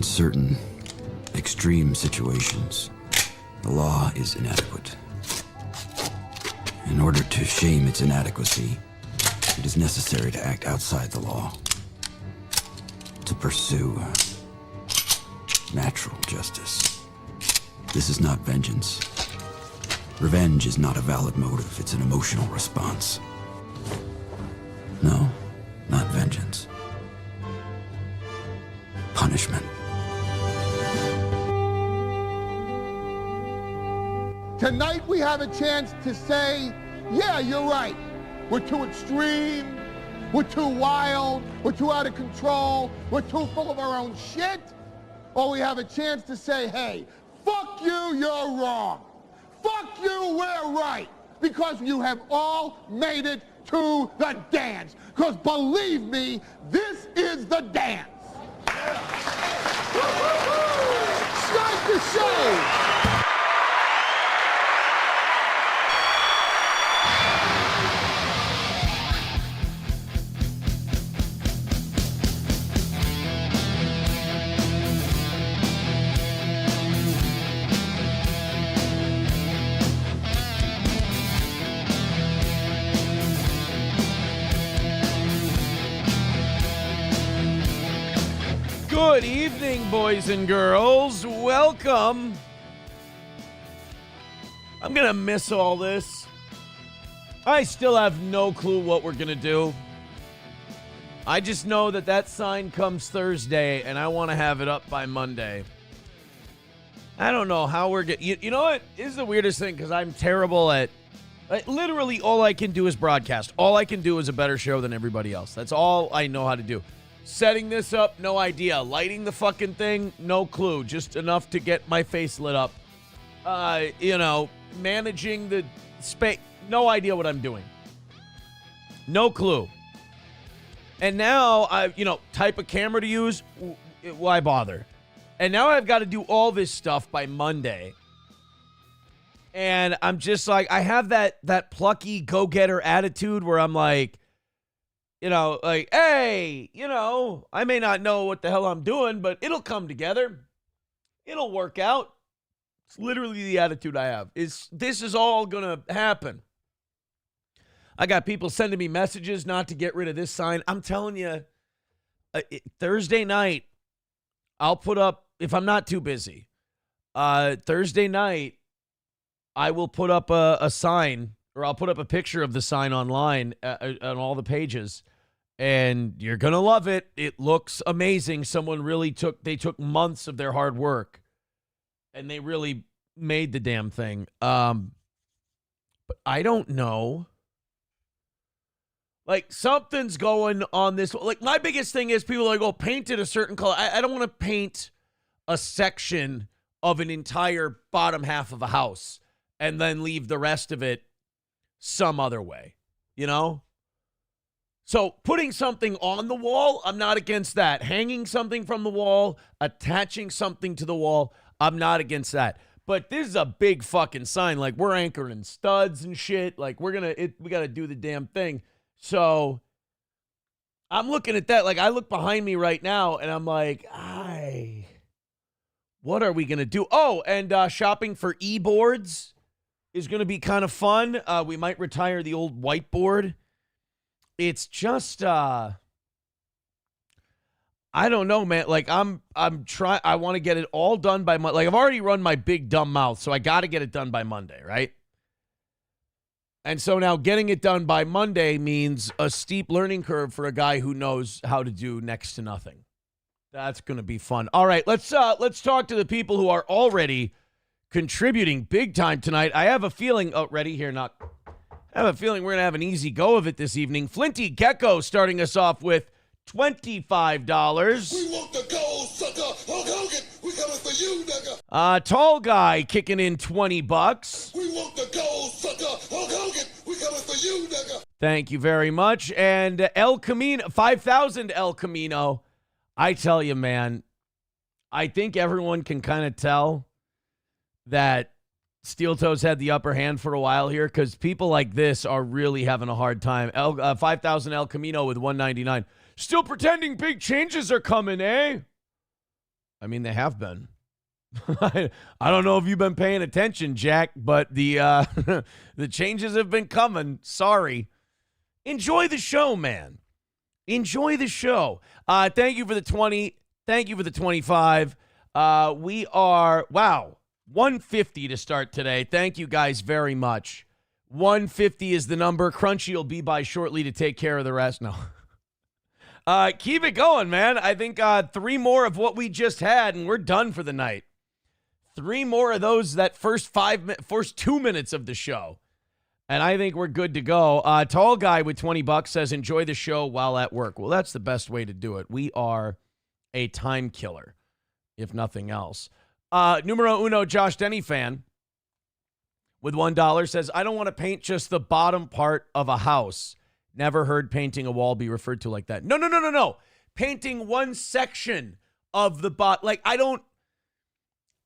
In certain extreme situations, the law is inadequate. In order to shame its inadequacy, it is necessary to act outside the law, to pursue natural justice. This is not vengeance. Revenge is not a valid motive, it's an emotional response. No, not vengeance. Punishment. Tonight we have a chance to say, yeah, you're right. We're too extreme, we're too wild, we're too out of control, we're too full of our own shit. Or we have a chance to say, hey, fuck you, you're wrong. Fuck you, we're right. Because you have all made it to the dance. Because believe me, this is the dance. Start the show. Good evening, boys and girls. Welcome. I'm going to miss all this. I still have no clue what we're going to do. I just know that sign comes Thursday, and I want to have it up by Monday. I don't know how we're getting... You know what? This is the weirdest thing, because I'm terrible at... literally, all I can do is broadcast. All I can do is a better show than everybody else. That's all I know how to do. Setting this up, no idea. Lighting the fucking thing, no clue. Just enough to get my face lit up. Managing the space, no idea what I'm doing. No clue. And now, type of camera to use, why bother? And now I've got to do all this stuff by Monday. And I'm just like, I have that plucky go-getter attitude where I'm like, hey, I may not know what the hell I'm doing, but it'll come together. It'll work out. It's literally the attitude I have. This is all going to happen. I got people sending me messages not to get rid of this sign. I'm telling you, Thursday night, I'll put up, if I'm not too busy, Thursday night, I will put up a sign, or I'll put up a picture of the sign online on all the pages. And you're going to love it. It looks amazing. Someone really took months of their hard work. And they really made the damn thing. But I don't know. Like, something's going on this. Like, my biggest thing is people are like, oh, paint it a certain color. I don't want to paint a section of an entire bottom half of a house and then leave the rest of it some other way, So putting something on the wall, I'm not against that. Hanging something from the wall, attaching something to the wall, I'm not against that. But this is a big fucking sign. Like, we're anchoring studs and shit. Like, we got to do the damn thing. So I'm looking at that. Like, I look behind me right now and I'm like, what are we going to do? Oh, and shopping for e-boards is going to be kind of fun. We might retire the old whiteboard. It's just, I don't know, man. Like, I'm trying, I want to get it all done by Monday. Like, I've already run my big dumb mouth, so I got to get it done by Monday, right? And so now getting it done by Monday means a steep learning curve for a guy who knows how to do next to nothing. That's going to be fun. All right, let's talk to the people who are already contributing big time tonight. I have a feeling, I have a feeling we're going to have an easy go of it this evening. Flinty Gecko starting us off with $25. We want the gold, sucker. Hulk Hogan, we coming for you, nigga. Tall Guy kicking in $20. We want the gold, sucker. Hulk Hogan, we coming for you, nigga. Thank you very much. And El Camino, 5,000 El Camino. I tell you, man, I think everyone can kind of tell that Steel Toes had the upper hand for a while here because people like this are really having a hard time. 5,000 El Camino with $199. Still pretending big changes are coming, eh? I mean, they have been. I don't know if you've been paying attention, Jack, but the the changes have been coming. Sorry. Enjoy the show, man. Enjoy the show. Thank you for the 20. Thank you for the 25. We are, wow, 150 to start today. Thank you guys very much. 150 is the number. Crunchy will be by shortly to take care of the rest. No. Keep it going, man. I think 3 more of what we just had, and we're done for the night. 3 more of those, that first 2 minutes of the show. And I think we're good to go. Tall guy with $20 says, enjoy the show while at work. Well, that's the best way to do it. We are a time killer, if nothing else. Numero uno, Josh Denny fan with $1 says, I don't want to paint just the bottom part of a house. Never heard painting a wall be referred to like that. No. Painting one section of the bot. Like, I don't,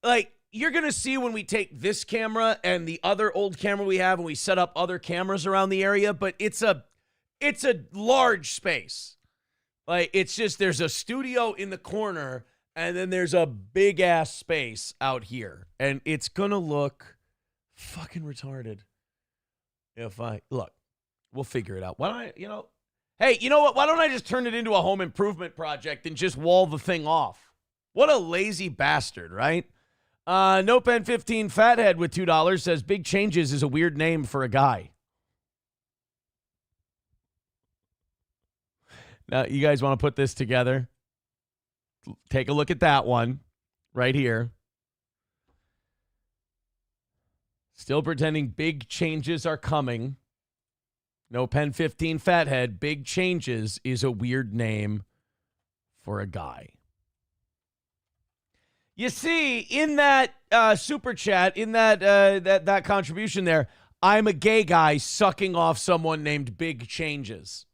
like, you're going to see when we take this camera and the other old camera we have and we set up other cameras around the area, but it's a large space. Like, it's just, there's a studio in the corner and then there's a big ass space out here. And it's going to look fucking retarded. Look, we'll figure it out. Why don't hey, you know what? Why don't I just turn it into a home improvement project and just wall the thing off? What a lazy bastard, right? No Pen 15 Fathead with $2 says Big Changes is a weird name for a guy. Now, you guys want to put this together? Take a look at that one right here. Still pretending big changes are coming. No Pen 15 Fathead. Big Changes is a weird name for a guy. You see, in that super chat, in that contribution there, I'm a gay guy sucking off someone named Big Changes.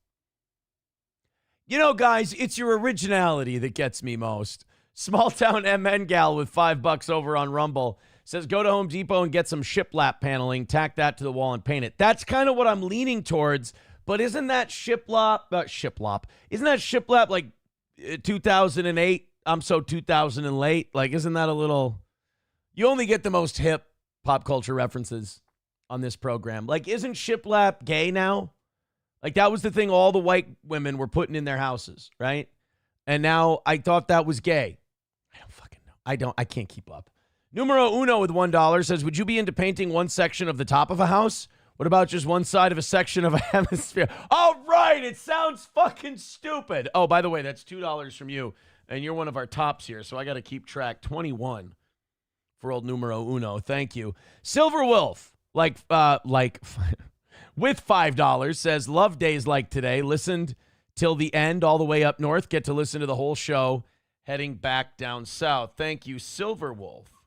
You know, guys, it's your originality that gets me most. Small Town MN Gal with $5 over on Rumble says, go to Home Depot and get some shiplap paneling, tack that to the wall and paint it. That's kind of what I'm leaning towards, but isn't that shiplap like 2008? I'm so 2000 and late. Like, isn't that a little... You only get the most hip pop culture references on this program. Like, isn't shiplap gay now? Like, that was the thing all the white women were putting in their houses, right? And now I thought that was gay. I don't fucking know. I can't keep up. Numero uno with $1 says, would you be into painting one section of the top of a house? What about just one side of a section of a hemisphere? All right, it sounds fucking stupid. Oh, by the way, that's $2 from you. And you're one of our tops here, so I got to keep track. 21 for old numero uno. Thank you. Silver Wolf, with $5, says, love days like today. Listened till the end all the way up north. Get to listen to the whole show heading back down south. Thank you, Silver Wolf,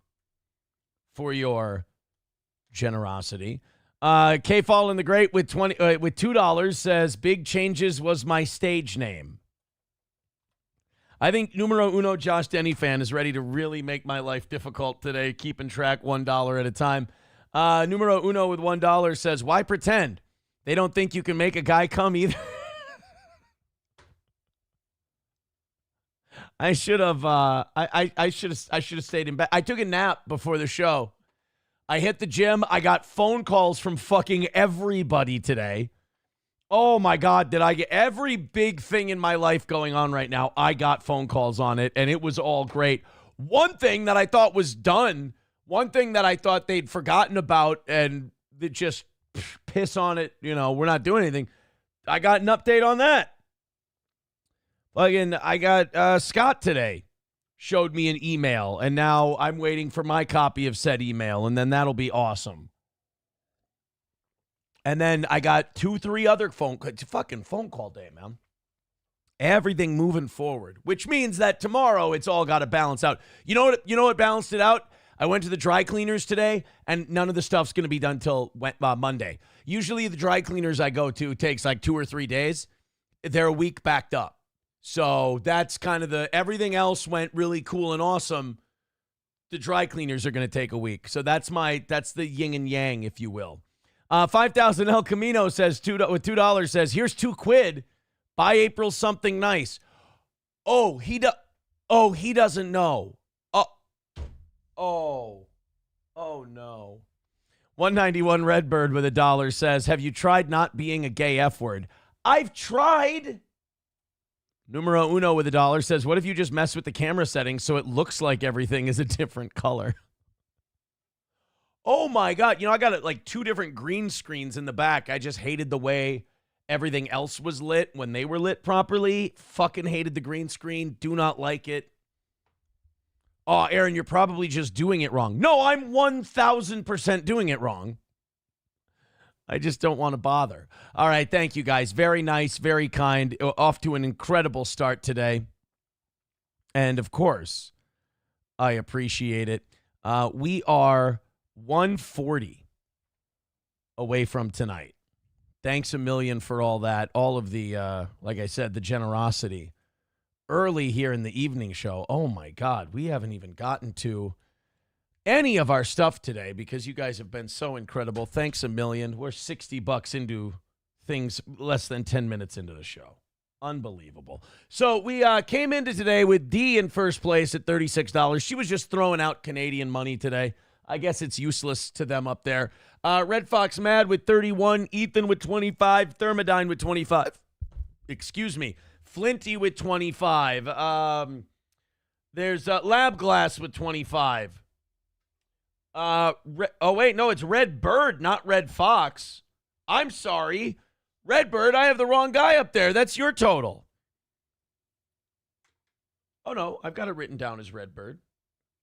for your generosity. K Fallen the Great with $2 says, Big Changes was my stage name. I think numero uno Josh Denny fan is ready to really make my life difficult today, keeping track $1 at a time. Numero uno with $1 says, why pretend? They don't think you can make a guy come either. I should have I should have stayed in bed. I took a nap before the show. I hit the gym. I got phone calls from fucking everybody today. Oh my God, did I get every big thing in my life going on right now? I got phone calls on it, and it was all great. One thing that I thought was done, one thing that I thought they'd forgotten about and they just piss on it, we're not doing anything. I got an update on that. Again, I got Scott today showed me an email, and now I'm waiting for my copy of said email, and then that'll be awesome. And then I got 2-3 other fucking phone call day, man. Everything moving forward, which means that tomorrow it's all got to balance out. You know what balanced it out? I went to the dry cleaners today, and none of the stuff's going to be done till Monday. Usually the dry cleaners I go to takes like 2 or 3 days. They're a week backed up. So that's kind of everything else went really cool and awesome. The dry cleaners are going to take a week. So that's the yin and yang, if you will. 5,000 El Camino says, with $2 says, here's $2. Buy April something nice. He doesn't know. Oh no. 191 Redbird with $1 says, have you tried not being a gay F word? I've tried. Numero uno with $1 says, what if you just mess with the camera settings so it looks like everything is a different color? Oh my God. You know, I got like 2 different green screens in the back. I just hated the way everything else was lit when they were lit properly. Fucking hated the green screen. Do not like it. Oh, Aaron, you're probably just doing it wrong. No, I'm 1,000% doing it wrong. I just don't want to bother. All right, thank you guys. Very nice, very kind. Off to an incredible start today. And of course, I appreciate it. We are 140 away from tonight. Thanks a million for all that. All of the, like I said, the generosity. Early here in the evening show. Oh my God, we haven't even gotten to any of our stuff today because you guys have been so incredible. Thanks a million. We're $60 into things less than 10 minutes into the show. Unbelievable. So we came into today with D in first place at $36. She was just throwing out Canadian money today. I guess it's useless to them up there. Red Fox Mad with 31, Ethan with 25, Thermodyne with 25. Excuse me. Flinty with 25. There's Lab Glass with 25. Oh, wait, no, it's Red Bird, not Red Fox. I'm sorry. Red Bird, I have the wrong guy up there. That's your total. Oh, no, I've got it written down as Red Bird.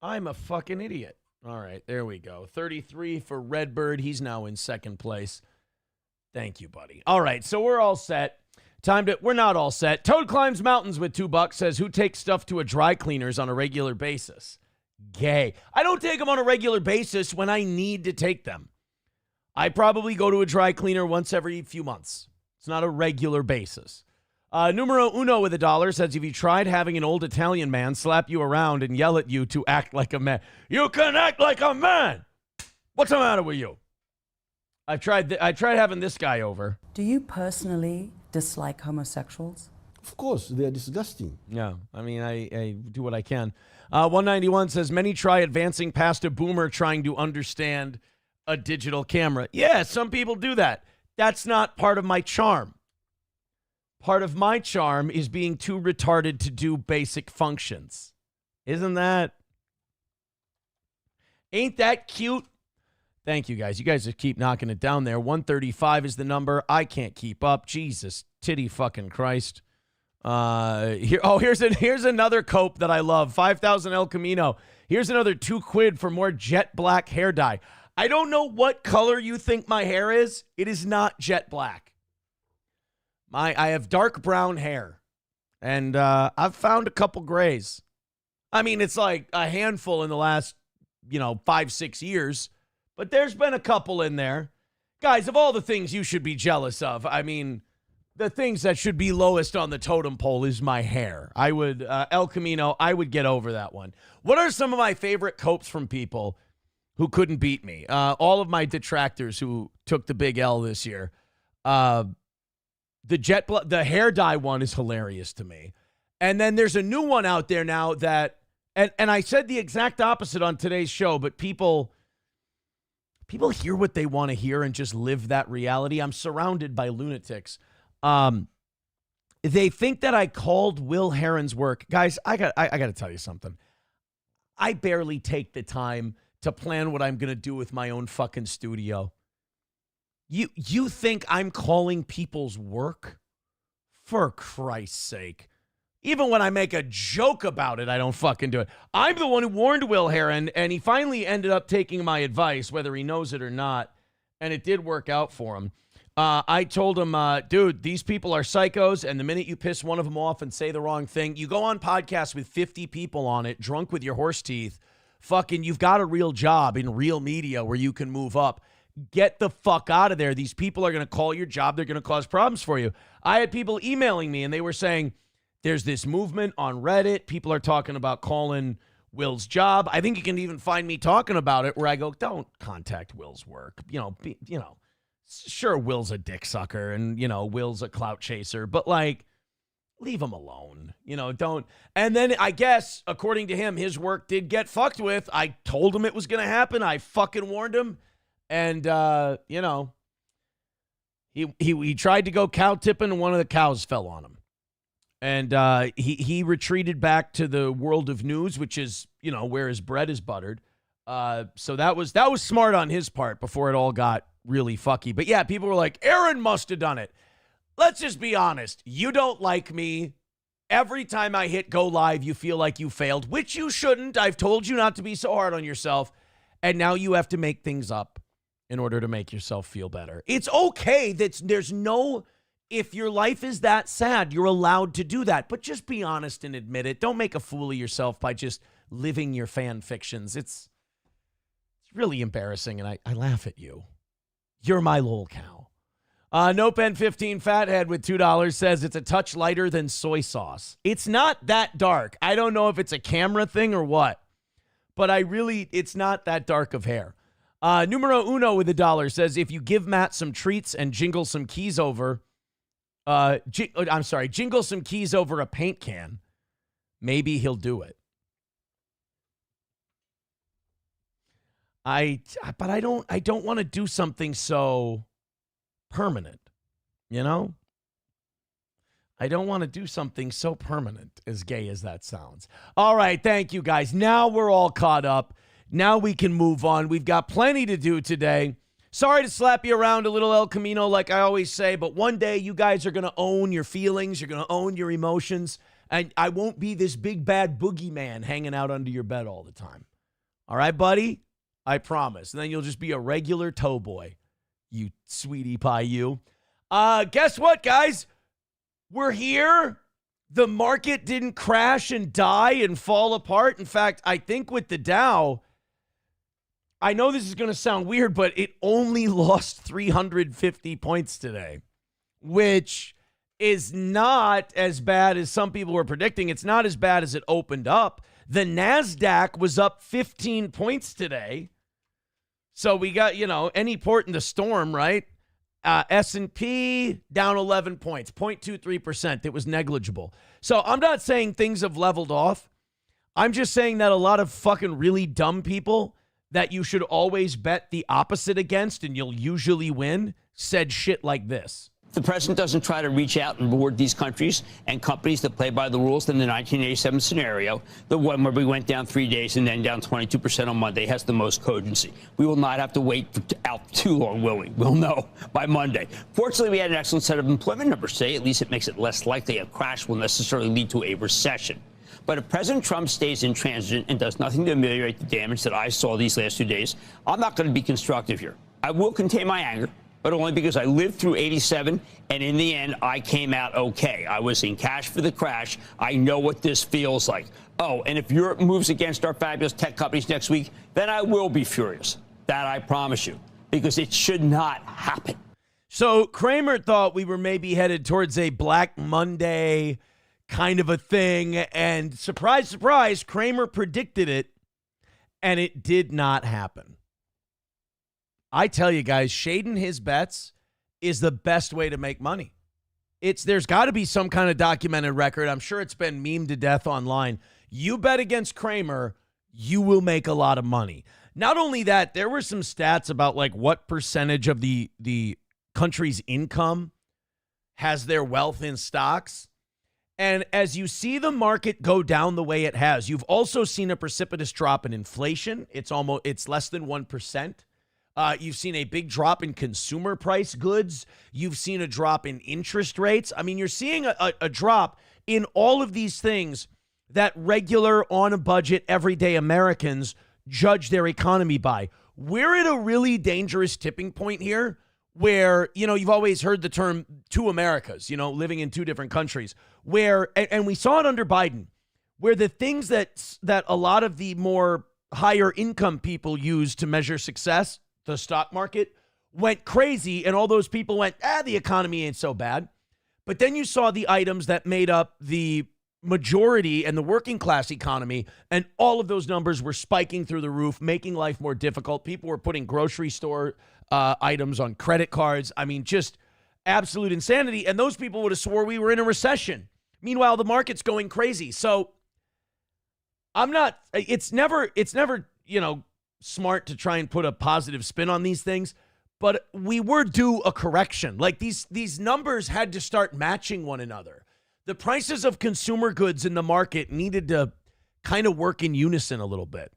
I'm a fucking idiot. All right, there we go. 33 for Red Bird. He's now in second place. Thank you, buddy. All right, so we're all set. We're not all set. Toad Climbs Mountains with $2 says, who takes stuff to a dry cleaners on a regular basis? Gay. I don't take them on a regular basis when I need to take them. I probably go to a dry cleaner once every few months. It's not a regular basis. Numero uno with $1 says, have you tried having an old Italian man slap you around and yell at you to act like a man? You can act like a man. What's the matter with you? I tried having this guy over. Do you personally dislike homosexuals? Of course, they are disgusting. Yeah, I mean, I do what I can. 191 says, many try advancing past a boomer trying to understand a digital camera. Yeah, some people do that. That's not part of my charm. Part of my charm is being too retarded to do basic functions. Isn't that? Ain't that cute? Thank you, guys. You guys just keep knocking it down there. 135 is the number. I can't keep up. Jesus, titty fucking Christ. Here's another cope that I love. 5,000 El Camino. Here's another $2 for more jet black hair dye. I don't know what color you think my hair is. It is not jet black. I have dark brown hair, and I've found a couple grays. I mean, it's like a handful in the last, 5-6 years. But there's been a couple in there. Guys, of all the things you should be jealous of, I mean, the things that should be lowest on the totem pole is my hair. I would, El Camino, I would get over that one. What are some of my favorite copes from people who couldn't beat me? All of my detractors who took the big L this year. The hair dye one is hilarious to me. And then there's a new one out there now that, and I said the exact opposite on today's show, but people hear what they want to hear and just live that reality. I'm surrounded by lunatics. They think that I called Wil Herren's work. Guys, I got to tell you something. I barely take the time to plan what I'm going to do with my own fucking studio. You think I'm calling people's work? For Christ's sake. Even when I make a joke about it, I don't fucking do it. I'm the one who warned Wil Herren, and he finally ended up taking my advice, whether he knows it or not, and it did work out for him. I told him, dude, these people are psychos, and the minute you piss one of them off and say the wrong thing, you go on podcasts with 50 people on it, drunk with your horse teeth, fucking, you've got a real job in real media where you can move up. Get the fuck out of there. These people are going to call your job. They're going to cause problems for you. I had people emailing me, and they were saying, there's this movement on Reddit. People are talking about calling Will's job. I think you can even find me talking about it where I go, don't contact Will's work. Sure, Will's a dick sucker and, Will's a clout chaser. But, like, leave him alone. Don't. And then I guess, according to him, his work did get fucked with. I told him it was going to happen. I fucking warned him. And, he tried to go cow tipping and one of the cows fell on him. And he retreated back to the world of news, which is, where his bread is buttered. So that was smart on his part before it all got really fucky. But yeah, people were like, Aaron must have done it. Let's just be honest. You don't like me. Every time I hit go live, you feel like you failed, which you shouldn't. I've told you not to be so hard on yourself. And now you have to make things up in order to make yourself feel better. It's okay. If your life is that sad, you're allowed to do that. But just be honest and admit it. Don't make a fool of yourself by just living your fan fictions. It's really embarrassing, and I laugh at you. You're my lol cow. NoPen15 Fathead with $2 says it's a touch lighter than soy sauce. It's not that dark. I don't know if it's a camera thing or what, but it's not that dark of hair. Numero Uno with $1 says if you give Matt some treats and jingle some keys over, jingle some keys over a paint can, maybe he'll do it. But I don't want to do something so permanent, I don't want to do something so permanent, as gay as that sounds. All right, thank you guys. Now we're all caught up. Now we can move on. We've got plenty to do today. Sorry to slap you around a little, El Camino, like I always say, but one day you guys are going to own your feelings. You're going to own your emotions, and I won't be this big bad boogeyman hanging out under your bed all the time. All right, buddy? I promise. And then you'll just be a regular toe boy. You sweetie pie, you. Guess what, guys? We're here. The market didn't crash and die and fall apart. In fact, I think with the Dow, I know this is going to sound weird, but it only lost 350 points today, which is not as bad as some people were predicting. It's not as bad as it opened up. The NASDAQ was up 15 points today. So we got, any port in the storm, right? S&P down 11 points, 0.23%. It was negligible. So I'm not saying things have leveled off. I'm just saying that a lot of fucking really dumb people that you should always bet the opposite against and you'll usually win said shit like this. The president doesn't try to reach out and reward these countries and companies that play by the rules in the 1987 scenario. The one where we went down 3 days and then down 22% on Monday has the most cogency. We will not have to wait out too long, will we? We'll know by Monday. Fortunately, we had an excellent set of employment numbers today. At least it makes it less likely a crash will necessarily lead to a recession. But if President Trump stays intransigent and does nothing to ameliorate the damage that I saw these last 2 days, I'm not going to be constructive here. I will contain my anger, but only because I lived through 87, and in the end, I came out okay. I was in cash for the crash. I know what this feels like. Oh, and if Europe moves against our fabulous tech companies next week, then I will be furious. That I promise you, because it should not happen. So Cramer thought we were maybe headed towards a Black Monday kind of a thing, and surprise, surprise, Cramer predicted it, and it did not happen. I tell you guys, shading his bets is the best way to make money. There's got to be some kind of documented record. I'm sure it's been memed to death online. You bet against Cramer, you will make a lot of money. Not only that, there were some stats about like what percentage of the country's income has their wealth in stocks. And as you see the market go down the way it has, you've also seen a precipitous drop in inflation. It's less than 1%. You've seen a big drop in consumer price goods. You've seen a drop in interest rates. I mean, you're seeing a drop in all of these things that regular, on a budget, everyday Americans judge their economy by. We're at a really dangerous tipping point here where, you've always heard the term two Americas, living in two different countries, where, and we saw it under Biden, where the things that a lot of the more higher income people use to measure success, the stock market, went crazy, and all those people went, the economy ain't so bad. But then you saw the items that made up the majority and the working class economy, and all of those numbers were spiking through the roof, making life more difficult. People were putting grocery store items on credit cards. I mean, just absolute insanity. And those people would have swore we were in a recession Meanwhile, the market's going crazy. So it's never, smart to try and put a positive spin on these things, but we were due a correction. Like these numbers had to start matching one another. The prices of consumer goods in the market needed to kind of work in unison a little bit.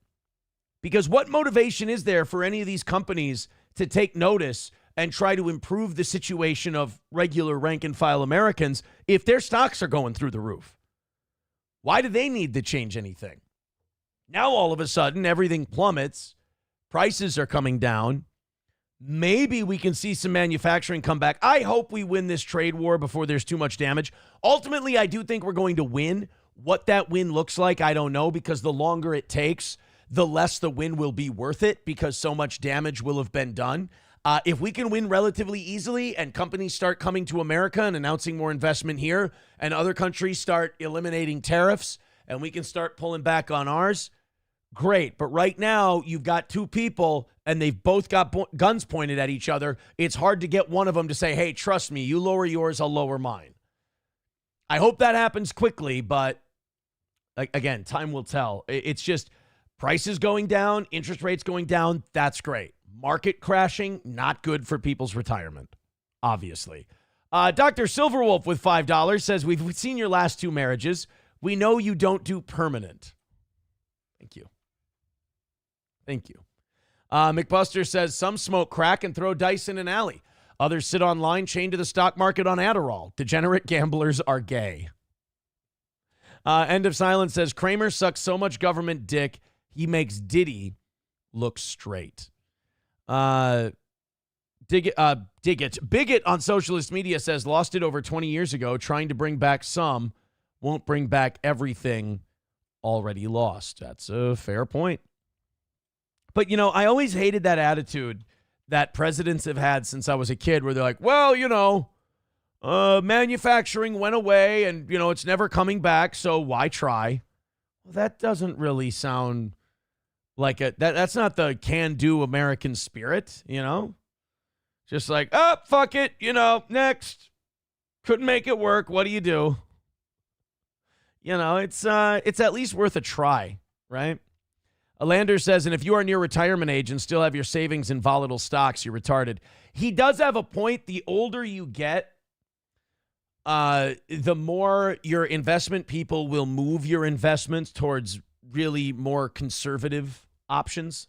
Because what motivation is there for any of these companies to take notice and try to improve the situation of regular rank and file Americans if their stocks are going through the roof? Why do they need to change anything? Now, all of a sudden, everything plummets. Prices are coming down. Maybe we can see some manufacturing come back. I hope we win this trade war before there's too much damage. Ultimately, I do think we're going to win. What that win looks like, I don't know, because the longer it takes, the less the win will be worth it because so much damage will have been done. If we can win relatively easily and companies start coming to America and announcing more investment here and other countries start eliminating tariffs and we can start pulling back on ours, great. But right now you've got two people and they've both got guns pointed at each other. It's hard to get one of them to say, hey, trust me, you lower yours, I'll lower mine. I hope that happens quickly, but again, time will tell. It's just prices going down, interest rates going down. That's great. Market crashing, not good for people's retirement, obviously. Dr. Silverwolf with $5 says, we've seen your last two marriages. We know you don't do permanent. Thank you. Thank you. McBuster says, some smoke crack and throw dice in an alley. Others sit online chained to the stock market on Adderall. Degenerate gamblers are gay. End of Silence says, Cramer sucks so much government dick, he makes Diddy look straight. Bigot on socialist media says, lost it over 20 years ago, trying to bring back some, won't bring back everything already lost. That's a fair point. But, I always hated that attitude that presidents have had since I was a kid where they're like, well, manufacturing went away and, it's never coming back, so why try? Well, that doesn't really sound like that's not the can-do American spirit, Just like, oh, fuck it, next. Couldn't make it work. What do you do? It's at least worth a try, right? Alander says, and if you are near retirement age and still have your savings in volatile stocks, you're retarded. He does have a point. The older you get, the more your investment people will move your investments towards really more conservative options.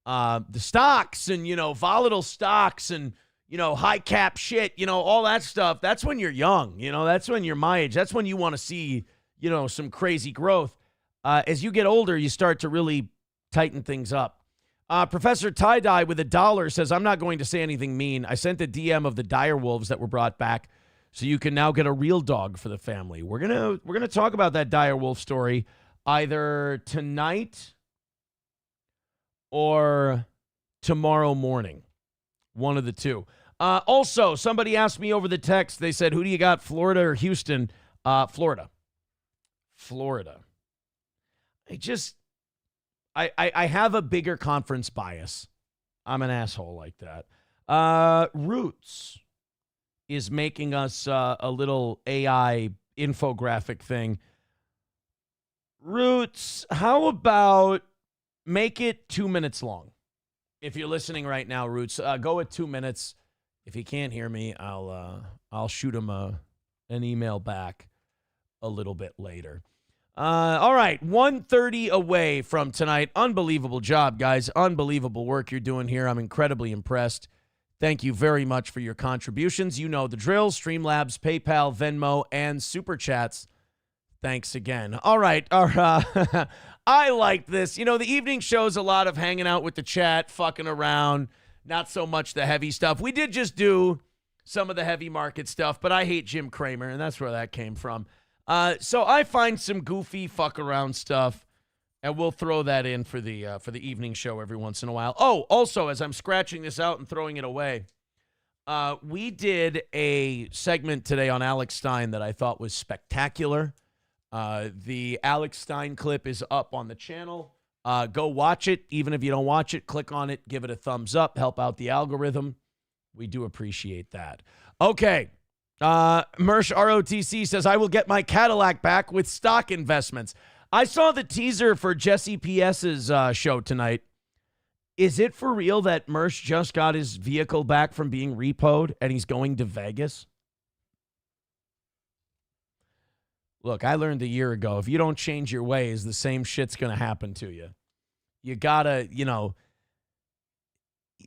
The stocks and, volatile stocks and, high cap shit, all that stuff. That's when you're young, that's when you're my age. That's when you want to see, some crazy growth. As you get older, you start to really tighten things up. Professor Tie-Dye with $1 says, I'm not going to say anything mean. I sent a DM of the dire wolves that were brought back so you can now get a real dog for the family. We're gonna talk about that dire wolf story either tonight or tomorrow morning. One of the two. Also, somebody asked me over the text, they said, who do you got, Florida or Houston? Florida. I have a bigger conference bias. I'm an asshole like that. Roots is making us a little AI infographic thing. Roots, how about make it 2 minutes long? If you're listening right now, Roots, go at 2 minutes. If he can't hear me, I'll shoot him an email back a little bit later. All right, 1:30 away from tonight. Unbelievable job, guys. Unbelievable work you're doing here. I'm incredibly impressed. Thank you very much for your contributions. You know the drill. Streamlabs, PayPal, Venmo, and Super Chats. Thanks again. All right. I like this. The evening show's a lot of hanging out with the chat, fucking around, not so much the heavy stuff. We did just do some of the heavy market stuff, but I hate Jim Cramer, and that's where that came from. So I find some goofy fuck around stuff, and we'll throw that in for the evening show every once in a while. Oh, also, as I'm scratching this out and throwing it away, we did a segment today on Alex Stein that I thought was spectacular. The Alex Stein clip is up on the channel. Go watch it. Even if you don't watch it, click on it, give it a thumbs up, help out the algorithm. We do appreciate that. Okay. Mersh ROTC says, I will get my Cadillac back with stock investments. I saw the teaser for Jesse P.S.'s show tonight. Is it for real that Mersh just got his vehicle back from being repoed and he's going to Vegas? Look, I learned a year ago, if you don't change your ways, the same shit's going to happen to you. You gotta,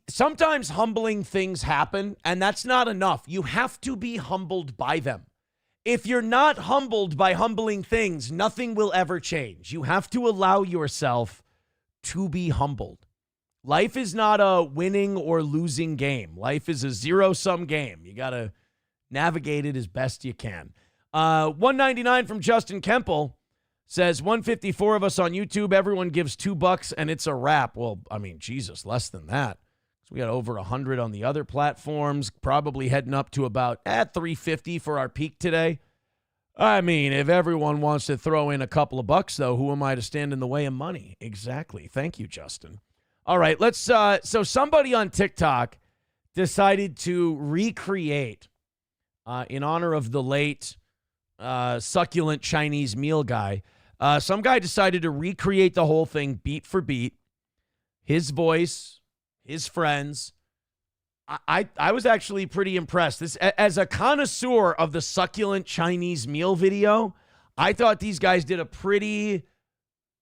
sometimes humbling things happen, and that's not enough. You have to be humbled by them. If you're not humbled by humbling things, nothing will ever change. You have to allow yourself to be humbled. Life is not a winning or losing game. Life is a zero-sum game. You got to navigate it as best you can. 199 from Justin Kemple says, 154 of us on YouTube. Everyone gives $2 and it's a wrap. Well, I mean, Jesus, less than that. So we got over 100 on the other platforms, probably heading up to about 350 for our peak today. I mean, if everyone wants to throw in a couple of bucks, though, who am I to stand in the way of money? Exactly. Thank you, Justin. All right, let's. So somebody on TikTok decided to recreate, in honor of the late succulent Chinese meal guy. Some guy decided to recreate the whole thing beat for beat. His voice, his friends. I was actually pretty impressed. This, as a connoisseur of the succulent Chinese meal video, I thought these guys did a pretty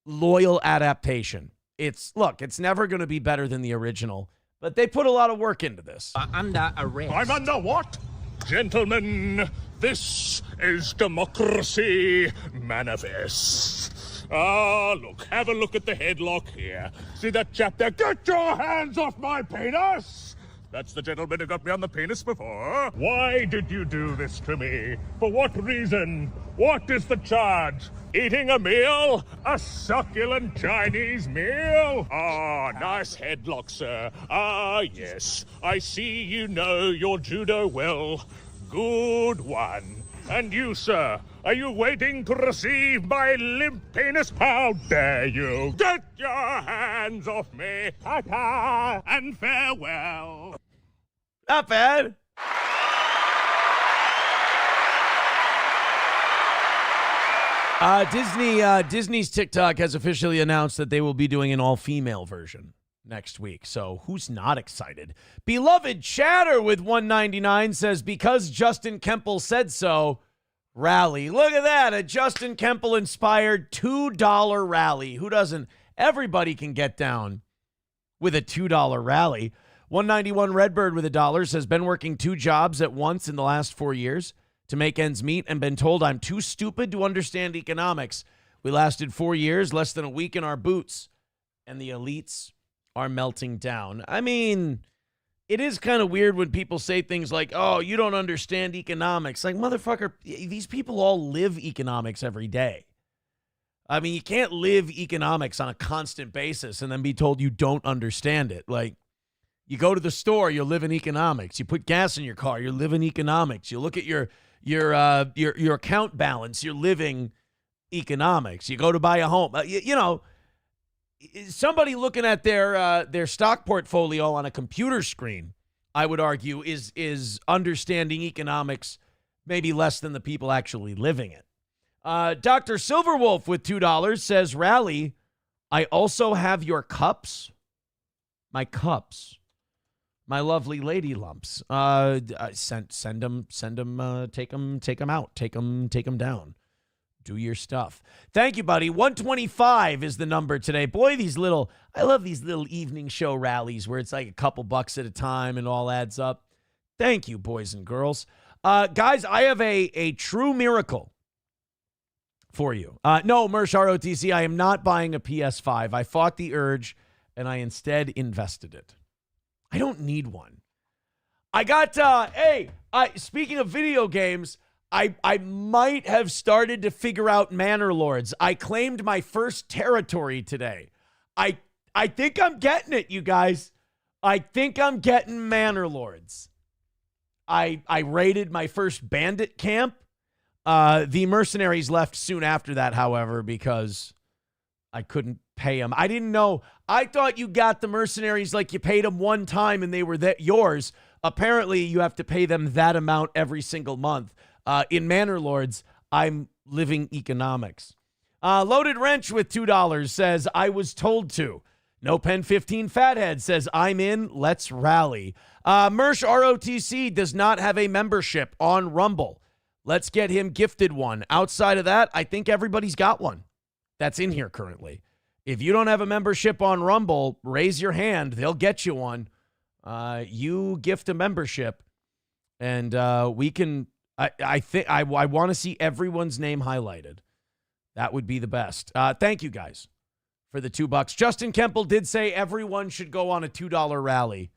loyal adaptation. It's never going to be better than the original, but they put a lot of work into this. Under arrest. I'm under what? Gentlemen, this is democracy manifest. Look, have a look at the headlock here. See that chap there? Get your hands off my penis! That's the gentleman who got me on the penis before. Why did you do this to me? For what reason? What is the charge? Eating a meal? A succulent Chinese meal? Ah, nice headlock, sir. Ah, yes. I see you know your judo well. Good one. And you, sir, are you waiting to receive my limp penis? How dare you? Get your hands off me! Ta-ta! And farewell! Not bad. Disney's TikTok has officially announced that they will be doing an all-female version next week. So who's not excited? Beloved Chatter with 199 says, because Justin Kemple said so, rally. Look at that. A Justin Kemple inspired $2 rally. Who doesn't? Everybody can get down with a $2 rally. 191 Redbird with $1 says, been working 2 jobs at once in the last 4 years to make ends meet and been told I'm too stupid to understand economics. We lasted 4 years, less than a week in our boots, and the elites are melting down. I mean, it is kind of weird when people say things like, oh, you don't understand economics. Like, motherfucker, these people all live economics every day. I mean, you can't live economics on a constant basis and then be told you don't understand it. Like, you go to the store, you're living economics. You put gas in your car, you're living economics. You look at your account balance, you're living economics. You go to buy a home. Somebody looking at their stock portfolio on a computer screen, I would argue, is understanding economics maybe less than the people actually living it. Dr. Silverwolf with $2 says, rally, I also have your cups. My cups. My lovely lady lumps. Send them, take them out, take them down. Do your stuff. Thank you, buddy. 125 is the number today. Boy, I love these little evening show rallies where it's like a couple bucks at a time and all adds up. Thank you, boys and girls. Guys, I have a true miracle for you. No, Mersh ROTC, I am not buying a PS5. I fought the urge and I instead invested it. I don't need one. I got, speaking of video games, I might have started to figure out Manor Lords. I claimed my first territory today. I think I'm getting it, you guys. I think I'm getting Manor Lords. I raided my first bandit camp. The mercenaries left soon after that, however, because I couldn't pay them. I didn't know. I thought you got the mercenaries like you paid them one time and they were yours. apparently you have to pay them that amount every single month. In Manor Lords, I'm living economics. Loaded Wrench with $2 says, I was told to. No Pen 15 Fathead says, I'm in. Let's rally. Mersh ROTC does not have a membership on Rumble. Let's get him gifted one. Outside of that, I think everybody's got one that's in here currently. If you don't have a membership on Rumble, raise your hand. They'll get you one. You gift a membership, and we can. I think I want to see everyone's name highlighted. That would be the best. Thank you guys for the $2. Justin Kemple did say everyone should go on a $2 rally.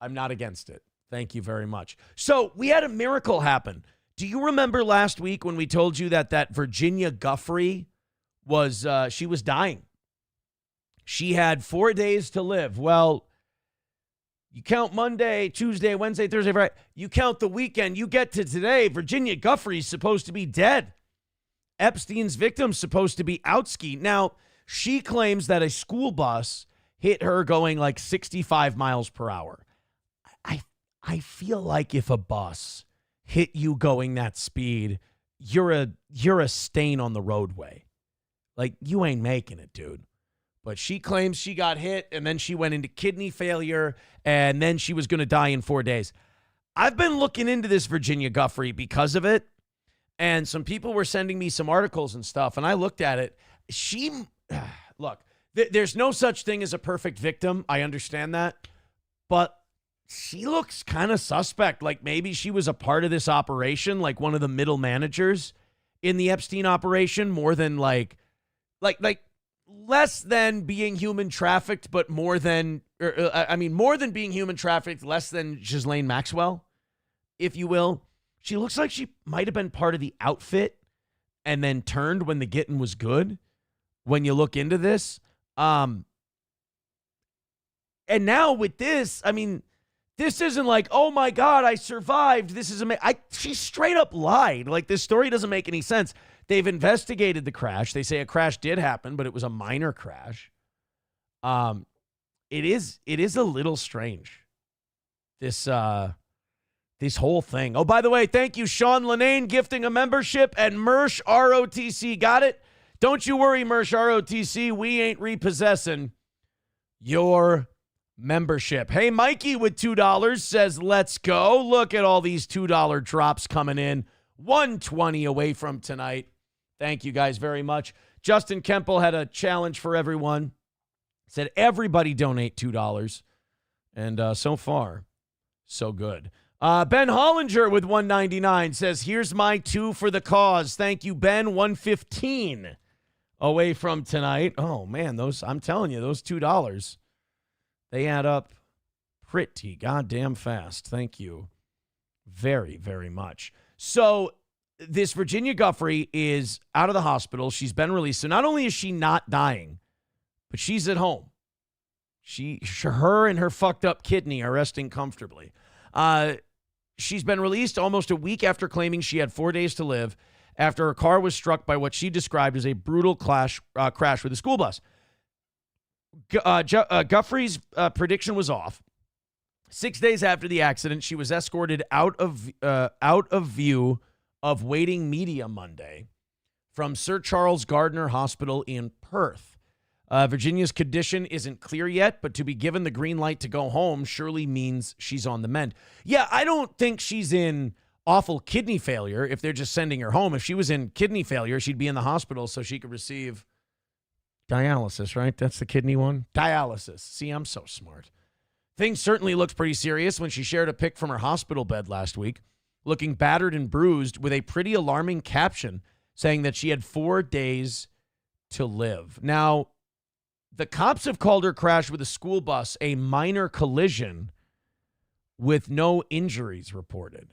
I'm not against it. Thank you very much. So we had a miracle happen. Do you remember last week when we told you that Virginia Giuffre was she was dying? She had 4 days to live. Well, you count Monday, Tuesday, Wednesday, Thursday, Friday. You count the weekend. You get to today. Virginia Giuffre is supposed to be dead. Epstein's victim's supposed to be out ski. Now, she claims that a school bus hit her going like 65 miles per hour. I feel like if a bus hit you going that speed, you're a stain on the roadway. Like, you ain't making it, dude. But she claims she got hit, and then she went into kidney failure, and then she was going to die in 4 days. I've been looking into this Virginia Giuffre because of it, and some people were sending me some articles and stuff, and I looked at it. Look, there's no such thing as a perfect victim. I understand that. But she looks kind of suspect, like maybe she was a part of this operation, like one of the middle managers in the Epstein operation, more than like less than being human trafficked, but more than being human trafficked, less than Ghislaine Maxwell, if you will. She looks like she might have been part of the outfit and then turned when the getting was good, when you look into this. And now with this, I mean, this isn't like, oh my God, I survived. This is amazing. She straight up lied. Like, this story doesn't make any sense. They've investigated the crash. They say a crash did happen, but it was a minor crash. It is a little strange. This whole thing. Oh, by the way, thank you, Sean Lenane, gifting a membership, and Mersh ROTC. Got it? Don't you worry, Mersh ROTC. We ain't repossessing your membership. Hey, Mikey with $2 says, let's go. Look at all these $2 drops coming in. 120 away from tonight. Thank you guys very much. Justin Kemple had a challenge for everyone. Said everybody donate $2. And so far, so good. Ben Hollinger with $1.99 says, here's my 2 for the cause. Thank you, Ben. 115 away from tonight. Oh, man, I'm telling you, those $2, they add up pretty goddamn fast. Thank you very, very much. So this Virginia Giuffre is out of the hospital. She's been released. So not only is she not dying, but she's at home. Her and her fucked up kidney are resting comfortably. She's been released almost a week after claiming she had 4 days to live after her car was struck by what she described as a brutal crash with a school bus. Giuffre's prediction was off. 6 days after the accident, she was escorted out of view of waiting media Monday from Sir Charles Gardner Hospital in Perth. Virginia's condition isn't clear yet, but to be given the green light to go home surely means she's on the mend. Yeah, I don't think she's in awful kidney failure if they're just sending her home. If she was in kidney failure, she'd be in the hospital so she could receive dialysis, right? That's the kidney one? Dialysis. See, I'm so smart. Things certainly looked pretty serious when she shared a pic from her hospital bed last week, looking battered and bruised with a pretty alarming caption saying that she had 4 days to live. Now, the cops have called her crash with a school bus a minor collision with no injuries reported.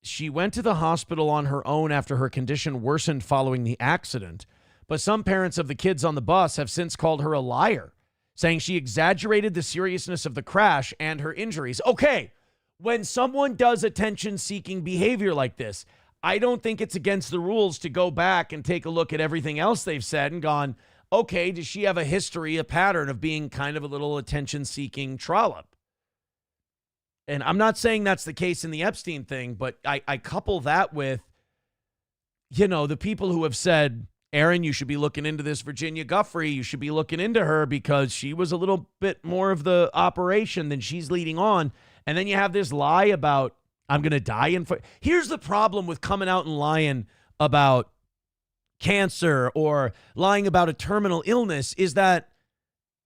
She went to the hospital on her own after her condition worsened following the accident, but some parents of the kids on the bus have since called her a liar, saying she exaggerated the seriousness of the crash and her injuries. Okay, when someone does attention-seeking behavior like this, I don't think it's against the rules to go back and take a look at everything else they've said and gone, okay, does she have a history, a pattern of being kind of a little attention-seeking trollop? And I'm not saying that's the case in the Epstein thing, but I couple that with, the people who have said, Aaron, you should be looking into this Virginia Giuffre. You should be looking into her because she was a little bit more of the operation than she's leading on. And then you have this lie about, I'm going to die. Here's the problem with coming out and lying about cancer or lying about a terminal illness is that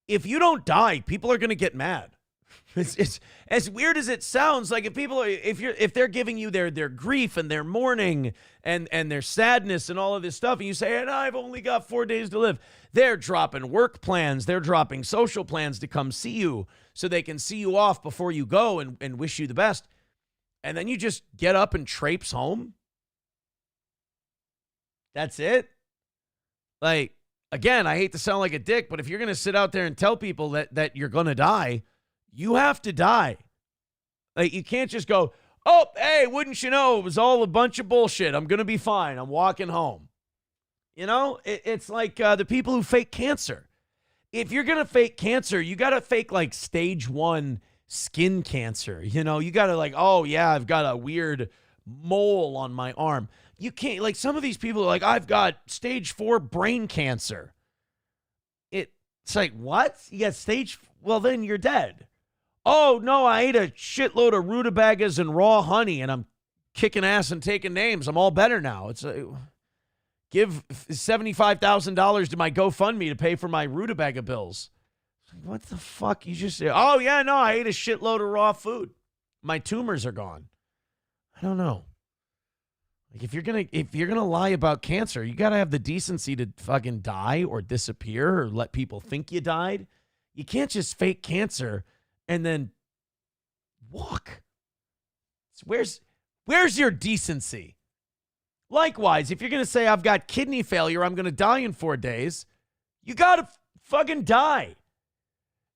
if you don't die, people are going to get mad. It's as weird as it sounds. Like if they're giving you their grief and their mourning and their sadness and all of this stuff, and you say, and I've only got 4 days to live, they're dropping work plans, they're dropping social plans to come see you so they can see you off before you go and wish you the best. And then you just get up and traipse home. That's it. Like, again, I hate to sound like a dick, but if you're going to sit out there and tell people that you're going to die, you have to die. Like, you can't just go, oh, hey, wouldn't you know, it was all a bunch of bullshit. I'm going to be fine. I'm walking home. It's like the people who fake cancer. If you're going to fake cancer, you got to fake like stage 1 skin cancer. You got to like, oh, yeah, I've got a weird mole on my arm. You can't, like, some of these people are like, I've got stage 4 brain cancer. It's like, what? You got well, then you're dead. Oh, no, I ate a shitload of rutabagas and raw honey, and I'm kicking ass and taking names. I'm all better now. It's give $75,000 to my GoFundMe to pay for my rutabaga bills. What the fuck? You just say, oh, yeah, no, I ate a shitload of raw food. My tumors are gone. I don't know. Like, if you're gonna lie about cancer, you gotta have the decency to fucking die or disappear or let people think you died. You can't just fake cancer and then walk. Where's your decency? Likewise, if you're gonna say I've got kidney failure, I'm gonna die in 4 days, you gotta fucking die.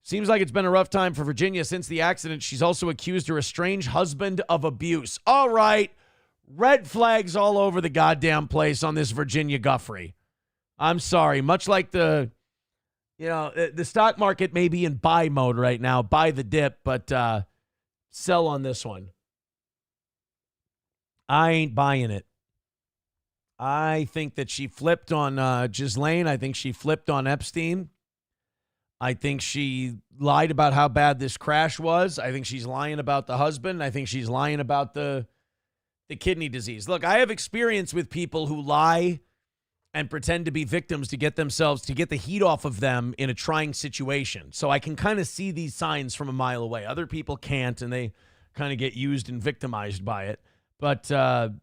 Seems like it's been a rough time for Virginia since the accident. She's also accused her estranged husband of abuse. All right. Red flags all over the goddamn place on this Virginia Giuffre. I'm sorry. Much like the stock market may be in buy mode right now, buy the dip, but sell on this one. I ain't buying it. I think that she flipped on Ghislaine. I think she flipped on Epstein. I think she lied about how bad this crash was. I think she's lying about the husband. I think she's lying about the kidney disease. Look, I have experience with people who lie and pretend to be victims to get the heat off of them in a trying situation. So I can kind of see these signs from a mile away. Other people can't, and they kind of get used and victimized by it. But, when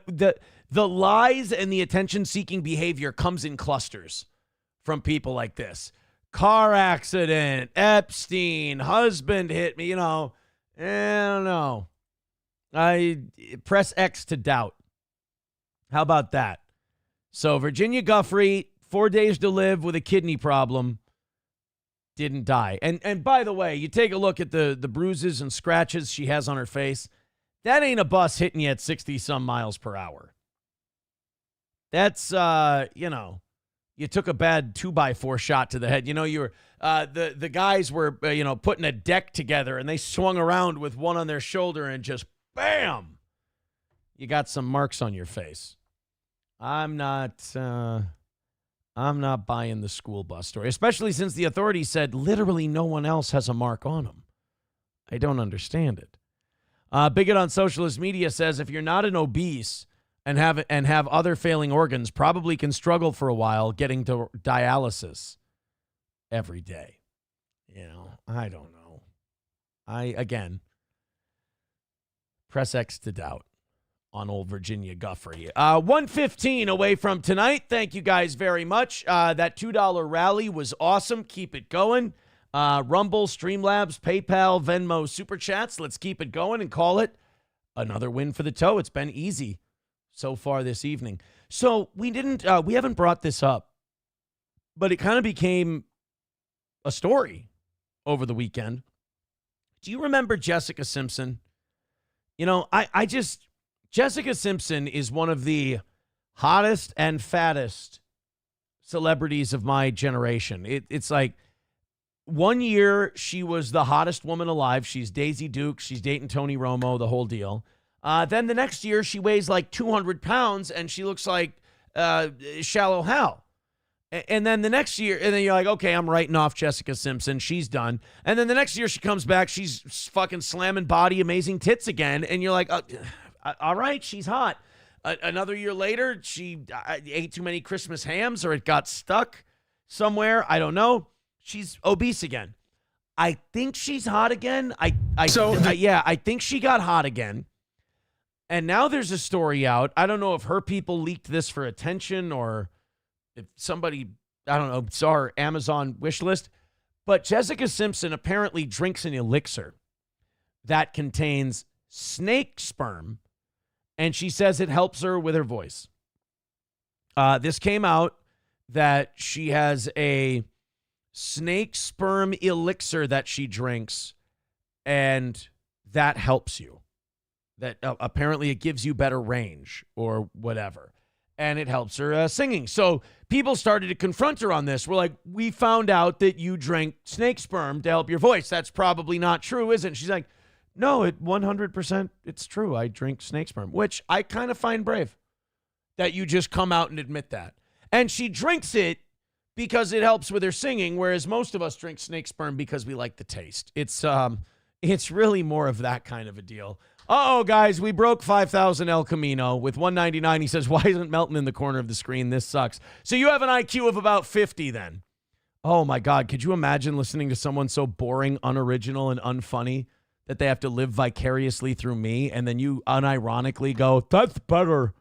the lies and the attention-seeking behavior comes in clusters from people like this. Car accident, Epstein, husband hit me, I don't know. I press X to doubt. How about that? So Virginia Giuffre, 4 days to live with a kidney problem, didn't die. And by the way, you take a look at the bruises and scratches she has on her face. That ain't a bus hitting you at 60-some miles per hour. That's, you took a bad 2x4 shot to the head. You were the guys were, putting a deck together, and they swung around with one on their shoulder and just bam! You got some marks on your face. I'm not buying the school bus story, especially since the authorities said literally no one else has a mark on them. I don't understand it. Bigot on socialist media says if you're not an obese and have other failing organs, probably can struggle for a while getting to dialysis every day. I don't know. Press X to doubt on old Virginia Giuffre. 1:15 away from tonight. Thank you guys very much. That $2 rally was awesome. Keep it going. Rumble, Streamlabs, PayPal, Venmo, Super Chats. Let's keep it going and call it another win for the toe. It's been easy so far this evening. So we haven't brought this up, but it kind of became a story over the weekend. Do you remember Jessica Simpson? Jessica Simpson is one of the hottest and fattest celebrities of my generation. It's like, one year she was the hottest woman alive. She's Daisy Duke. She's dating Tony Romo, the whole deal. Then the next year she weighs like 200 pounds and she looks like Shallow Hal. And then the next year, and then you're like, okay, I'm writing off Jessica Simpson. She's done. And then the next year she comes back. She's fucking slamming body, amazing tits again. And you're like, all right, she's hot. Another year later, she ate too many Christmas hams or it got stuck somewhere. I don't know. She's obese again. I think she's hot again. I think she got hot again. And now there's a story out. I don't know if her people leaked this for attention or if somebody, I don't know, saw her Amazon wish list. But Jessica Simpson apparently drinks an elixir that contains snake sperm, and she says it helps her with her voice. This came out that she has a snake sperm elixir that she drinks, and that helps you. That apparently it gives you better range or whatever, and it helps her singing. So people started to confront her on this. We're like, we found out that you drank snake sperm to help your voice. That's probably not true, is it? And she's like, no, it 100%, it's true. I drink snake sperm, which I kind of find brave that you just come out and admit that. And she drinks it because it helps with her singing, whereas most of us drink snake sperm because we like the taste. It's really more of that kind of a deal. Uh-oh, guys, we broke 5,000 El Camino with 199. He says, why isn't Melton in the corner of the screen? This sucks. So you have an IQ of about 50 then. Oh, my God. Could you imagine listening to someone so boring, unoriginal, and unfunny that they have to live vicariously through me, and then you unironically go, that's better.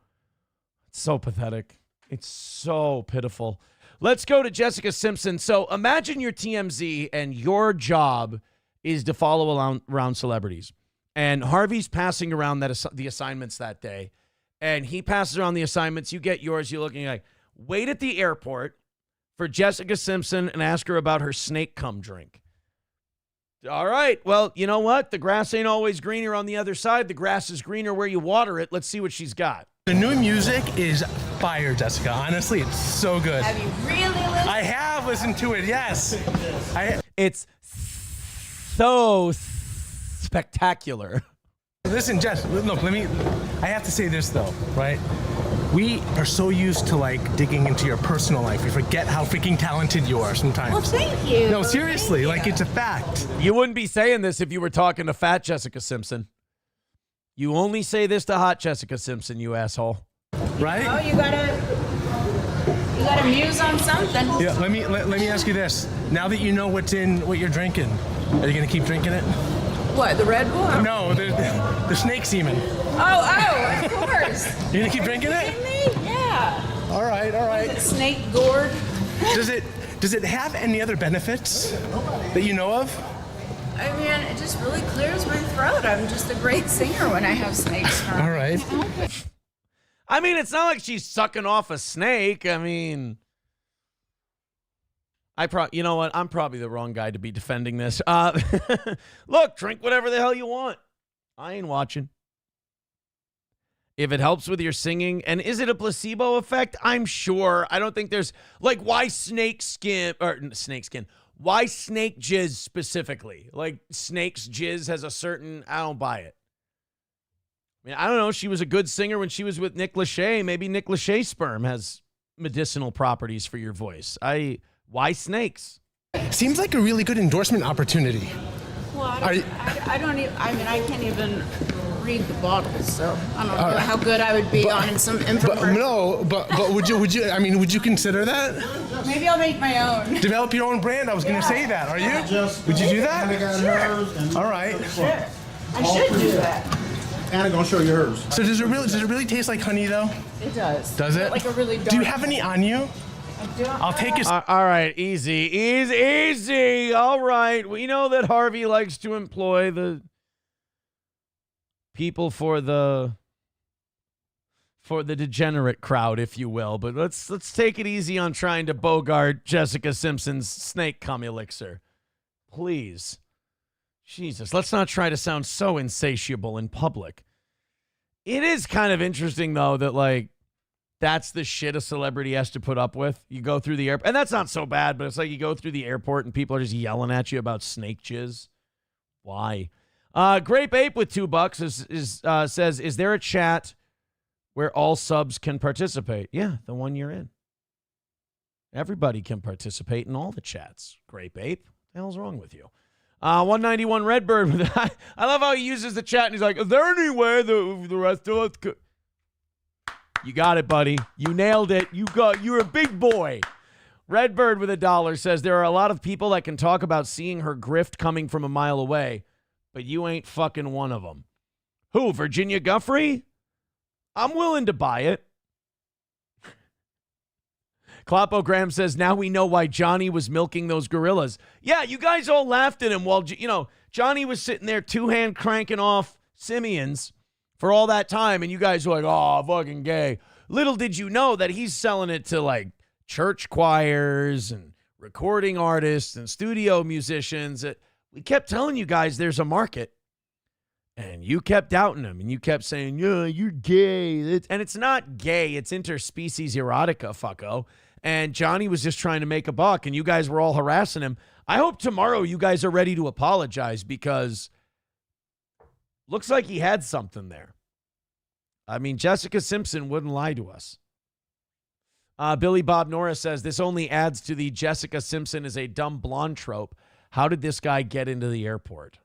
It's so pathetic. It's so pitiful. Let's go to Jessica Simpson. So imagine you're TMZ, and your job is to follow around celebrities. And Harvey's passing around the assignments that day. And he passes around the assignments. You get yours. You're looking like, wait at the airport for Jessica Simpson and ask her about her snake cum drink. All right. Well, you know what? The grass ain't always greener on the other side. The grass is greener where you water it. Let's see what she's got. The new music is fire, Jessica. Honestly, it's so good. Have you really listened? I have listened to it, yes. It's so spectacular. Listen, Jess, look, I have to say this though, right? We are so used to like digging into your personal life. We forget how freaking talented you are sometimes. Well, thank you. No, seriously, like it's a fact. You wouldn't be saying this if you were talking to fat Jessica Simpson. You only say this to hot Jessica Simpson, you asshole. Right? Oh, you gotta muse on something. Yeah, let me ask you this. Now that you know what you're drinking, are you gonna keep drinking it? What, the Red Bull? No, the snake semen. Oh, of course. You gonna keep drinking it? Yeah. All right. Snake gourd. Does it have any other benefits that you know of? I mean, it just really clears my throat. I'm just a great singer when I have snake sperm. All right. I mean, it's not like she's sucking off a snake. I mean, you know what? I'm probably the wrong guy to be defending this. Look, drink whatever the hell you want. I ain't watching. If it helps with your singing, and is it a placebo effect? I'm sure. I don't think there's, like, why snake skin? Why snake jizz specifically? Like, snake's jizz has a certain, I don't buy it. I mean, I don't know. She was a good singer when she was with Nick Lachey. Maybe Nick Lachey's sperm has medicinal properties for your voice. Why snakes? Seems like a really good endorsement opportunity. Well, I don't even, I mean, I can't even read the bottle, so I don't know how good I would be on some infomercial. But would you consider that? Maybe I'll make my own. Develop your own brand. I was going to say that. Are you? Would you do that? Sure. All right. Sure. I should do that. Anna gonna show you hers. So does it really taste like honey though? It does. Does it? Like a really dark. Do you have any on you? I do. I'll take it. All right, easy. All right, we know that Harvey likes to employ the people for the degenerate crowd, if you will. But let's take it easy on trying to bogart Jessica Simpson's snake cum elixir, please. Jesus, let's not try to sound so insatiable in public. It is kind of interesting, though, that, like, That's the shit a celebrity has to put up with. You go through the airport, and that's not so bad, but it's like you go through the airport and people are just yelling at you about snake jizz. Why? Grape Ape with $2 says, is there a chat where all subs can participate? Yeah, the one you're in. Everybody can participate in all the chats. Grape Ape, what the hell's wrong with you? 191 Redbird. I love how he uses the chat and he's like, is there any way the rest of us could? You got it, buddy. You nailed it. You're a big boy. Redbird with $1 says, there are a lot of people that can talk about seeing her grift coming from a mile away, but you ain't fucking one of them. Who, Virginia Giuffre? I'm willing to buy it. Klopogram says, now we know why Johnny was milking those gorillas. Yeah, you guys all laughed at him while, Johnny was sitting there two-hand cranking off simians for all that time, and you guys were like, oh, fucking gay. Little did you know that he's selling it to, like, church choirs and recording artists and studio musicians. We kept telling you guys there's a market, and you kept doubting him, and you kept saying, yeah, you're gay. And it's not gay. It's interspecies erotica, fucko. And Johnny was just trying to make a buck, and you guys were all harassing him. I hope tomorrow you guys are ready to apologize, because looks like he had something there. I mean, Jessica Simpson wouldn't lie to us. Billy Bob Norris says, this only adds to the Jessica Simpson is a dumb blonde trope. How did this guy get into the airport?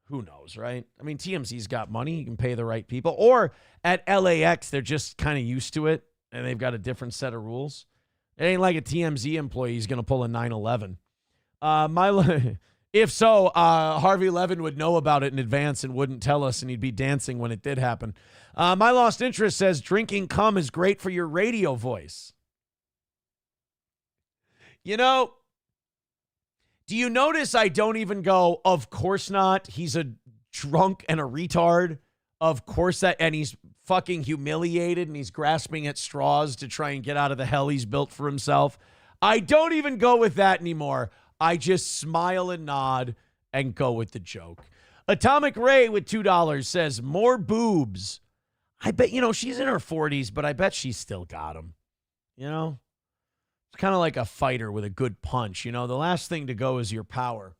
Who knows, right? I mean, TMZ's got money. You can pay the right people. Or at LAX, they're just kind of used to it, and they've got a different set of rules. It ain't like a TMZ employee is going to pull a 9/11. If so, Harvey Levin would know about it in advance and wouldn't tell us, and he'd be dancing when it did happen. My Lost Interest says, drinking cum is great for your radio voice. Do you notice I don't even go, of course not, he's a drunk and a retard? Of course that, and he's fucking humiliated and he's grasping at straws to try and get out of the hell he's built for himself. I don't even go with that anymore. I just smile and nod and go with the joke. Atomic Ray with $2 says, more boobs. I bet, she's in her 40s, but I bet she's still got them. It's kind of like a fighter with a good punch. The last thing to go is your power.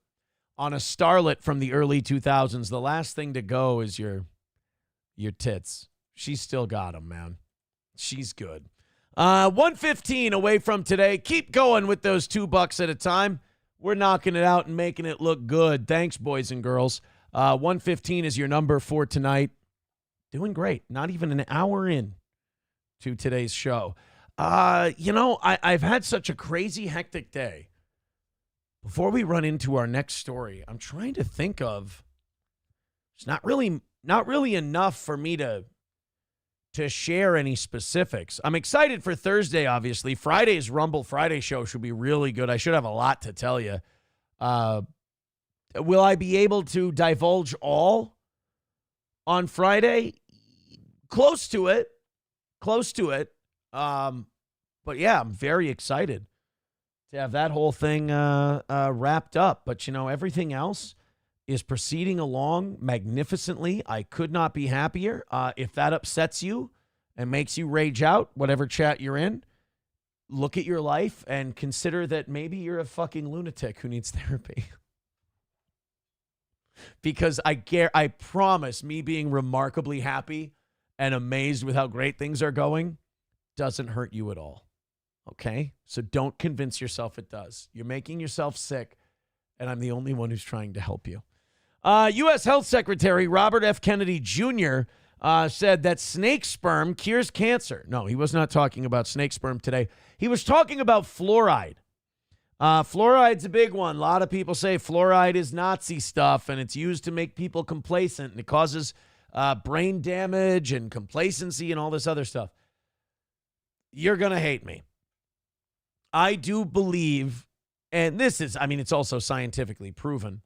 On a starlet from the early 2000s, the last thing to go is your tits. She's still got them, man. She's good. 115 away from today. Keep going with those $2 at a time. We're knocking it out and making it look good. Thanks, boys and girls. 115 is your number for tonight. Doing great. Not even an hour in to today's show. I've had such a crazy, hectic day. Before we run into our next story, I'm trying to think of, it's not really enough for me to share any specifics. I'm excited for Thursday, obviously. Friday's Rumble Friday show should be really good. I should have a lot to tell you. Will I be able to divulge all on Friday? Close to it. But yeah, I'm very excited to have that whole thing wrapped up. But, everything else is proceeding along magnificently. I could not be happier. If that upsets you and makes you rage out, whatever chat you're in, look at your life and consider that maybe you're a fucking lunatic who needs therapy. Because I promise, me being remarkably happy and amazed with how great things are going doesn't hurt you at all. Okay? So don't convince yourself it does. You're making yourself sick, and I'm the only one who's trying to help you. U.S. Health Secretary Robert F. Kennedy Jr. Said that snake sperm cures cancer. No, he was not talking about snake sperm today. He was talking about fluoride. Fluoride's a big one. A lot of people say fluoride is Nazi stuff, and it's used to make people complacent, and it causes brain damage and complacency and all this other stuff. You're going to hate me. I do believe, and this is, it's also scientifically proven,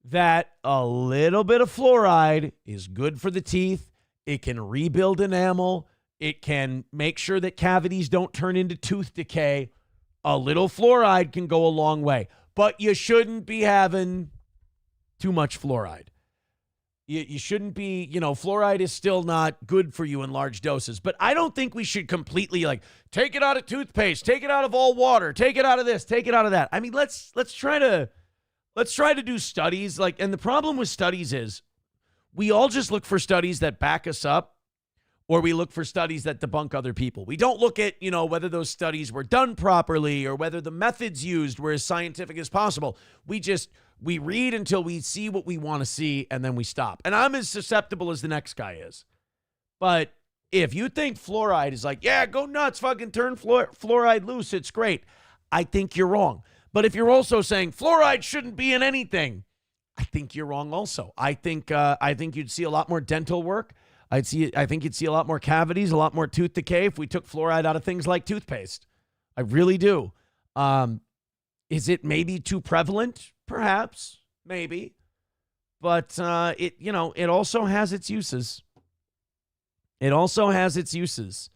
that a little bit of fluoride is good for the teeth. It can rebuild enamel. It can make sure that cavities don't turn into tooth decay. A little fluoride can go a long way, but you shouldn't be having too much fluoride. You shouldn't be, fluoride is still not good for you in large doses. But I don't think we should completely take it out of toothpaste, take it out of all water, take it out of this, take it out of that. I mean, let's try to do studies. And the problem with studies is we all just look for studies that back us up, or we look for studies that debunk other people. We don't look at, whether those studies were done properly or whether the methods used were as scientific as possible. We read until we see what we want to see, and then we stop. And I'm as susceptible as the next guy is. But if you think fluoride is go nuts, fucking turn fluoride loose, it's great, I think you're wrong. But if you're also saying fluoride shouldn't be in anything, I think you're wrong also. I think you'd see a lot more dental work. I think you'd see a lot more cavities, a lot more tooth decay if we took fluoride out of things like toothpaste. I really do. Is it maybe too prevalent? Perhaps, maybe. But it also has its uses. It also has its uses.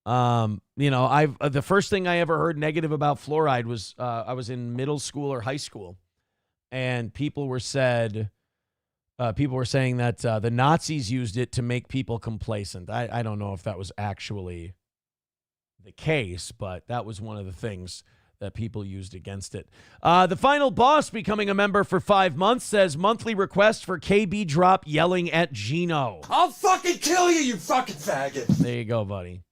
The first thing I ever heard negative about fluoride was I was in middle school or high school, and people were saying that the Nazis used it to make people complacent. I don't know if that was actually the case, but that was one of the things that people used against it. The final boss becoming a member for 5 months says monthly request for KB drop yelling at Gino. I'll fucking kill you, you fucking faggot. There you go, buddy.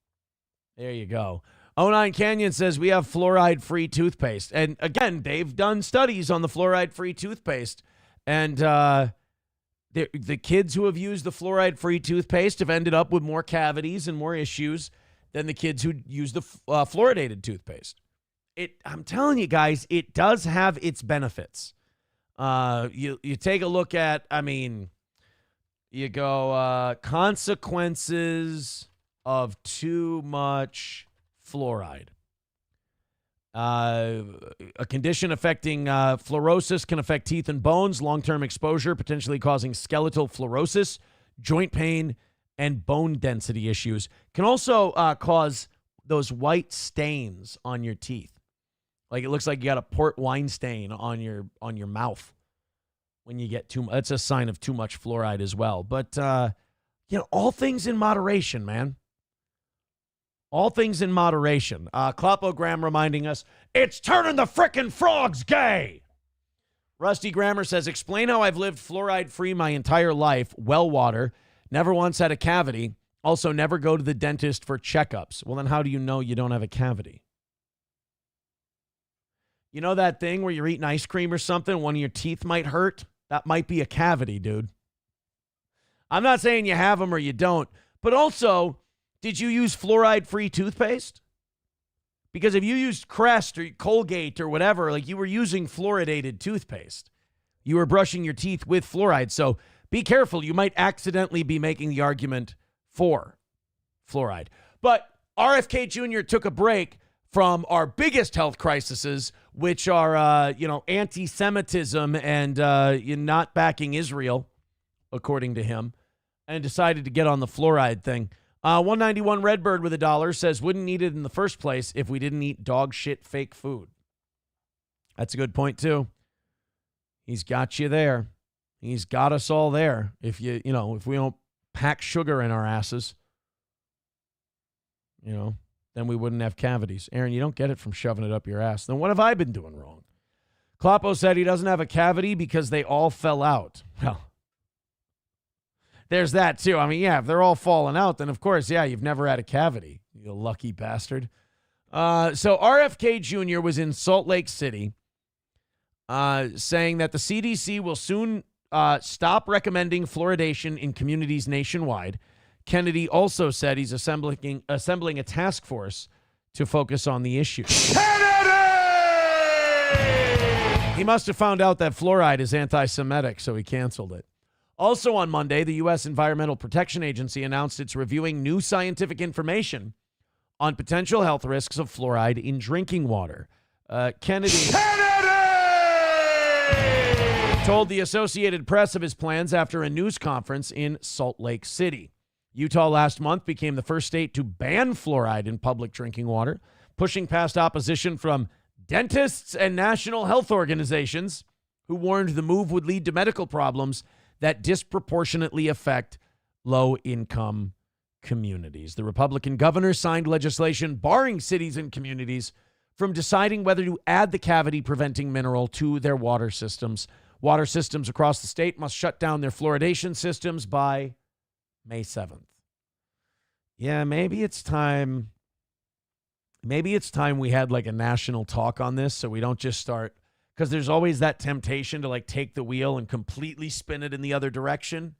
There you go. 09 Canyon says we have fluoride-free toothpaste. And again, they've done studies on the fluoride-free toothpaste. And the kids who have used the fluoride-free toothpaste have ended up with more cavities and more issues than the kids who use the fluoridated toothpaste. I'm telling you guys, it does have its benefits. You take a look at, you go consequences of too much fluoride. A condition affecting fluorosis can affect teeth and bones. Long-term exposure potentially causing skeletal fluorosis, joint pain, and bone density issues. Can also cause those white stains on your teeth. It looks like you got a port wine stain on your mouth when you get too much. That's a sign of too much fluoride as well. But, all things in moderation, man. All things in moderation. Clopogram reminding us, it's turning the frickin' frogs gay. Rusty Grammer says, explain how I've lived fluoride-free my entire life. Well water. Never once had a cavity. Also, never go to the dentist for checkups. Well, then how do you know you don't have a cavity? You know that thing where you're eating ice cream or something, one of your teeth might hurt? That might be a cavity, dude. I'm not saying you have them or you don't, but also, did you use fluoride-free toothpaste? Because if you used Crest or Colgate or whatever, you were using fluoridated toothpaste. You were brushing your teeth with fluoride, so be careful. You might accidentally be making the argument for fluoride. But RFK Jr. took a break from our biggest health crises, which are, anti-Semitism and not backing Israel, according to him, and decided to get on the fluoride thing. 191 Redbird with $1 says, wouldn't need it in the first place if we didn't eat dog shit fake food. That's a good point, too. He's got you there. He's got us all there. If if we don't pack sugar in our asses, then we wouldn't have cavities. Aaron, you don't get it from shoving it up your ass. Then what have I been doing wrong? Kloppo said he doesn't have a cavity because they all fell out. Well, there's that too. If they're all falling out, then of course, you've never had a cavity, you lucky bastard. So RFK Jr. was in Salt Lake City saying that the CDC will soon stop recommending fluoridation in communities nationwide. Kennedy also said he's assembling a task force to focus on the issue. Kennedy! He must have found out that fluoride is anti-Semitic, so he canceled it. Also on Monday, the U.S. Environmental Protection Agency announced it's reviewing new scientific information on potential health risks of fluoride in drinking water. Kennedy told the Associated Press of his plans after a news conference in Salt Lake City. Utah last month became the first state to ban fluoride in public drinking water, pushing past opposition from dentists and national health organizations who warned the move would lead to medical problems that disproportionately affect low-income communities. The Republican governor signed legislation barring cities and communities from deciding whether to add the cavity-preventing mineral to their water systems. Water systems across the state must shut down their fluoridation systems by May 7th. Yeah, maybe it's time we had like a national talk on this so we don't just start, because there's always that temptation to like take the wheel and completely spin it in the other direction.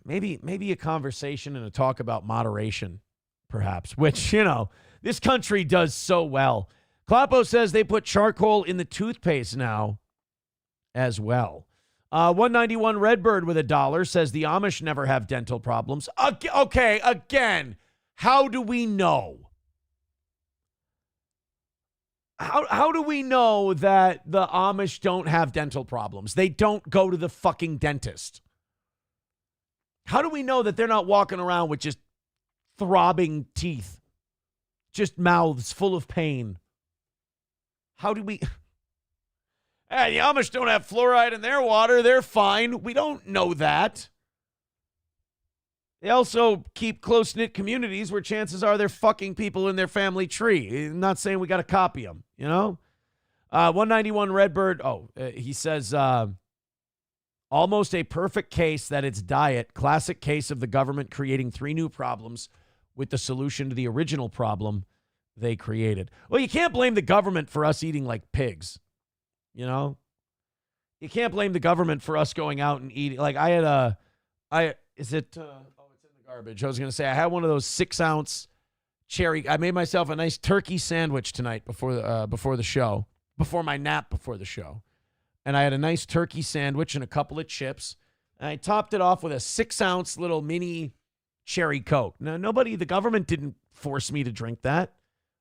Maybe a conversation and a talk about moderation, perhaps, which, this country does so well. Clapo says they put charcoal in the toothpaste now as well. 191 Redbird with $1 says the Amish never have dental problems. Okay, again, how do we know? How do we know that the Amish don't have dental problems? They don't go to the fucking dentist. How do we know that they're not walking around with just throbbing teeth? Just mouths full of pain? How do we... Hey, the Amish don't have fluoride in their water. They're fine. We don't know that. They also keep close-knit communities where chances are they're fucking people in their family tree. I'm not saying we got to copy them, 191 Redbird. He says, almost a perfect case that it's diet. Classic case of the government creating 3 new problems with the solution to the original problem they created. Well, you can't blame the government for us eating like pigs. You can't blame the government for us going out and eating. Like it's in the garbage. I was going to say, I had one of those 6-ounce cherry. I made myself a nice turkey sandwich tonight before the show, before my nap before the show. And I had a nice turkey sandwich and a couple of chips. And I topped it off with a 6-ounce little mini cherry Coke. Now, the government didn't force me to drink that.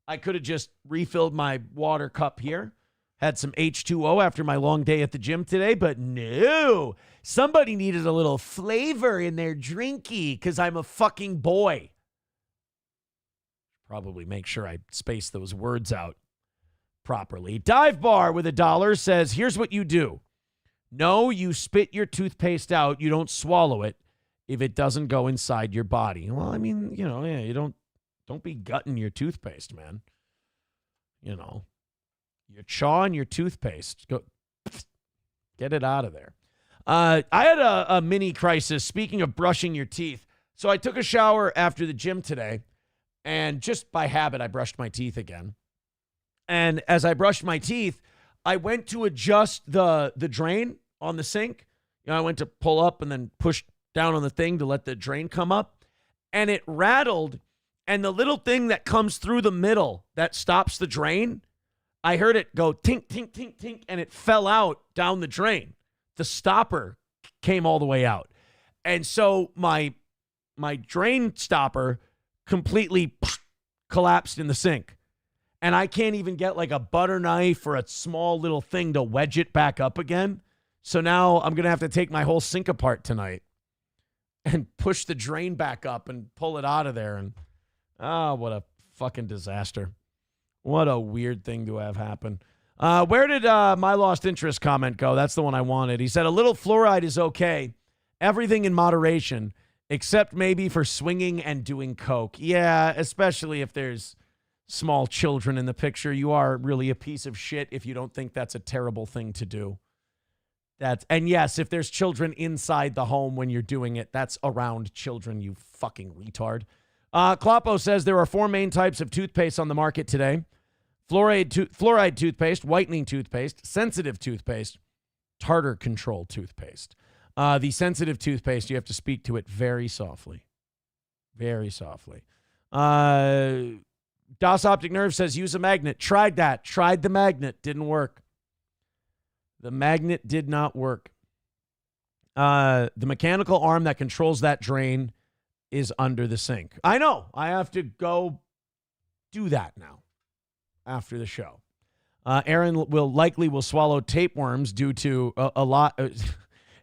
I could have just refilled my water cup here. Had some H2O after my long day at the gym today, but no. Somebody needed a little flavor in their drinky because I'm a fucking boy. Probably make sure I space those words out properly. Dive Bar with $1 says, here's what you do. No, you spit your toothpaste out. You don't swallow it if it doesn't go inside your body. Well, I mean, you don't be gutting your toothpaste, man. You're chawing your toothpaste. Go, get it out of there. I had a mini crisis, speaking of brushing your teeth. So I took a shower after the gym today, and just by habit, I brushed my teeth again. And as I brushed my teeth, I went to adjust the drain on the sink. I went to pull up and then push down on the thing to let the drain come up. And it rattled, and the little thing that comes through the middle that stops the drain, I heard it go tink, tink, tink, tink, and it fell out down the drain. The stopper came all the way out. And so my drain stopper completely collapsed in the sink. And I can't even get like a butter knife or a small little thing to wedge it back up again. So now I'm going to have to take my whole sink apart tonight and push the drain back up and pull it out of there. And what a fucking disaster. What a weird thing to have happen. Where did my lost interest comment go? That's the one I wanted. He said, a little fluoride is okay. Everything in moderation, except maybe for swinging and doing coke. Yeah, especially if there's small children in the picture. You are really a piece of shit if you don't think that's a terrible thing to do. And yes, if there's children inside the home when you're doing it, that's around children, you fucking retard. Kloppo says there are 4 main types of toothpaste on the market today. Fluoride toothpaste, whitening toothpaste, sensitive toothpaste, tartar control toothpaste. The sensitive toothpaste, you have to speak to it very softly. Very softly. Das Optic Nerve says use a magnet. Tried that. Tried the magnet. Didn't work. The magnet did not work. The mechanical arm that controls that drain is under the sink. I know. I have to go do that now after the show. Aaron likely will swallow tapeworms due to a lot.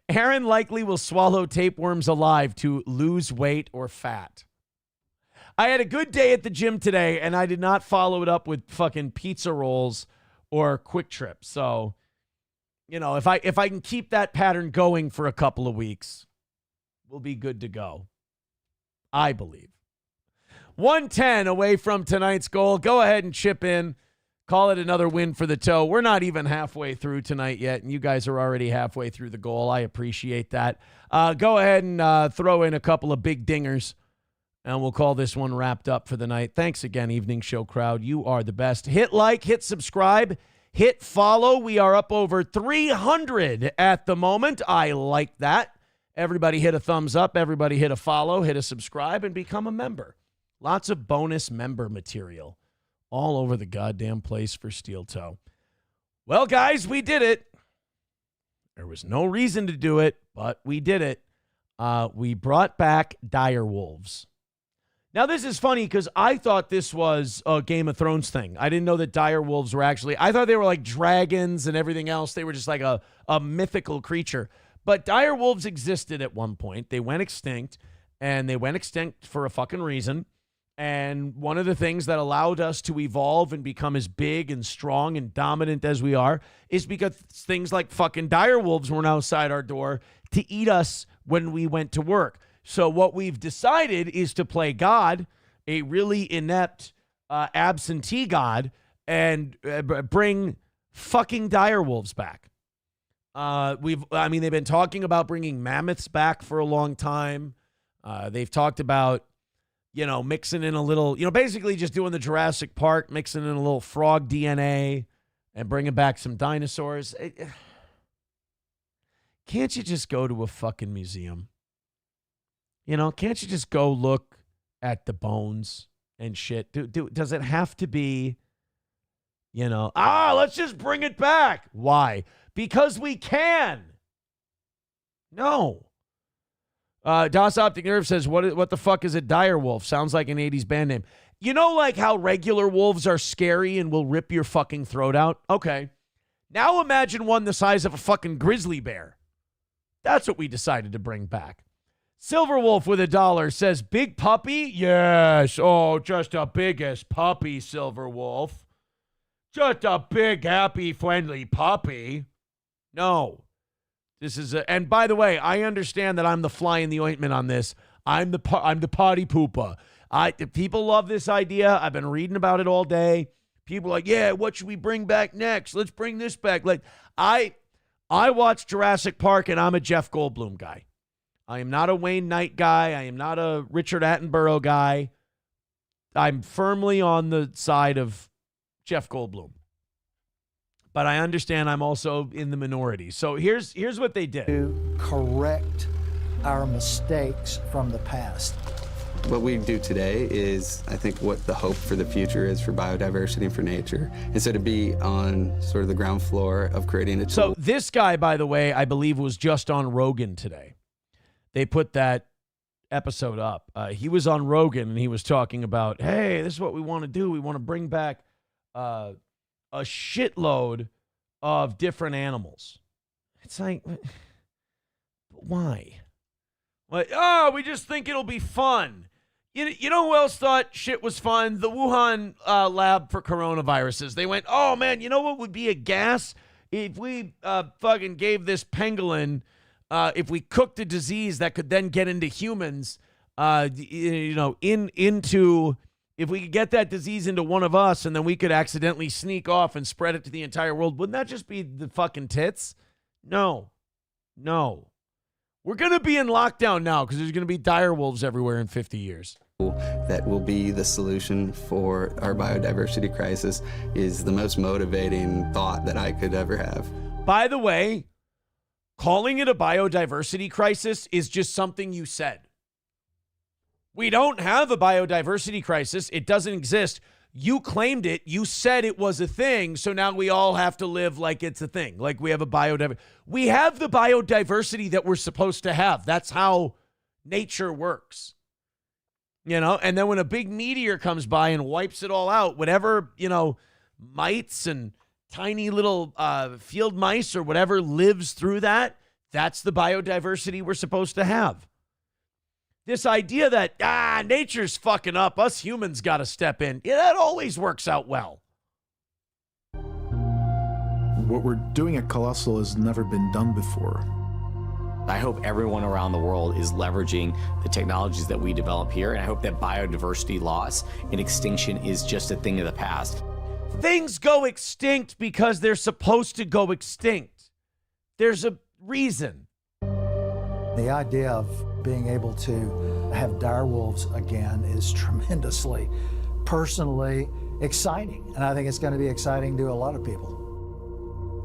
Aaron likely will swallow tapeworms alive to lose weight or fat. I had a good day at the gym today, and I did not follow it up with fucking pizza rolls or Quick Trip. So you know, if I can keep that pattern going for a couple of weeks, we'll be good to go. I believe. 110 away from tonight's goal. Go ahead and chip in. Call it another win for the toe. We're not even halfway through tonight yet, and you guys are already halfway through the goal. I appreciate that. Go ahead and throw in a couple of big dingers, and we'll call this one wrapped up for the night. Thanks again, Evening Show crowd. You are the best. Hit like, hit subscribe, hit follow. We are up over 300 at the moment. I like that. Everybody hit a thumbs up. Everybody hit a follow, hit a subscribe, and become a member. Lots of bonus member material all over the goddamn place for Steel Toe. Well, guys, we did it. There was no reason to do it, but we did it. We brought back dire wolves. Now, this is funny because I thought this was a Game of Thrones thing. I didn't know that dire wolves were actually, I thought they were like dragons and everything else. They were just like a mythical creature. But dire wolves existed at one point. They went extinct, and they went extinct for a fucking reason. And one of the things that allowed us to evolve and become as big and strong and dominant as we are is because things like fucking dire wolves were outside our door to eat us when we went to work. So what we've decided is to play God, a really inept absentee God, and bring fucking dire wolves back. They've been talking about bringing mammoths back for a long time. They've talked about, you know, mixing in a little, you know, basically just doing the Jurassic Park, mixing in a little frog DNA and bringing back some dinosaurs. Can't you just go to a fucking museum? You know, can't you just go look at the bones and shit? Does it have to be, you know, let's just bring it back? Why? Because we can. No. Das Optic Nerve says, what the fuck is a dire wolf? Sounds like an 80s band name. You know, like how regular wolves are scary and will rip your fucking throat out? Okay. Now imagine one the size of a fucking grizzly bear. That's what we decided to bring back. Silver Wolf with $1 says, big puppy? Yes. Oh, just a biggest puppy, Silver Wolf. Just a big, happy, friendly puppy. No. This is and by the way, I understand that I'm the fly in the ointment on this. I'm the potty pooper. People love this idea. I've been reading about it all day. People are like, yeah, what should we bring back next? Let's bring this back. Like, I watch Jurassic Park, and I'm a Jeff Goldblum guy. I am not a Wayne Knight guy. I am not a Richard Attenborough guy. I'm firmly on the side of Jeff Goldblum. But I understand I'm also in the minority. So here's what they did. To correct our mistakes from the past. What we do today is, I think, what the hope for the future is for biodiversity and for nature. And so to be on sort of the ground floor of creating a tool. So this guy, by the way, I believe was just on Rogan today. They put that episode up. He was on Rogan, and he was talking about, hey, this is what we want to do. We want to bring back a shitload of different animals. It's like, why? Like, we just think it'll be fun. You know who else thought shit was fun? The Wuhan lab for coronaviruses. They went, oh, man, you know what would be a gas? If we fucking gave this pangolin, if we cooked a disease that could then get into humans, if we could get that disease into one of us and then we could accidentally sneak off and spread it to the entire world, wouldn't that just be the fucking tits? No. We're going to be in lockdown now because there's going to be dire wolves everywhere in 50 years. That will be the solution for our biodiversity crisis is the most motivating thought that I could ever have. By the way, calling it a biodiversity crisis is just something you said. We don't have a biodiversity crisis. It doesn't exist. You claimed it. You said it was a thing. So now we all have to live like it's a thing. Like we have a biodiversity. We have the biodiversity that we're supposed to have. That's how nature works. You know, and then when a big meteor comes by and wipes it all out, whatever, you know, mites and tiny little field mice or whatever lives through that, that's the biodiversity we're supposed to have. This idea that, nature's fucking up, us humans got to step in. Yeah, that always works out well. What we're doing at Colossal has never been done before. I hope everyone around the world is leveraging the technologies that we develop here, and I hope that biodiversity loss and extinction is just a thing of the past. Things go extinct because they're supposed to go extinct. There's a reason. The idea of being able to have direwolves again is tremendously, personally exciting, and I think it's going to be exciting to a lot of people.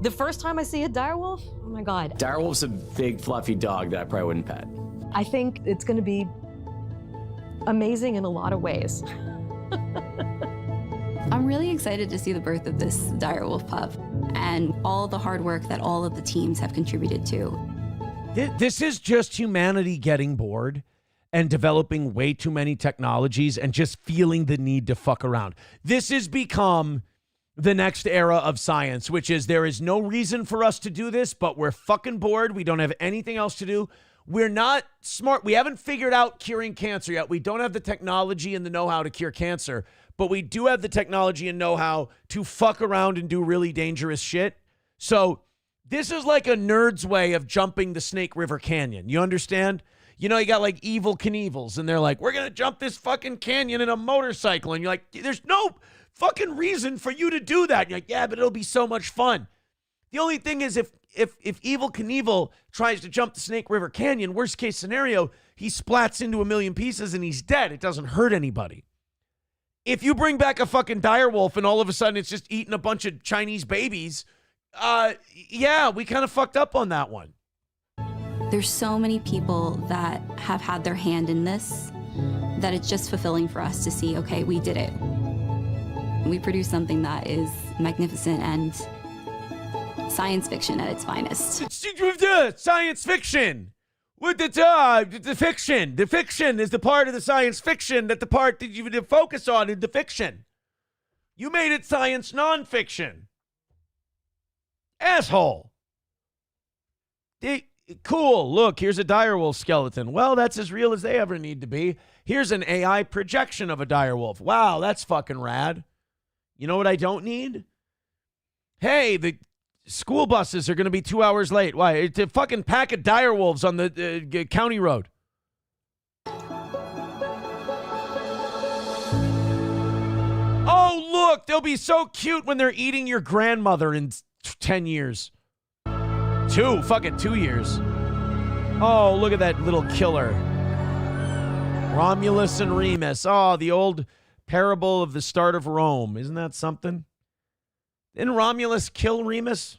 The first time I see a direwolf, oh my God. Direwolf's a big fluffy dog that I probably wouldn't pet. I think it's going to be amazing in a lot of ways. I'm really excited to see the birth of this direwolf pup and all the hard work that all of the teams have contributed to. This is just humanity getting bored and developing way too many technologies and just feeling the need to fuck around. This has become the next era of science, which is there is no reason for us to do this, but we're fucking bored. We don't have anything else to do. We're not smart. We haven't figured out curing cancer yet. We don't have the technology and the know-how to cure cancer, but we do have the technology and know-how to fuck around and do really dangerous shit. So this is like a nerd's way of jumping the Snake River Canyon. You understand? You know, you got like Evil Knievels, and they're like, we're going to jump this fucking canyon in a motorcycle. And you're like, there's no fucking reason for you to do that. And you're like, yeah, but it'll be so much fun. The only thing is if Evil Knievel tries to jump the Snake River Canyon, worst case scenario, he splats into a million pieces and he's dead. It doesn't hurt anybody. If you bring back a fucking direwolf and all of a sudden it's just eating a bunch of Chinese babies, yeah, we kind of fucked up on that one. There's so many people that have had their hand in this that it's just fulfilling for us to see, okay, we did it. We produced something that is magnificent and science fiction at its finest. Science fiction. With the fiction. The fiction is the part of the science fiction that the part that you would focus on in the fiction. You made it science nonfiction. Asshole. Cool. Look, here's a direwolf skeleton. Well, that's as real as they ever need to be. Here's an AI projection of a direwolf. Wow, that's fucking rad. You know what I don't need? Hey, the school buses are going to be 2 hours late. Why? It's a fucking pack of direwolves on the county road. Oh, look, they'll be so cute when they're eating your grandmother in 10 years. 2 years. Oh, look at that little killer. Romulus and Remus. Oh, the old parable of the start of Rome. Isn't that something? Didn't Romulus kill Remus?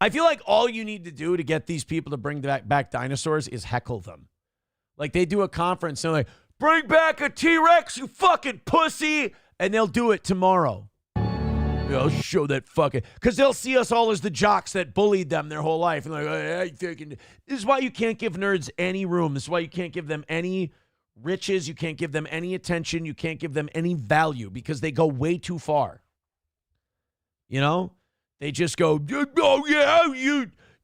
I feel like all you need to do to get these people to bring back dinosaurs is heckle them. Like they do a conference and they're like, bring back a T-Rex, you fucking pussy. And they'll do it tomorrow. I'll show that fucking, because they'll see us all as the jocks that bullied them their whole life. And they're like, this is why you can't give nerds any room. This is why you can't give them any riches. You can't give them any attention. You can't give them any value because they go way too far. You know? They just go, oh yeah,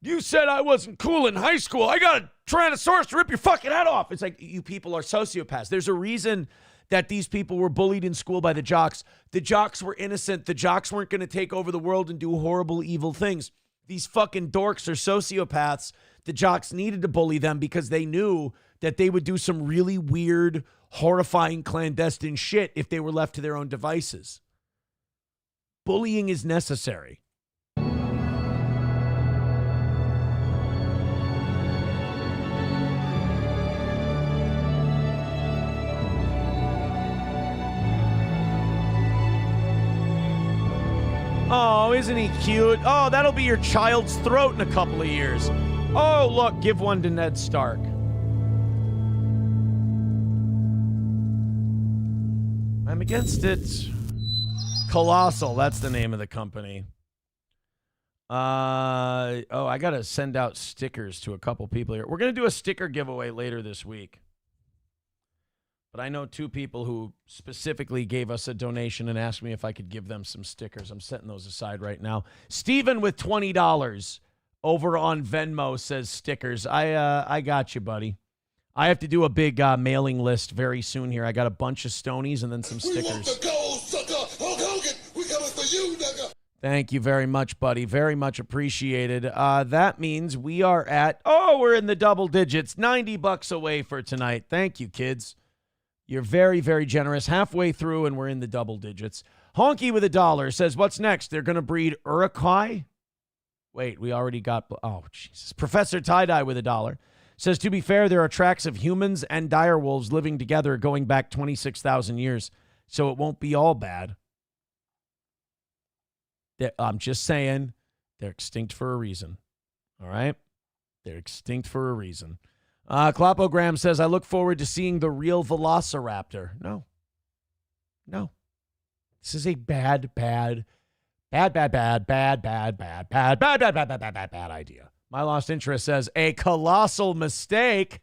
you said I wasn't cool in high school. I got a Tyrannosaurus to rip your fucking head off. It's like, you people are sociopaths. There's a reason that these people were bullied in school by the jocks. The jocks were innocent. The jocks weren't going to take over the world and do horrible, evil things. These fucking dorks are sociopaths. The jocks needed to bully them because they knew that they would do some really weird, horrifying, clandestine shit if they were left to their own devices. Bullying is necessary. Oh, isn't he cute? Oh, that'll be your child's throat in a couple of years. Oh, look, give one to Ned Stark. I'm against it. Colossal, that's the name of the company. I got to send out stickers to a couple people here. We're going to do a sticker giveaway later this week. But I know 2 people who specifically gave us a donation and asked me if I could give them some stickers. I'm setting those aside right now. Steven with $20. over on Venmo, says stickers. I got you, buddy. I have to do a big mailing list very soon here. I got a bunch of Stonies and then some stickers. We want the gold, sucker. Hulk Hogan, we coming for you, nigga. Thank you very much, buddy. Very much appreciated. That means we are we're in the double digits. $90 away for tonight. Thank you, kids. You're very, very generous. Halfway through, and we're in the double digits. Honky with $1 says, what's next? They're going to breed Uruguay? Wait, we already got... Oh, Jesus. Professor Tie-Dye with $1 says, to be fair, there are tracks of humans and direwolves living together going back 26,000 years, so it won't be all bad. I'm just saying, they're extinct for a reason. All right? They're extinct for a reason. Clopogram says, I look forward to seeing the real Velociraptor. No. This is a bad idea. My Lost Interest says, a colossal mistake.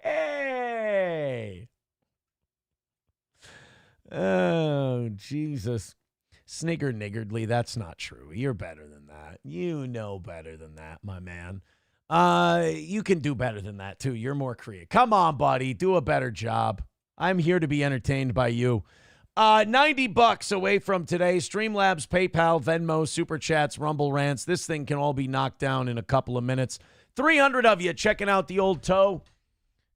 Hey. Oh, Jesus. Snigger-niggardly, that's not true. You're better than that. You know better than that, my man. You can do better than that, too. You're more creative. Come on, buddy. Do a better job. I'm here to be entertained by you. $90 away from today. Streamlabs, PayPal, Venmo, Super Chats, Rumble Rants. This thing can all be knocked down in a couple of minutes. 300 of you checking out the old toe.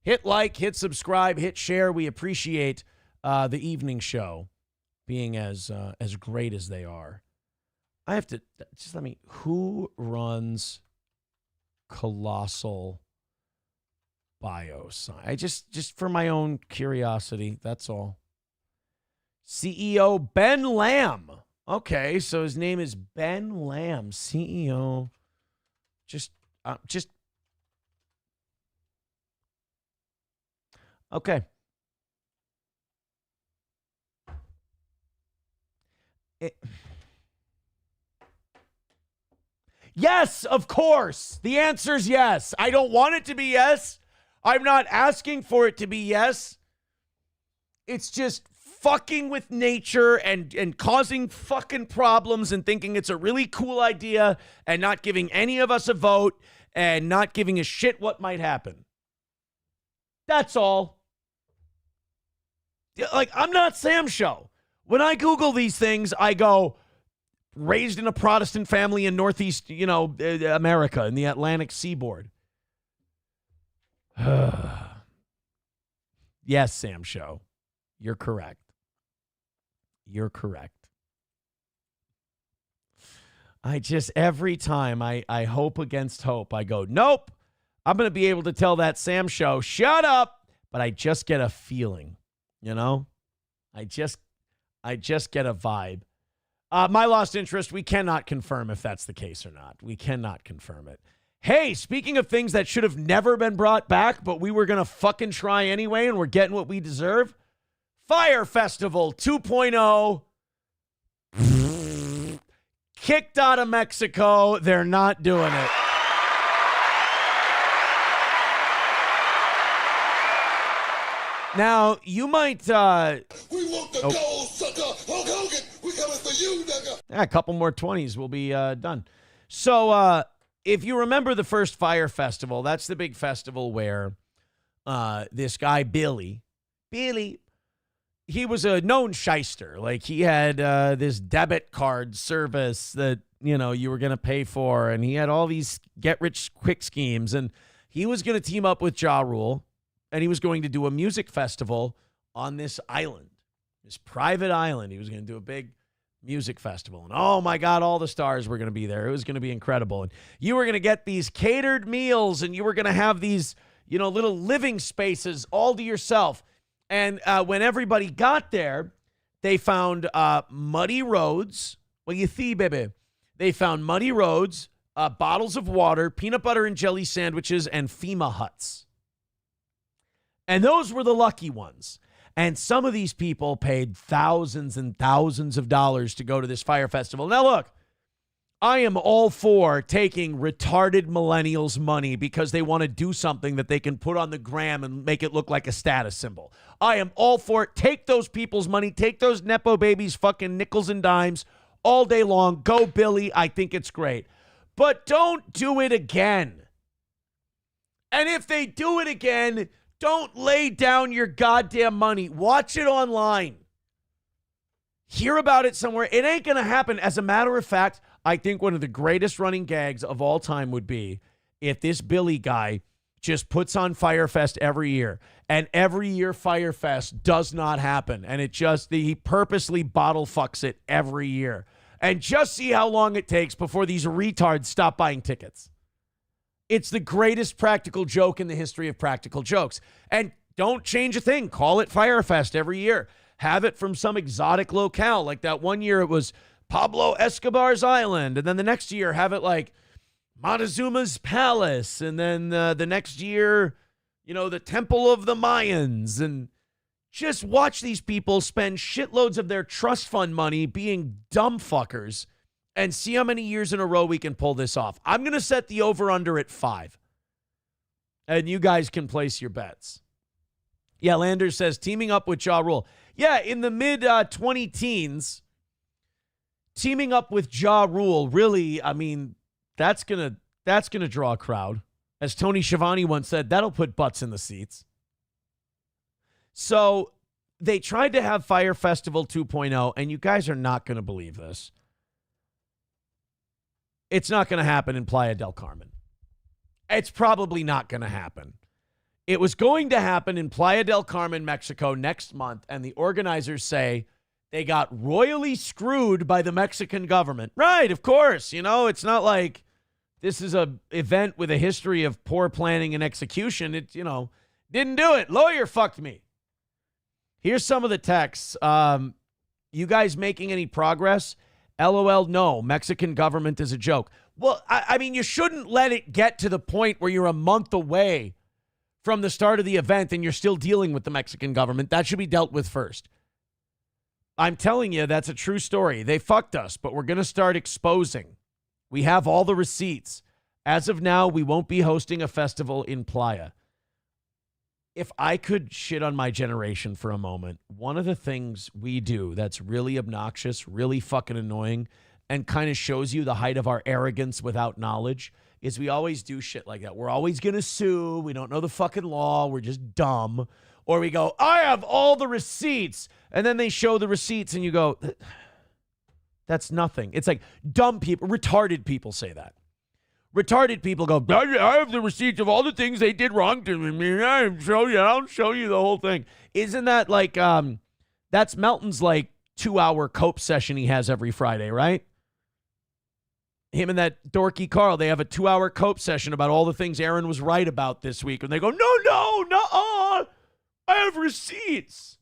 Hit like, hit subscribe, hit share. We appreciate the evening show being as great as they are. I have to just who runs Colossal Bioscience? I just for my own curiosity, that's all. CEO Ben Lamb. Okay, so his name is Ben Lamb, CEO. Okay. Yes, of course. The answer is yes. I don't want it to be yes. I'm not asking for it to be yes. It's just fucking with nature and causing fucking problems and thinking it's a really cool idea and not giving any of us a vote and not giving a shit what might happen. That's all. I'm not Sam Show. When I Google these things, I go, raised in a Protestant family in Northeast, America, in the Atlantic seaboard. Yes, Sam Show. You're correct. You're correct. Every time I hope against hope, I go, nope, I'm going to be able to tell that Sam Show, shut up. But I just get a feeling, I just get a vibe. My Lost Interest, we cannot confirm if that's the case or not. We cannot confirm it. Hey, speaking of things that should have never been brought back, but we were going to fucking try anyway, and we're getting what we deserve. Fyre Festival 2.0. Kicked out of Mexico. They're not doing it. Now, you might... we want the gold, sucker. Hulk Hogan, we coming for you, nigga. A couple more 20s will be done. So, if you remember the first Fyre Festival, that's the big festival where this guy, Billy, he was a known shyster. Like, he had this debit card service that, you were going to pay for, and he had all these get-rich-quick schemes, and he was going to team up with Ja Rule, and he was going to do a music festival on this island, this private island. He was going to do a big music festival. And oh my God, all the stars were going to be there. It was going to be incredible. And you were going to get these catered meals, and you were going to have these, little living spaces all to yourself. And when everybody got there, they found muddy roads. Well, you see, baby. They found muddy roads, bottles of water, peanut butter and jelly sandwiches, and FEMA huts. And those were the lucky ones. And some of these people paid thousands and thousands of dollars to go to this Fyre Festival. Now, look, I am all for taking retarded millennials' money because they want to do something that they can put on the gram and make it look like a status symbol. I am all for it. Take those people's money. Take those Nepo babies' fucking nickels and dimes all day long. Go, Billy. I think it's great. but don't do it again. And if they do it again, don't lay down your goddamn money. Watch it online. Hear about it somewhere. It ain't going to happen. As a matter of fact, I think one of the greatest running gags of all time would be if this Billy guy just puts on Fyre Fest every year, and every year Fyre Fest does not happen, and he purposely bottle fucks it every year. And just see how long it takes before these retards stop buying tickets. It's the greatest practical joke in the history of practical jokes. And don't change a thing. Call it Fyre Fest every year. Have it from some exotic locale. Like that one year it was Pablo Escobar's Island. And then the next year have it like Montezuma's Palace. And then the next year, the Temple of the Mayans. And just watch these people spend shitloads of their trust fund money being dumb fuckers and see how many years in a row we can pull this off. I'm going to set the over-under at 5. And you guys can place your bets. Yeah, Landers says, teaming up with Ja Rule. Yeah, in the mid-20 teens, teaming up with Ja Rule, really, I mean, that's gonna draw a crowd. As Tony Schiavone once said, that'll put butts in the seats. So they tried to have Fyre Festival 2.0, and you guys are not going to believe this. It's not going to happen in Playa del Carmen. It's probably not going to happen. It was going to happen in Playa del Carmen, Mexico next month, and the organizers say they got royally screwed by the Mexican government. Right, of course. It's not like this is an event with a history of poor planning and execution. It, didn't do it. Lawyer fucked me. Here's some of the texts. You guys making any progress? LOL, no. Mexican government is a joke. Well, I mean, you shouldn't let it get to the point where you're a month away from the start of the event and you're still dealing with the Mexican government. That should be dealt with first. I'm telling you, that's a true story. They fucked us, but we're going to start exposing. We have all the receipts. As of now, we won't be hosting a festival in Playa. If I could shit on my generation for a moment, one of the things we do that's really obnoxious, really fucking annoying, and kind of shows you the height of our arrogance without knowledge is we always do shit like that. We're always going to sue. We don't know the fucking law. We're just dumb. Or we go, I have all the receipts. And then they show the receipts and you go, that's nothing. It's like dumb people, retarded people say that. Retarded people go, I have the receipts of all the things they did wrong to me. I'll show you the whole thing. Isn't that like, that's Melton's like 2-hour cope session he has every Friday, right? Him and that dorky Carl, they have a 2-hour cope session about all the things Aaron was right about this week. And they go, no, I have receipts.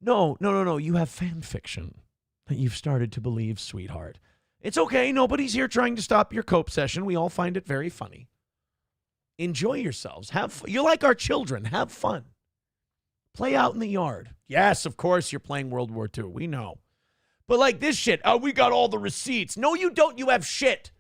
No. You have fan fiction that you've started to believe, sweetheart. It's okay. Nobody's here trying to stop your cope session. We all find it very funny. Enjoy yourselves. Have fun. You're like our children. Have fun. Play out in the yard. Yes, of course, you're playing World War II. We know. But like this shit, we got all the receipts. No, you don't. You have shit.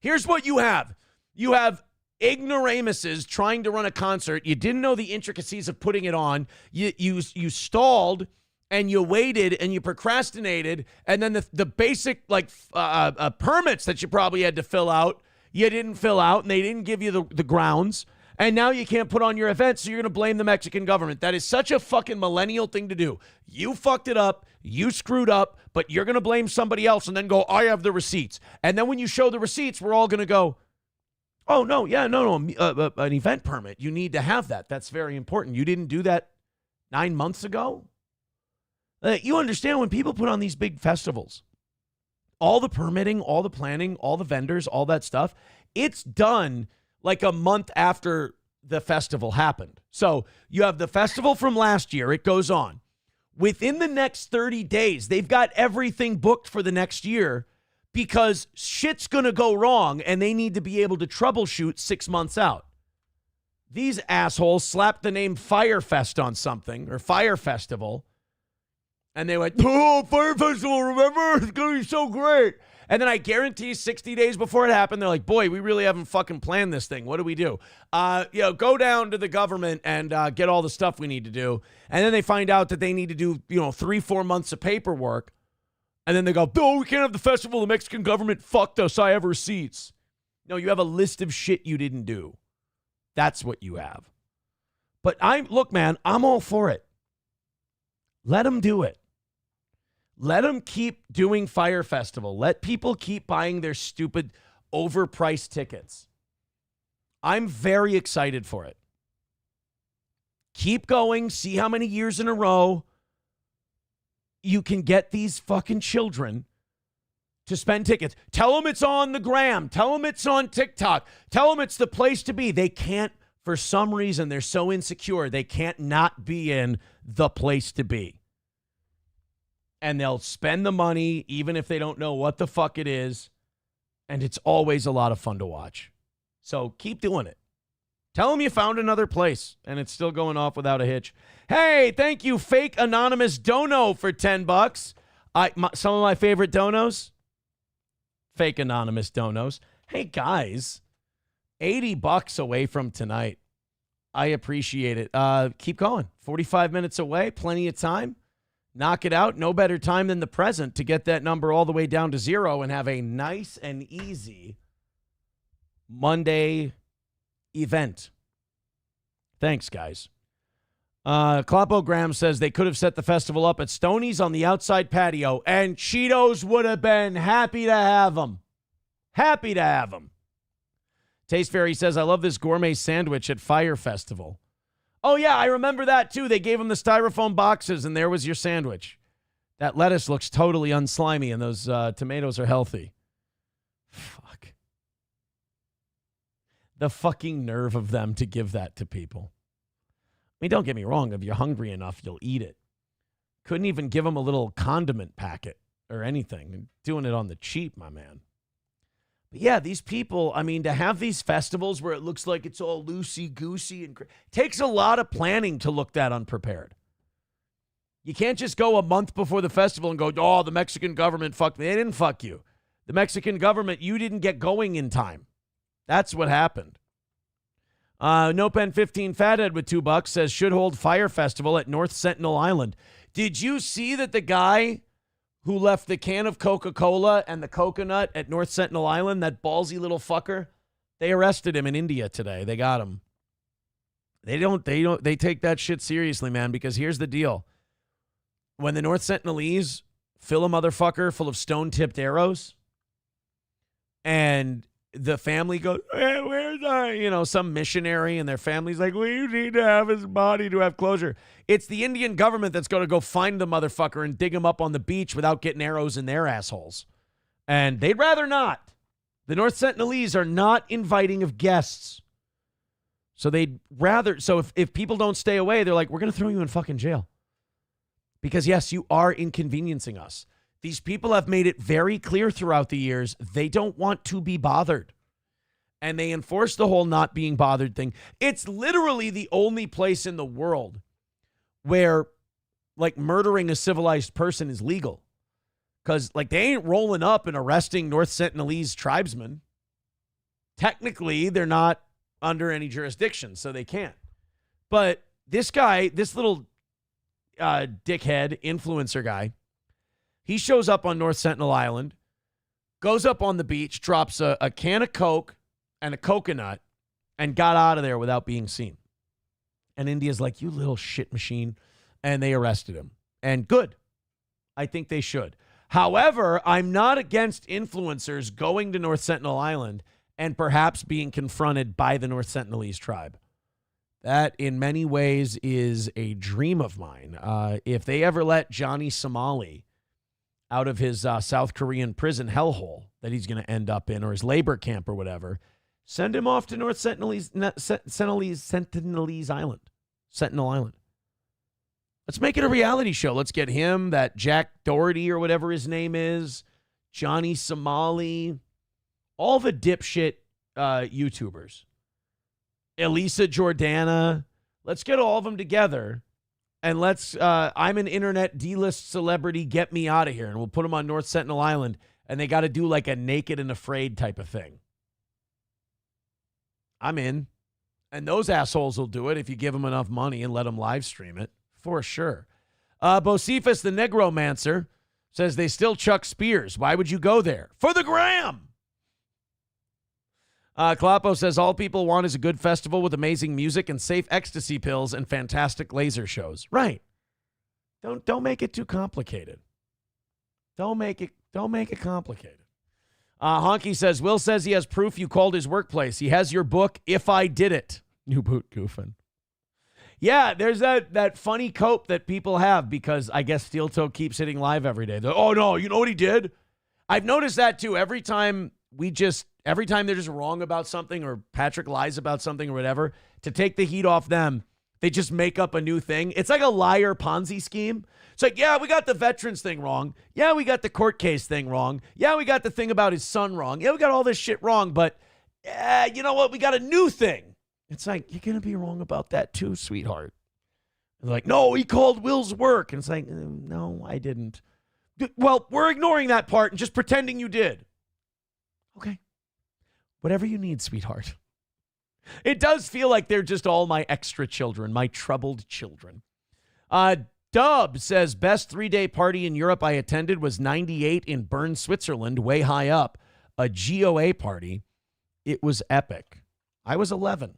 Here's what you have. You have ignoramuses trying to run a concert. You didn't know the intricacies of putting it on. You stalled. And you waited and you procrastinated, and then the basic permits that you probably had to fill out, you didn't fill out, and they didn't give you the grounds, and now you can't put on your event, so you're going to blame the Mexican government. That is such a fucking millennial thing to do. You fucked it up, you screwed up, but you're going to blame somebody else and then go, I have the receipts. And then when you show the receipts, we're all going to go, oh, no, an event permit. You need to have that. That's very important. You didn't do that 9 months ago? You understand when people put on these big festivals, all the permitting, all the planning, all the vendors, all that stuff, it's done like a month after the festival happened. So you have the festival from last year. It goes on. Within the next 30 days, they've got everything booked for the next year because shit's going to go wrong and they need to be able to troubleshoot 6 months out. These assholes slapped the name Fyre Fest on something or Fyre Festival. And they went, oh, Fyre Festival, remember? It's going to be so great. And then I guarantee 60 days before it happened, they're like, boy, we really haven't fucking planned this thing. What do we do? Go down to the government and get all the stuff we need to do. And then they find out that they need to do, 3-4 months of paperwork. And then they go, no, we can't have the festival. The Mexican government fucked us. I have receipts. No, you have a list of shit you didn't do. That's what you have. But look, man, I'm all for it. Let them do it. Let them keep doing Fyre Festival. Let people keep buying their stupid overpriced tickets. I'm very excited for it. Keep going. See how many years in a row you can get these fucking children to spend tickets. Tell them it's on the gram. Tell them it's on TikTok. Tell them it's the place to be. They can't, for some reason, they're so insecure, they can't not be in the place to be. And they'll spend the money even if they don't know what the fuck it is. And it's always a lot of fun to watch. So keep doing it. Tell them you found another place and it's still going off without a hitch. Hey, thank you, Fake Anonymous Dono, for $10. Some of my favorite donos. Fake Anonymous Donos. Hey, guys, $80 away from tonight. I appreciate it. Keep going. 45 minutes away. Plenty of time. Knock it out. No better time than the present to get that number all the way down to 0 and have a nice and easy Monday event. Thanks, guys. Klopogram says they could have set the festival up at Stoney's on the outside patio, and Cheetos would have been happy to have them. Happy to have them. Taste Fairy says, I love this gourmet sandwich at Fyre Festival. Oh, yeah, I remember that, too. They gave them the styrofoam boxes, and there was your sandwich. That lettuce looks totally unslimy, and those tomatoes are healthy. Fuck. The fucking nerve of them to give that to people. I mean, don't get me wrong. If you're hungry enough, you'll eat it. Couldn't even give them a little condiment packet or anything. Doing it on the cheap, my man. But yeah, these people, I mean, to have these festivals where it looks like it's all loosey-goosey and takes a lot of planning to look that unprepared. You can't just go a month before the festival and go, oh, the Mexican government fucked me. They didn't fuck you. The Mexican government, you didn't get going in time. That's what happened. Nopen 15 Fathead with $2 says should hold Fyre Festival at North Sentinel Island. Did you see that the guy who left the can of Coca-Cola and the coconut at North Sentinel Island, that ballsy little fucker, they arrested him in India today. They got him. They take that shit seriously, man, because here's the deal. When the North Sentinelese fill a motherfucker full of stone-tipped arrows and the family goes, hey, where's some missionary, and their family's like, we need to have his body to have closure. It's the Indian government that's going to go find the motherfucker and dig him up on the beach without getting arrows in their assholes. And they'd rather not. The North Sentinelese are not inviting of guests. So they'd rather, if people don't stay away, they're like, we're going to throw you in fucking jail. Because yes, you are inconveniencing us. These people have made it very clear throughout the years they don't want to be bothered. And they enforce the whole not being bothered thing. It's literally the only place in the world where, like, murdering a civilized person is legal. Because, like, they ain't rolling up and arresting North Sentinelese tribesmen. Technically, they're not under any jurisdiction, so they can't. But this guy, this little dickhead influencer guy, he shows up on North Sentinel Island, goes up on the beach, drops a can of Coke and a coconut, and got out of there without being seen. And India's like, you little shit machine. And they arrested him. And good. I think they should. However, I'm not against influencers going to North Sentinel Island and perhaps being confronted by the North Sentinelese tribe. That, in many ways, is a dream of mine. If they ever let Johnny Somali out of his South Korean prison hellhole that he's going to end up in, or his labor camp or whatever, send him off to North Sentinelese Island. Sentinel Island. Let's make it a reality show. Let's get him, that Jack Doherty or whatever his name is, Johnny Somali, all the dipshit YouTubers. Elisa Jordana. Let's get all of them together. And let's, I'm an internet D-list celebrity, get me out of here. And we'll put them on North Sentinel Island. And they got to do like a Naked and Afraid type of thing. I'm in. And those assholes will do it if you give them enough money and let them live stream it. For sure. Bocephus, the Negromancer, says they still chuck spears. Why would you go there? For the gram. Kloppo says all people want is a good festival with amazing music and safe ecstasy pills and fantastic laser shows. Right. Don't make it too complicated. Don't make it complicated. Honky says, Will says he has proof you called his workplace. He has your book, If I Did It. New boot goofing. Yeah, there's that funny cope that people have because I guess Steel Toe keeps hitting live every day. Oh, no, you know what he did? I've noticed that, too. Every time they're just wrong about something or Patrick lies about something or whatever, to take the heat off them, they just make up a new thing. It's like a liar Ponzi scheme. It's like, yeah, we got the veterans thing wrong. Yeah, we got the court case thing wrong. Yeah, we got the thing about his son wrong. Yeah, we got all this shit wrong, but you know what? We got a new thing. It's like, you're going to be wrong about that too, sweetheart. And they're like, no, he called Will's work. And it's like, no, I didn't. Well, we're ignoring that part and just pretending you did. Okay. Whatever you need, sweetheart. It does feel like they're just all my extra children, my troubled children. Dub says, best 3-day party in Europe I attended was 98 in Bern, Switzerland, way high up. A GOA party. It was epic. I was 11.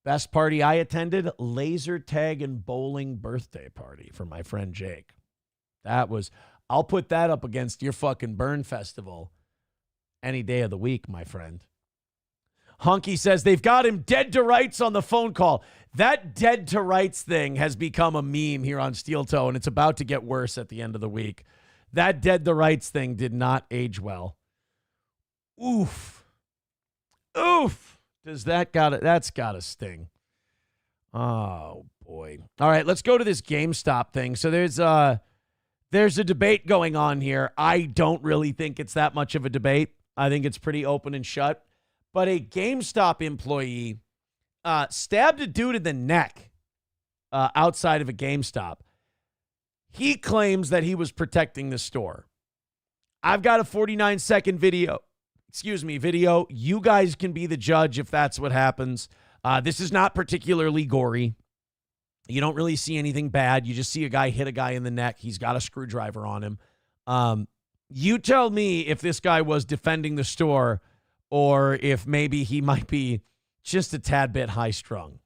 Best party I attended, laser tag and bowling birthday party for my friend Jake. I'll put that up against your fucking Bern Festival any day of the week, my friend. Hunky says they've got him dead to rights on the phone call. That dead to rights thing has become a meme here on Steel Toe, and it's about to get worse at the end of the week. That dead to rights thing did not age well. Oof. That's gotta sting. Oh boy. All right, let's go to this GameStop thing. So there's a debate going on here. I don't really think it's that much of a debate. I think it's pretty open and shut. But a GameStop employee stabbed a dude in the neck outside of a GameStop. He claims that he was protecting the store. I've got a 49-second video. You guys can be the judge if that's what happens. This is not particularly gory. You don't really see anything bad. You just see a guy hit a guy in the neck. He's got a screwdriver on him. You tell me if this guy was defending the store or if maybe he might be just a tad bit high-strung.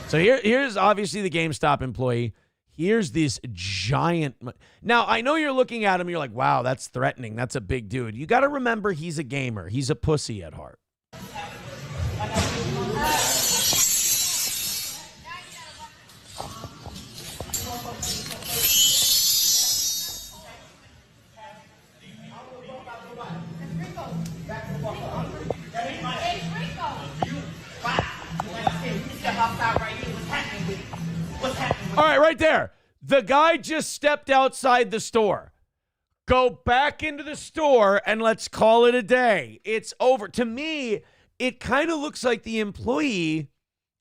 So here's obviously the GameStop employee. Here's this giant. Now, I know you're looking at him. You're like, wow, that's threatening. That's a big dude. You got to remember he's a gamer. He's a pussy at heart. All right, right there. The guy just stepped outside the store. Go back into the store and let's call it a day. It's over. To me, it kind of looks like the employee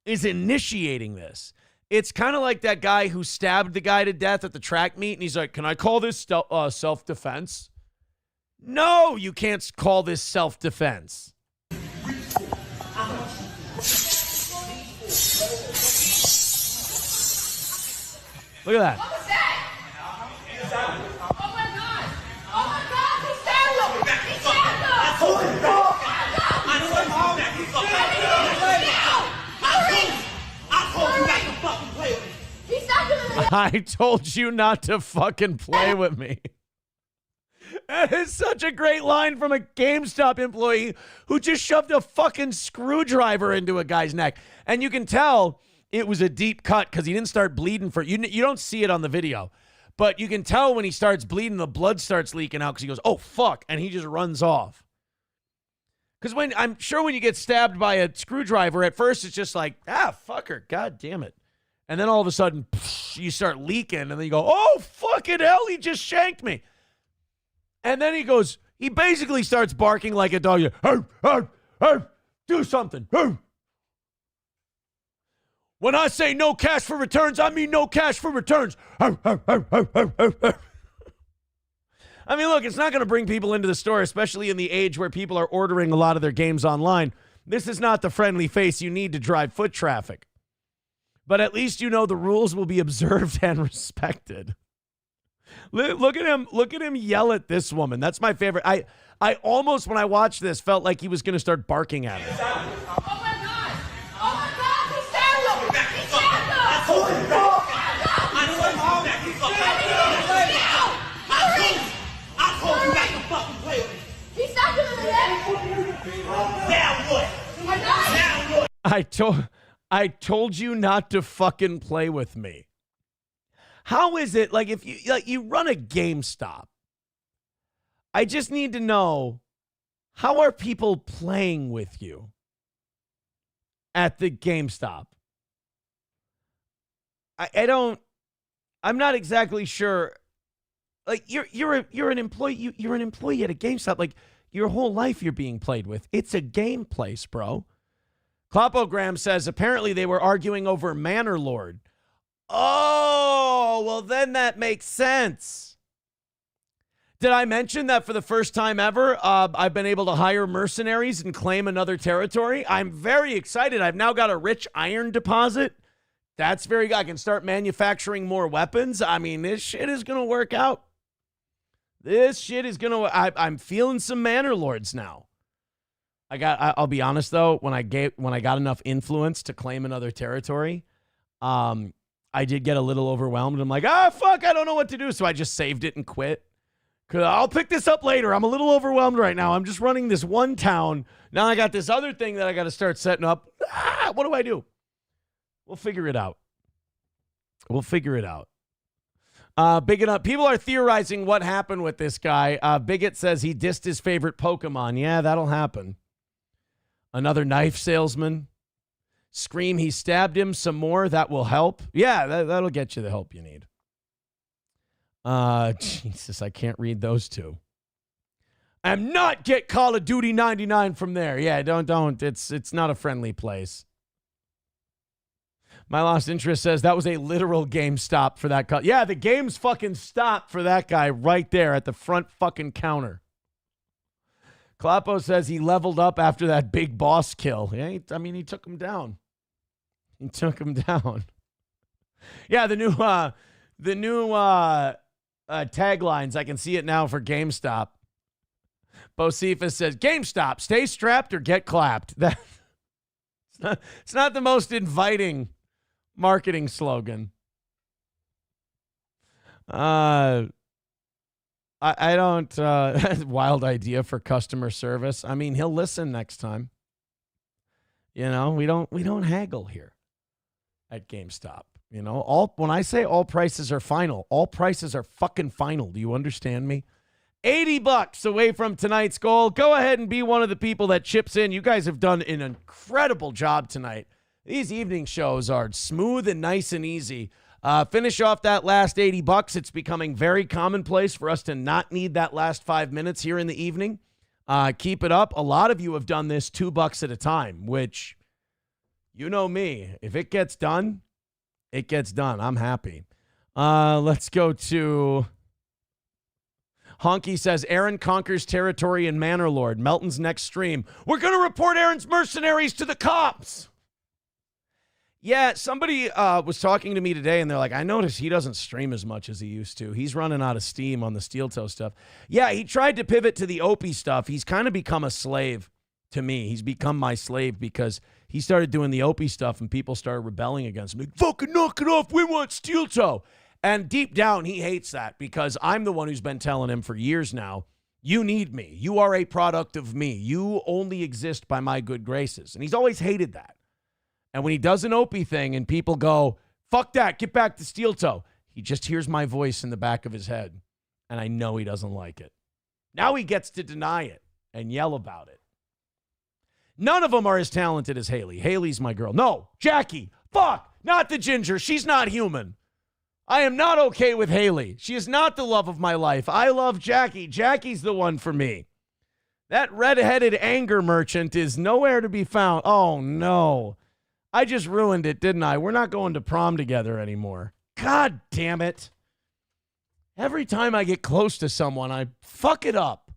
is initiating this. It's kind of like that guy who stabbed the guy to death at the track meet, and he's like, can I call this self-defense? No, you can't call this self-defense. Look at that. What was that? Oh my God! Oh my God! He stabbed him! He stabbed him! I told you! I told you not to fucking play with me. That is such a great line from a GameStop employee who just shoved a fucking screwdriver into a guy's neck. And you can tell it was a deep cut because he didn't start bleeding for you. You don't see it on the video, but you can tell when he starts bleeding, the blood starts leaking out because he goes, oh, fuck, and he just runs off. Because I'm sure when you get stabbed by a screwdriver, at first it's just like, fucker, god damn it. And then all of a sudden, you start leaking, and then you go, oh, fucking hell, he just shanked me. And then he basically starts barking like a dog. Do something. When I say no cash for returns, I mean no cash for returns. I mean, look, it's not going to bring people into the store, especially in the age where people are ordering a lot of their games online. This is not the friendly face you need to drive foot traffic. But at least you know the rules will be observed and respected. Look at him yell at this woman. That's my favorite. I almost, when I watched this, felt like he was going to start barking at her. Oh my God! Oh my God! He stabbed him! He stabbed him! I told you! Oh my God! I told you not to fucking play with me! He stabbed him in the leg! Now what? Now what? I told you not to fucking play with me. How is it, like, if you run a GameStop, I just need to know, how are people playing with you at the GameStop? I'm not exactly sure. Like, you're an employee, you're an employee at a GameStop. Like, your whole life you're being played with. It's a game place, bro. Klopogram says apparently they were arguing over Manor Lord. Oh, well, then that makes sense. Did I mention that for the first time ever, I've been able to hire mercenaries and claim another territory? I'm very excited. I've now got a rich iron deposit. That's very good. I can start manufacturing more weapons. I mean, this shit is going to work out. This shit is going to... I'm feeling some Manor Lords now. I'll be honest, though, when I got enough influence to claim another territory, I did get a little overwhelmed. I'm like, fuck, I don't know what to do. So I just saved it and quit. Cause I'll pick this up later. I'm a little overwhelmed right now. I'm just running this one town. Now I got this other thing that I got to start setting up. What do? We'll figure it out. Bigot up. People are theorizing what happened with this guy. Bigot says he dissed his favorite Pokemon. Yeah, that'll happen. Another knife salesman. Scream he stabbed him some more. That will help. Yeah, that'll get you the help you need. Jesus, I can't read those two. I'm not get Call of Duty 99 from there. Yeah, don't. It's not a friendly place. My Lost Interest says that was a literal game stop for that. Yeah, the game's fucking stopped for that guy right there at the front fucking counter. Kloppo says he leveled up after that big boss kill. Yeah, he took him down. Yeah, the new taglines. I can see it now for GameStop. Bocephus says, GameStop, stay strapped or get clapped. It's not the most inviting marketing slogan. I don't, wild idea for customer service. I mean, he'll listen next time. You know, we don't haggle here at GameStop. You know, when I say all prices are final, all prices are fucking final. Do you understand me? $80 away from tonight's goal. Go ahead and be one of the people that chips in. You guys have done an incredible job tonight. These evening shows are smooth and nice and easy. Finish off that last $80. It's becoming very commonplace for us to not need that last 5 minutes here in the evening. Keep it up. A lot of you have done this $2 at a time, which, you know me. If it gets done, it gets done. I'm happy. Let's go to... Honky says, Aaron conquers territory in Manor Lord. Melton's next stream. We're going to report Aaron's mercenaries to the cops. Yeah, somebody was talking to me today, and they're like, I noticed he doesn't stream as much as he used to. He's running out of steam on the steel toe stuff. Yeah, he tried to pivot to the Opie stuff. He's kind of become a slave to me. He's become my slave because he started doing the Opie stuff, and people started rebelling against him. Like, fucking knock it off. We want steel toe. And deep down, he hates that because I'm the one who's been telling him for years now, you need me. You are a product of me. You only exist by my good graces. And he's always hated that. And when he does an Opie thing and people go, fuck that, get back to steel toe, he just hears my voice in the back of his head. And I know he doesn't like it. Now he gets to deny it and yell about it. None of them are as talented as Haley. Haley's my girl. No, Jackie. Fuck, not the ginger. She's not human. I am not okay with Haley. She is not the love of my life. I love Jackie. Jackie's the one for me. That red-headed anger merchant is nowhere to be found. Oh, no. I just ruined it, didn't I? We're not going to prom together anymore. God damn it. Every time I get close to someone, I fuck it up.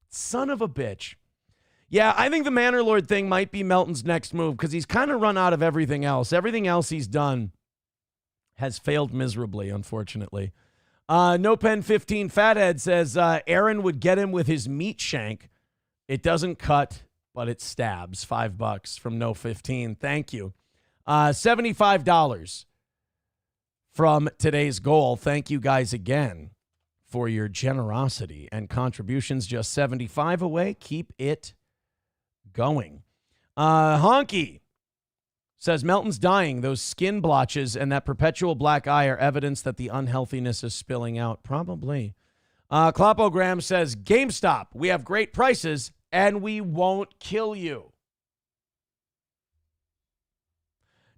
Son of a bitch. Yeah, I think the Manor Lord thing might be Melton's next move because he's kind of run out of everything else. Everything else he's done has failed miserably, unfortunately. No Pen 15 Fathead says Aaron would get him with his meat shank. It doesn't cut, but it stabs. $5 from No 15. Thank you. $75 from today's goal. Thank you guys again for your generosity and contributions. Just 75 away. Keep it going. Honky says Melton's dying. Those skin blotches and that perpetual black eye are evidence that the unhealthiness is spilling out. Probably. Clopogram says GameStop. We have great prices and we won't kill you.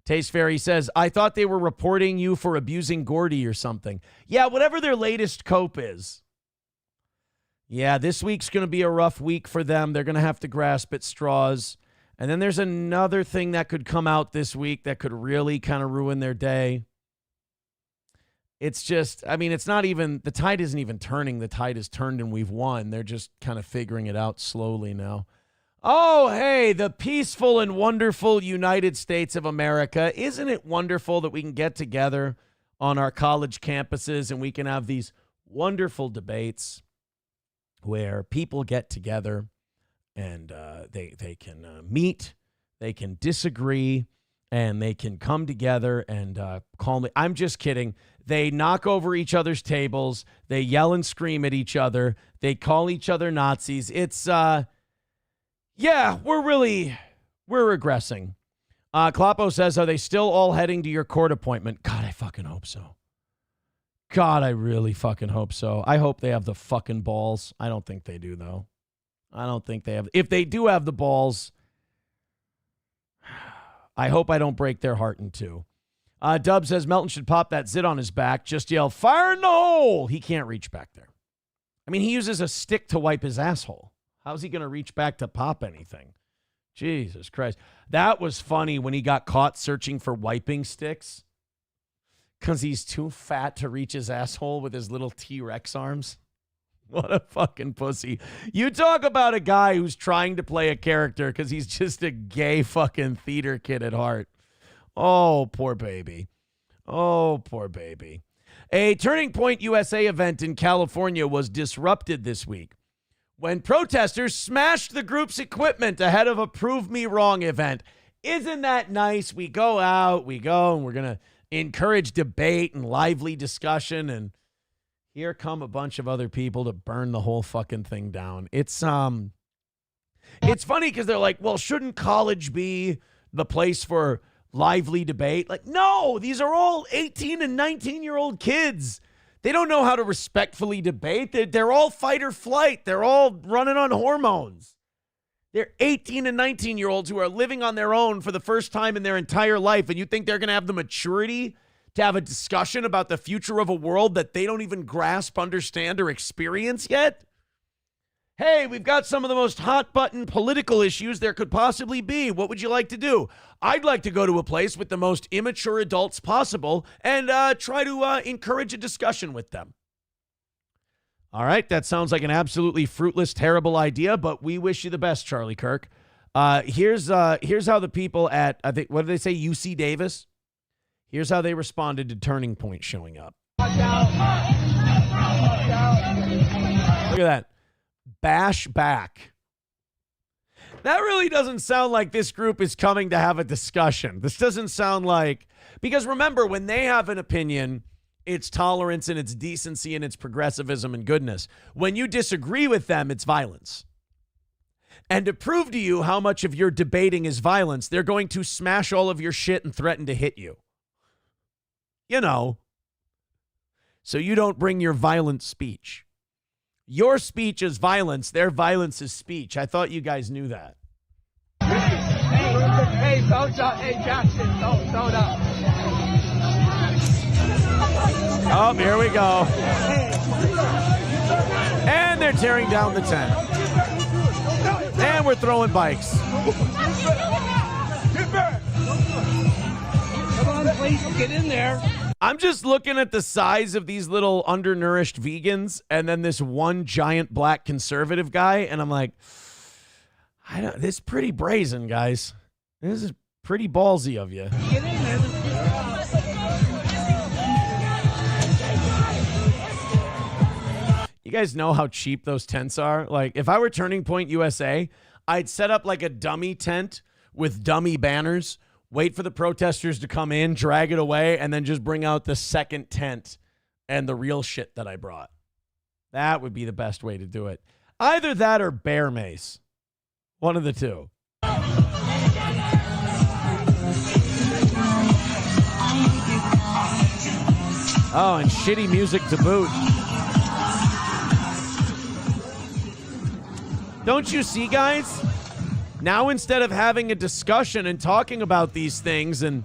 Taste Fairy says, I thought they were reporting you for abusing Gordy or something. Yeah, whatever their latest cope is. Yeah, this week's going to be a rough week for them. They're going to have to grasp at straws. And then there's another thing that could come out this week that could really kind of ruin their day. It's just, I mean, it's not even, the tide isn't even turning. The tide is turned and we've won. They're just kind of figuring it out slowly now. Oh, hey, the peaceful and wonderful United States of America. Isn't it wonderful that we can get together on our college campuses and we can have these wonderful debates where people get together and they can meet, they can disagree, and they can come together and calmly. I'm just kidding. They knock over each other's tables. They yell and scream at each other. They call each other Nazis. It's, yeah, we're regressing. Kloppo says, are they still all heading to your court appointment? God, I fucking hope so. God, I really fucking hope so. I hope they have the fucking balls. I don't think they do, though. I don't think they have. If they do have the balls, I hope I don't break their heart in two. Dub says Melton should pop that zit on his back. Just yell, fire in the hole. He can't reach back there. I mean, he uses a stick to wipe his asshole. How's he going to reach back to pop anything? Jesus Christ. That was funny when he got caught searching for wiping sticks because he's too fat to reach his asshole with his little T-Rex arms. What a fucking pussy. You talk about a guy who's trying to play a character because he's just a gay fucking theater kid at heart. Oh, poor baby. Oh, poor baby. A Turning Point USA event in California was disrupted this week when protesters smashed the group's equipment ahead of a Prove Me Wrong event. Isn't that nice? We go out, and we're going to encourage debate and lively discussion, and here come a bunch of other people to burn the whole fucking thing down. It's funny because they're like, well, shouldn't college be the place for lively debate? Like, no, these are all 18 and 19-year-old kids. They don't know how to respectfully debate. They're all fight or flight. They're all running on hormones. They're 18 and 19-year-olds who are living on their own for the first time in their entire life, and you think they're going to have the maturity to have a discussion about the future of a world that they don't even grasp, understand, or experience yet? Hey, we've got some of the most hot-button political issues there could possibly be. What would you like to do? I'd like to go to a place with the most immature adults possible and try to encourage a discussion with them. All right, that sounds like an absolutely fruitless, terrible idea, but we wish you the best, Charlie Kirk. Here's how the people at, I think, what did they say, UC Davis? Here's how they responded to Turning Point showing up. Look at that. Bash back. That really doesn't sound like this group is coming to have a discussion. This doesn't sound like, because remember, when they have an opinion, it's tolerance and it's decency and it's progressivism and goodness. When you disagree with them, it's violence. And to prove to you how much of your debating is violence, they're going to smash all of your shit and threaten to hit you. You know, so you don't bring your violent speech. Your speech is violence. Their violence is speech. I thought you guys knew that. Hey, Jackson, don't up. Oh, here we go. And they're tearing down the tent. And we're throwing bikes. Come on, please, get in there. I'm just looking at the size of these little undernourished vegans and then this one giant black conservative guy, and I'm like, this is pretty brazen, guys. This is pretty ballsy of you. Get in there. guys know how cheap those tents are? Like, if I were Turning Point USA, I'd set up like a dummy tent with dummy banners, wait for the protesters to come in, drag it away, and then just bring out the second tent and the real shit that I brought. That would be the best way to do it. Either that or bear mace. One of the two. Oh, and shitty music to boot. Don't you see, guys? Now instead of having a discussion and talking about these things and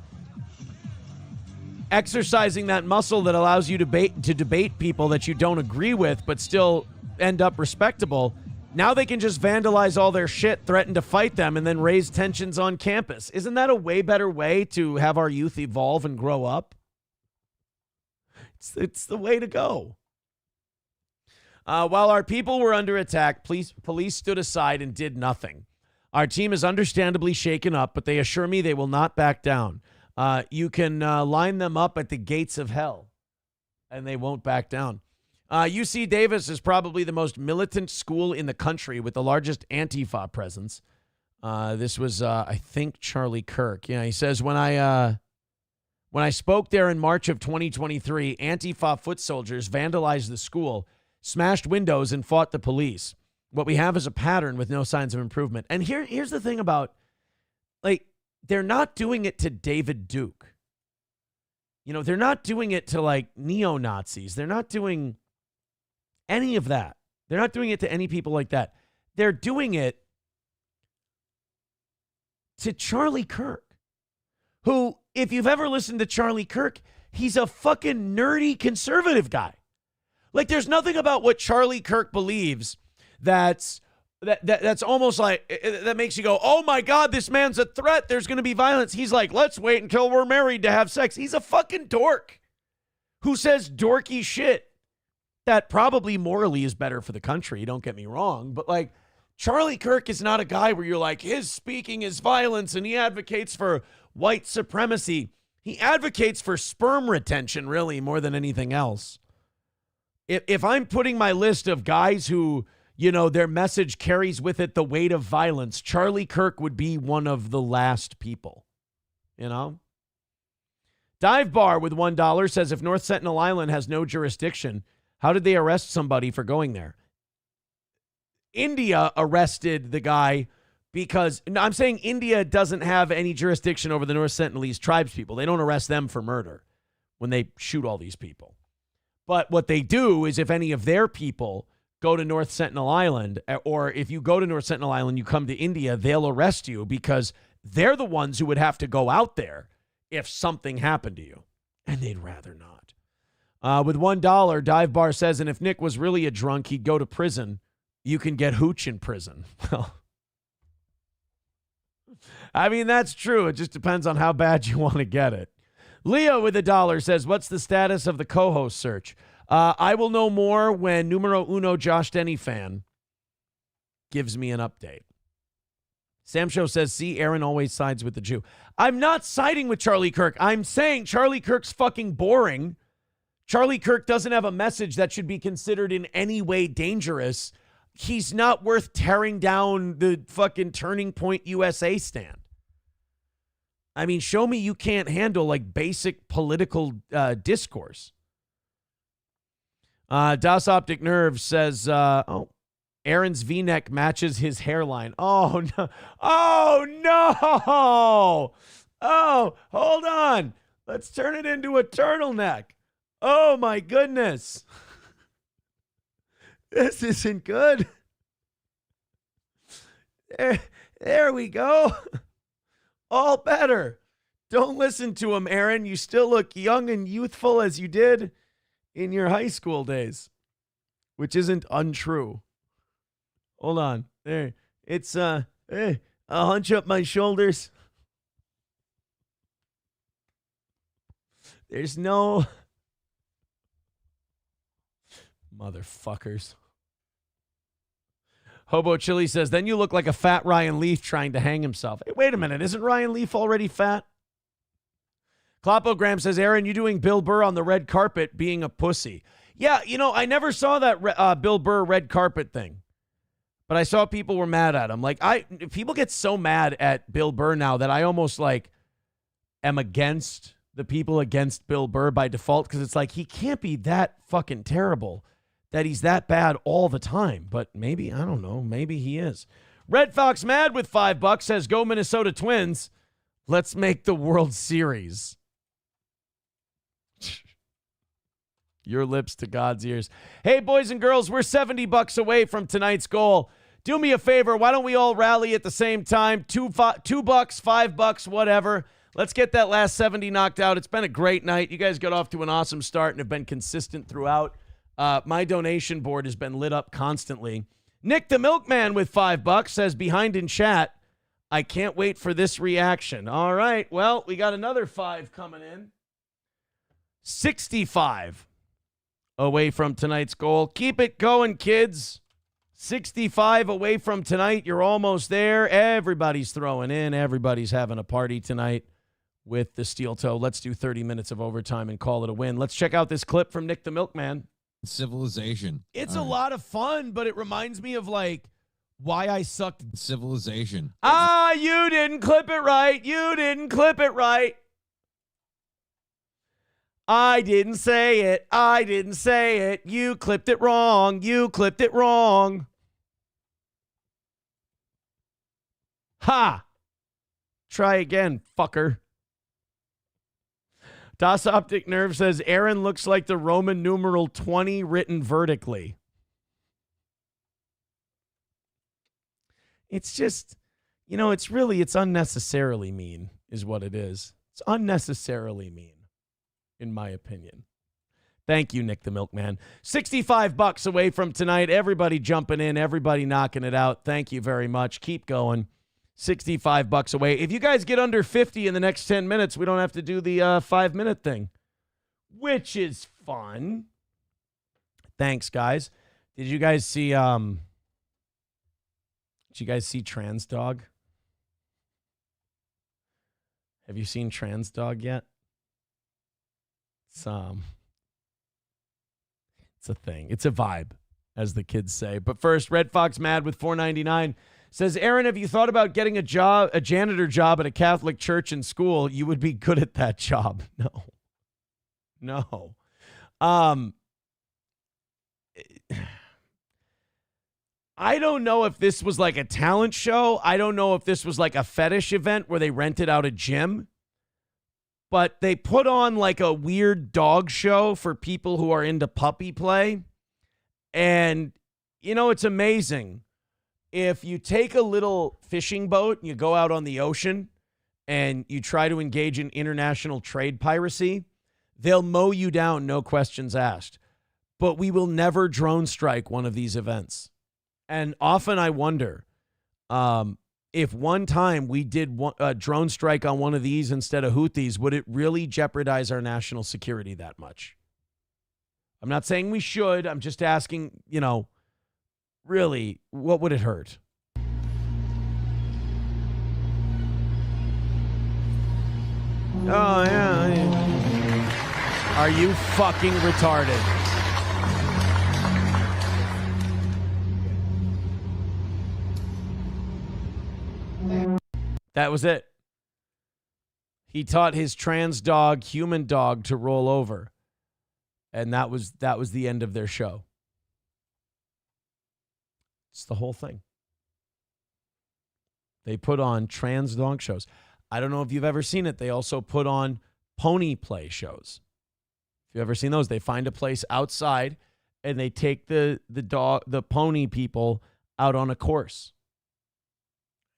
exercising that muscle that allows you to debate people that you don't agree with but still end up respectable, now they can just vandalize all their shit, threaten to fight them, and then raise tensions on campus. Isn't that a way better way to have our youth evolve and grow up? It's the way to go. While our people were under attack, police stood aside and did nothing. Our team is understandably shaken up, but they assure me they will not back down. You can line them up at the gates of hell, and they won't back down. UC Davis is probably the most militant school in the country with the largest Antifa presence. This was, I think, Charlie Kirk. Yeah, he says, when I spoke there in March of 2023, Antifa foot soldiers vandalized the school, smashed windows, and fought the police. What we have is a pattern with no signs of improvement. And here's the thing about, like, they're not doing it to David Duke. You know, they're not doing it to, like, neo-Nazis. They're not doing any of that. They're not doing it to any people like that. They're doing it to Charlie Kirk, who, if you've ever listened to Charlie Kirk, he's a fucking nerdy conservative guy. Like, there's nothing about what Charlie Kirk believes that's almost like, that makes you go, oh my God, this man's a threat. There's going to be violence. He's like, let's wait until we're married to have sex. He's a fucking dork who says dorky shit that probably morally is better for the country. Don't get me wrong. But, like, Charlie Kirk is not a guy where you're like, his speaking is violence and he advocates for white supremacy. He advocates for sperm retention, really, more than anything else. If I'm putting my list of guys who, you know, their message carries with it the weight of violence, Charlie Kirk would be one of the last people, you know? Dive Bar with $1 says, if North Sentinel Island has no jurisdiction, how did they arrest somebody for going there? India arrested the guy because, no, I'm saying India doesn't have any jurisdiction over the North Sentinelese tribes people. They don't arrest them for murder when they shoot all these people. But what they do is if any of their people go to North Sentinel Island, or if you go to North Sentinel Island, you come to India, they'll arrest you because they're the ones who would have to go out there if something happened to you. And they'd rather not. With $1, Dive Bar says, and if Nick was really a drunk, he'd go to prison. You can get hooch in prison. Well, I mean, that's true. It just depends on how bad you want to get it. Leo with $1 says, what's the status of the co-host search? I will know more when numero uno Josh Denny fan gives me an update. Sam Show says, see, Aaron always sides with the Jew. I'm not siding with Charlie Kirk. I'm saying Charlie Kirk's fucking boring. Charlie Kirk doesn't have a message that should be considered in any way dangerous. He's not worth tearing down the fucking Turning Point USA stand. I mean, show me you can't handle, like, basic political discourse. Das Optic Nerve says, Aaron's V-neck matches his hairline. Oh, no. Oh, no. Oh, hold on. Let's turn it into a turtleneck. Oh, my goodness. This isn't good. There we go. All better. Don't listen to him, Aaron. You still look young and youthful as you did in your high school days, which isn't untrue. Hold on. There. It's, I'll hunch up my shoulders. There's no... Motherfuckers. Hobo Chili says, then you look like a fat Ryan Leaf trying to hang himself. Hey, wait a minute. Isn't Ryan Leaf already fat? Clopogram says, Aaron, you doing Bill Burr on the red carpet being a pussy. Yeah, I never saw that Bill Burr red carpet thing, but I saw people were mad at him. Like, people get so mad at Bill Burr now that I almost am against the people against Bill Burr by default, because it's like he can't be that fucking terrible that he's that bad all the time. But maybe, I don't know, maybe he is. Red Fox Mad with $5 says, go Minnesota Twins. Let's make the World Series. Your lips to God's ears. Hey, boys and girls, we're $70 away from tonight's goal. Do me a favor. Why don't we all rally at the same time? $2, $5, whatever. Let's get that last 70 knocked out. It's been a great night. You guys got off to an awesome start and have been consistent throughout. My donation board has been lit up constantly. Nick the Milkman with $5 says, behind in chat, I can't wait for this reaction. All right. Well, we got another 5 coming in. 65 away from tonight's goal. Keep it going, kids. 65 away from tonight. You're almost there. Everybody's throwing in. Everybody's having a party tonight with the steel toe. Let's do 30 minutes of overtime and call it a win. Let's check out this clip from Nick the Milkman. Civilization. It's a lot of fun, but it reminds me of why I sucked. Civilization. You didn't clip it right. You didn't clip it right. I didn't say it. I didn't say it. You clipped it wrong. You clipped it wrong. Ha! Try again, fucker. Das Optic Nerve says, Aaron looks like the Roman numeral 20 written vertically. It's just, it's unnecessarily mean is what it is. It's unnecessarily mean, in my opinion. Thank you, Nick the Milkman. $65 away from tonight. Everybody jumping in, everybody knocking it out. Thank you very much. Keep going. $65 away. If you guys get under 50 in the next 10 minutes, we don't have to do the 5-minute thing, which is fun. Thanks, guys. Did you guys see Trans Dog? Have you seen Trans Dog yet? It's a thing. It's a vibe, as the kids say. But first, Red Fox Mad with $4.99 says, Aaron, have you thought about getting a janitor job at a Catholic church and school? You would be good at that job. No. I don't know if this was like a talent show. I don't know if this was like a fetish event where they rented out a gym. But they put on like a weird dog show for people who are into puppy play. And, it's amazing. If you take a little fishing boat and you go out on the ocean and you try to engage in international trade piracy, they'll mow you down, no questions asked. But we will never drone strike one of these events. And often I wonder, if one time we did a drone strike on one of these instead of Houthis, would it really jeopardize our national security that much? I'm not saying we should. I'm just asking, really, what would it hurt? Oh, yeah. Are you fucking retarded? That was it. He taught his trans dog, human dog, to roll over. And that was the end of their show. It's the whole thing. They put on trans dog shows. I don't know if you've ever seen it. They also put on pony play shows. If you've ever seen those, they find a place outside and they take the pony people out on a course.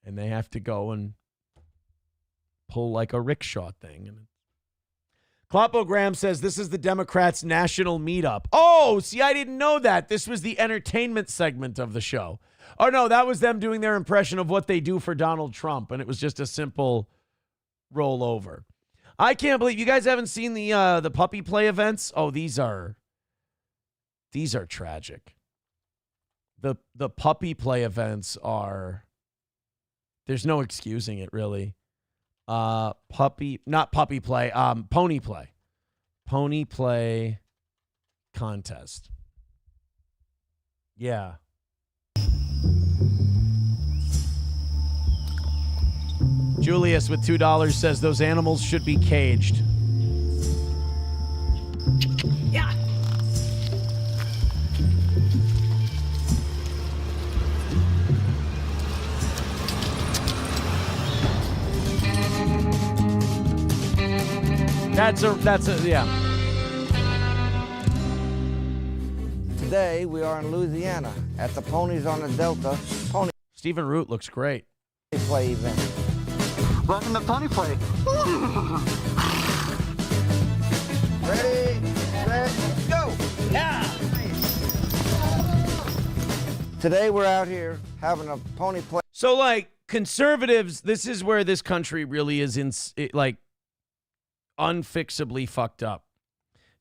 And they have to go and pull like a rickshaw thing. Klopogram says this is the Democrats' national meetup. Oh, see, I didn't know that. This was the entertainment segment of the show. Oh, no, that was them doing their impression of what they do for Donald Trump, and it was just a simple rollover. I can't believe you guys haven't seen the puppy play events. Oh, these are tragic. The puppy play events are, there's no excusing it, really. Pony play. Pony play contest. Yeah. Julius with $2 says those animals should be caged. Yeah. That's a yeah. Today we are in Louisiana at the Ponies on the Delta Pony Stephen Root looks great. Play event. Welcome to Pony Play. Ready, set, go! Yeah. Today we're out here having a pony play. So, like, conservatives, this is where this country really is unfixably fucked up.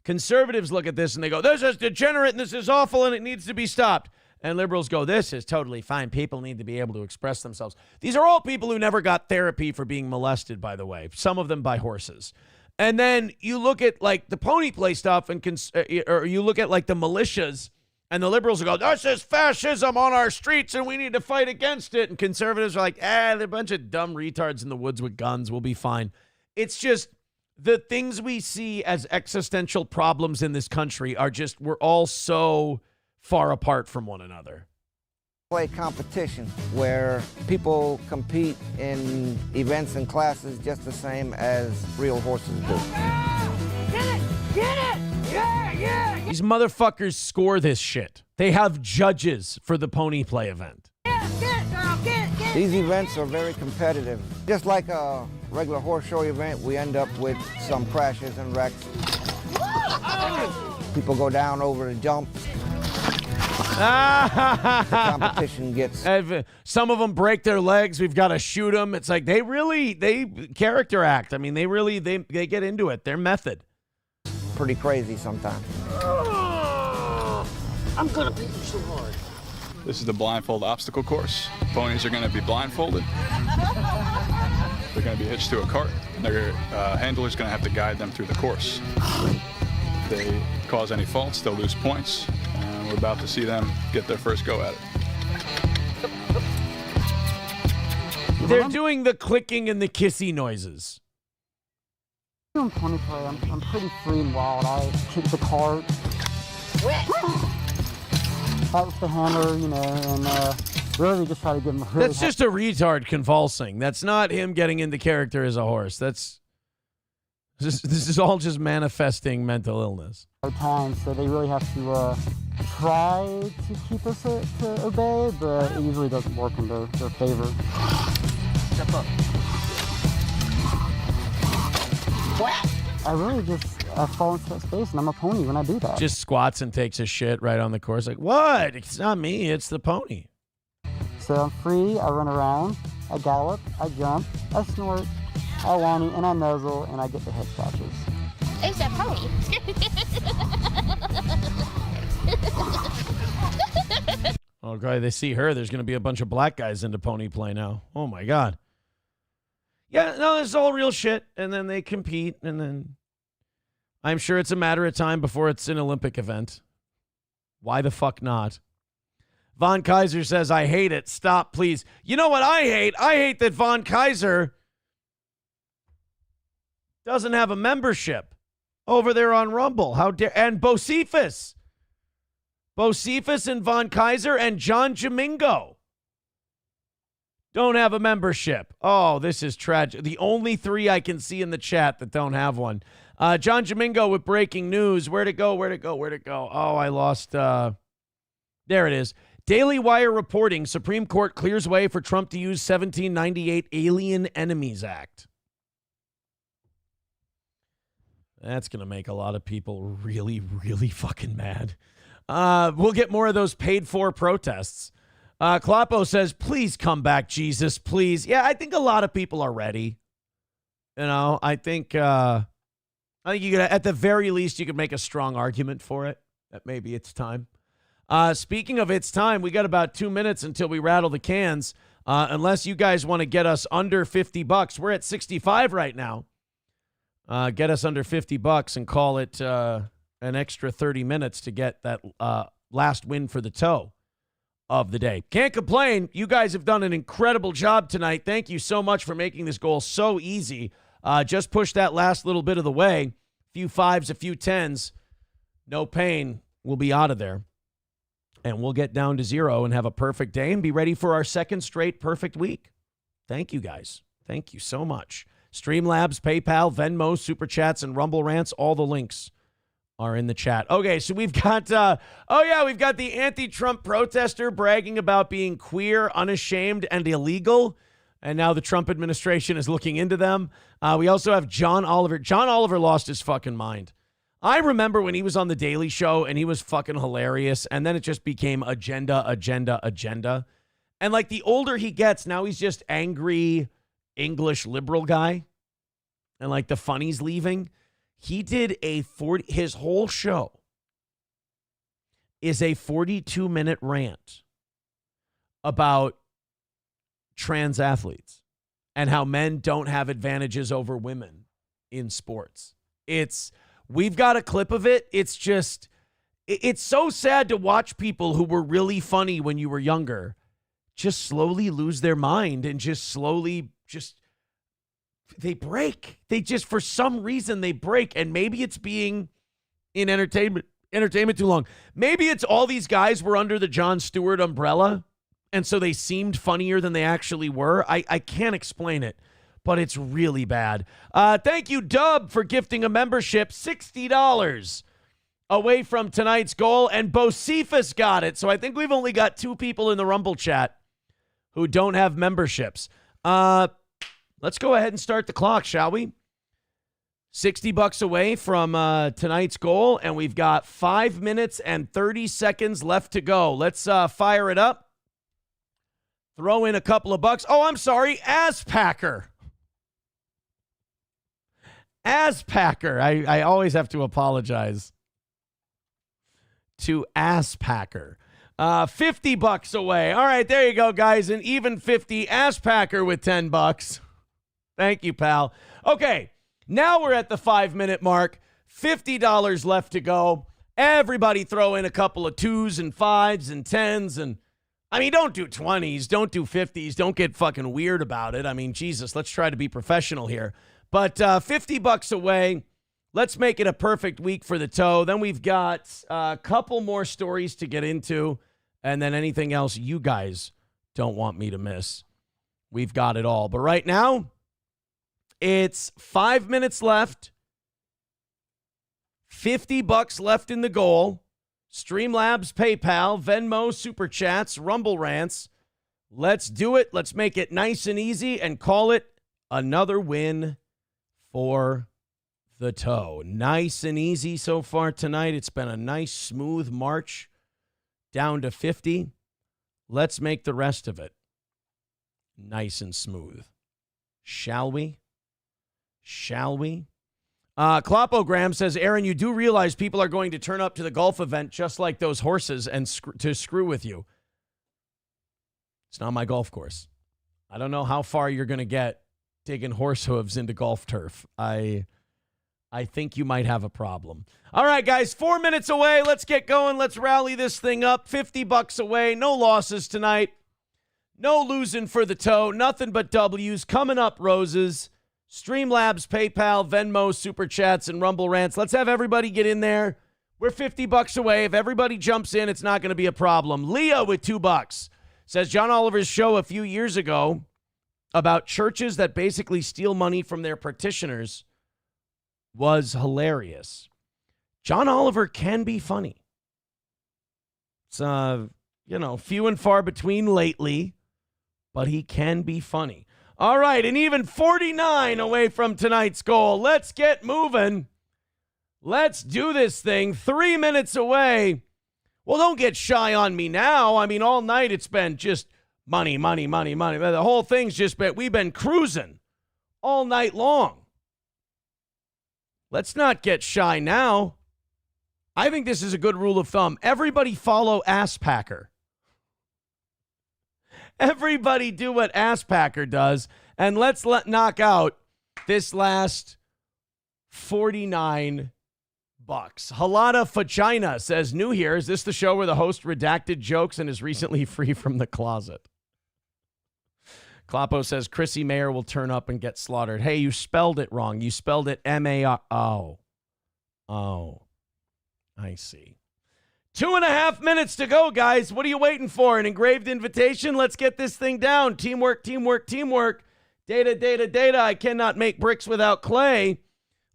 Conservatives look at this and they go, this is degenerate and this is awful and it needs to be stopped. And liberals go, this is totally fine. People need to be able to express themselves. These are all people who never got therapy for being molested, by the way. Some of them by horses. And then you look at, like, the pony play stuff or you look at, like, the militias, and the liberals will go, this is fascism on our streets and we need to fight against it. And conservatives are like, they're a bunch of dumb retards in the woods with guns. We'll be fine. It's just the things we see as existential problems in this country are just, we're all so far apart from one another. Play competition where people compete in events and classes just the same as real horses do. Get it! Get it! Yeah, yeah! These motherfuckers score this shit. They have judges for the pony play event. Get it, girl! Get it! These events are very competitive. Just like a regular horse show event, we end up with some crashes and wrecks. People go down over the jumps. The competition gets... Some of them break their legs. We've got to shoot them. It's like they character act. I mean, they get into it. Their method. Pretty crazy sometimes. I'm gonna beat you so hard. This is the blindfold obstacle course. Ponies are going to be blindfolded. They're going to be hitched to a cart. And their handler's going to have to guide them through the course. If they cause any faults, they'll lose points. And we're about to see them get their first go at it. They're doing the clicking and the kissy noises. Doing pony play, I'm pretty free and wild. I kick the cart. Fight with the hammer, and really just try to give him a really... That's just a retard convulsing. That's not him getting into character as a horse. This is all just manifesting mental illness. Hard times, so they really have to try to keep us to obey, but it usually doesn't work in their favor. Step up. I really just fall into that space, and I'm a pony when I do that. Just squats and takes a shit right on the course. Like, what? It's not me. It's the pony. So I'm free. I run around. I gallop. I jump. I snort. I whinny, and I nuzzle, and I get the head scratches. It's that pony. Oh, God, they see her. There's going to be a bunch of black guys into pony play now. Oh, my God. Yeah, no, this is all real shit. And then they compete, and then I'm sure it's a matter of time before it's an Olympic event. Why the fuck not? Von Kaiser says, I hate it. Stop, please. You know what I hate? I hate that Von Kaiser doesn't have a membership over there on Rumble. How dare... And Bocephus and Von Kaiser and John Domingo don't have a membership. Oh, this is tragic. The only three I can see in the chat that don't have one. John Domingo with breaking news. Where'd it go? Oh, I lost. There it is. Daily Wire reporting. Supreme Court clears way for Trump to use 1798 Alien Enemies Act. That's going to make a lot of people really, really fucking mad. We'll get more of those paid-for protests. Kloppo says, please come back, Jesus, please. Yeah, I think a lot of people are ready. I think you could, at the very least, you could make a strong argument for it, that maybe it's time. Speaking of it's time, we got about 2 minutes until we rattle the cans. Unless you guys want to get us under $50. We're at 65 right now. Get us under $50 and call it an extra 30 minutes to get that last win for the toe of the day. Can't complain. You guys have done an incredible job tonight. Thank you so much for making this goal so easy. Just push that last little bit of the way. A few 5s, a few 10s. No pain. We'll be out of there. And we'll get down to 0 and have a perfect day and be ready for our second straight perfect week. Thank you, guys. Thank you so much. Streamlabs, PayPal, Venmo, Super Chats, and Rumble Rants. All the links are in the chat. Okay, so we've got, we've got the anti-Trump protester bragging about being queer, unashamed, and illegal. And now the Trump administration is looking into them. We also have John Oliver. John Oliver lost his fucking mind. I remember when he was on The Daily Show and he was fucking hilarious. And then it just became agenda. And like the older he gets, now he's just angry English liberal guy. And like the funny's leaving. He did his whole show is a 42-minute rant about trans athletes and how men don't have advantages over women in sports. We've got a clip of it. It's so sad to watch people who were really funny when you were younger just slowly lose their mind and they break. For some reason, they break. And maybe it's being in entertainment too long. Maybe it's all these guys were under the Jon Stewart umbrella, and so they seemed funnier than they actually were. I can't explain it, but it's really bad. Thank you, Dub, for gifting a membership, $60 away from tonight's goal, and Bocephus got it. So I think we've only got 2 people in the Rumble chat who don't have memberships. Let's go ahead and start the clock, shall we? $60 away from tonight's goal, and we've got 5 minutes and 30 seconds left to go. Let's fire it up. Throw in a couple of bucks. Oh, I'm sorry, Aspacker. I always have to apologize to Aspacker. $50 away. All right, there you go, guys. An even 50. Aspacker with $10. Thank you, pal. Okay, now we're at the 5-minute mark. $50 left to go. Everybody throw in a couple of 2s and 5s and 10s. And, I mean, don't do 20s. Don't do 50s. Don't get fucking weird about it. I mean, Jesus, let's try to be professional here. But $50 away. Let's make it a perfect week for the toe. Then we've got a couple more stories to get into. And then anything else you guys don't want me to miss. We've got it all. But right now, it's 5 minutes left. $50 left in the goal. Streamlabs, PayPal, Venmo, Super Chats, Rumble Rants. Let's do it. Let's make it nice and easy and call it another win for the toe. Nice and easy so far tonight. It's been a nice, smooth march down to 50. Let's make the rest of it nice and smooth. Shall we? Clopogram says, Aaron, you do realize people are going to turn up to the golf event just like those horses and to screw with you. It's not my golf course. I don't know how far you're going to get digging horse hooves into golf turf. I think you might have a problem. All right, guys, 4 minutes away. Let's get going. Let's rally this thing up. $50 away. No losses tonight. No losing for the toe. Nothing but W's. Coming up, Roses. Streamlabs, PayPal, Venmo, Super Chats, and Rumble Rants. Let's have everybody get in there. We're $50 away. If everybody jumps in, it's not going to be a problem. Leah with $2 says John Oliver's show a few years ago about churches that basically steal money from their parishioners was hilarious. John Oliver can be funny. It's, few and far between lately, but he can be funny. All right, and even 49 away from tonight's goal. Let's get moving. Let's do this thing. 3 minutes away. Well, don't get shy on me now. I mean, all night it's been just money. The whole thing's just been, we've been cruising all night long. Let's not get shy now. I think this is a good rule of thumb. Everybody follow Asspacker. Everybody do what Asspacker does, and let's knock out this last 49 Halada Fachina says, new here. Is this the show where the host redacted jokes and is recently free from the closet? Kloppo says, Chrissy Mayer will turn up and get slaughtered. Hey, you spelled it wrong. You spelled it M-A-R. Oh, I see. 2.5 minutes to go, guys. What are you waiting for? An engraved invitation? Let's get this thing down. Teamwork, teamwork, teamwork. Data, data, data. I cannot make bricks without clay.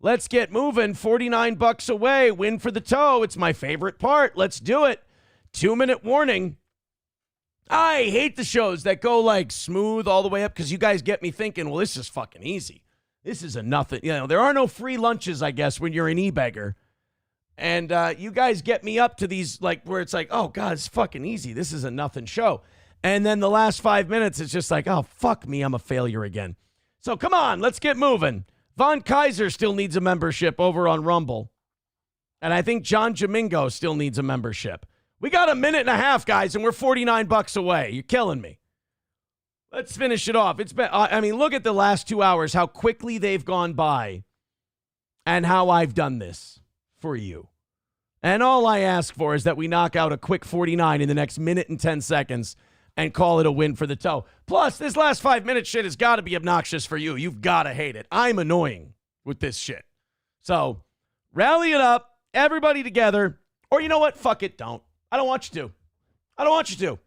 Let's get moving. $49 away. Win for the toe. It's my favorite part. Let's do it. 2-minute warning. I hate the shows that go like smooth all the way up because you guys get me thinking, well, this is fucking easy. This is a nothing. You know, there are no free lunches, I guess, when you're an e-beggar. And you guys get me up to these, like, where it's like, oh, God, it's fucking easy. This is a nothing show. And then the last 5 minutes, it's just like, oh, fuck me, I'm a failure again. So come on, let's get moving. Von Kaiser still needs a membership over on Rumble. And I think John Jamingo still needs a membership. We got 1.5 minutes, guys, and we're $49 away. You're killing me. Let's finish it off. It's been, I mean, look at the last 2 hours, how quickly they've gone by and how I've done this for you. And all I ask for is that we knock out a quick 49 in the next 1 minute and 10 seconds and call it a win for the toe. Plus, this last 5 minute shit has got to be obnoxious for you. You've got to hate it. I'm annoying with this shit. So rally it up, everybody together. Or you know what? Fuck it, don't. I don't want you to. I don't want you to.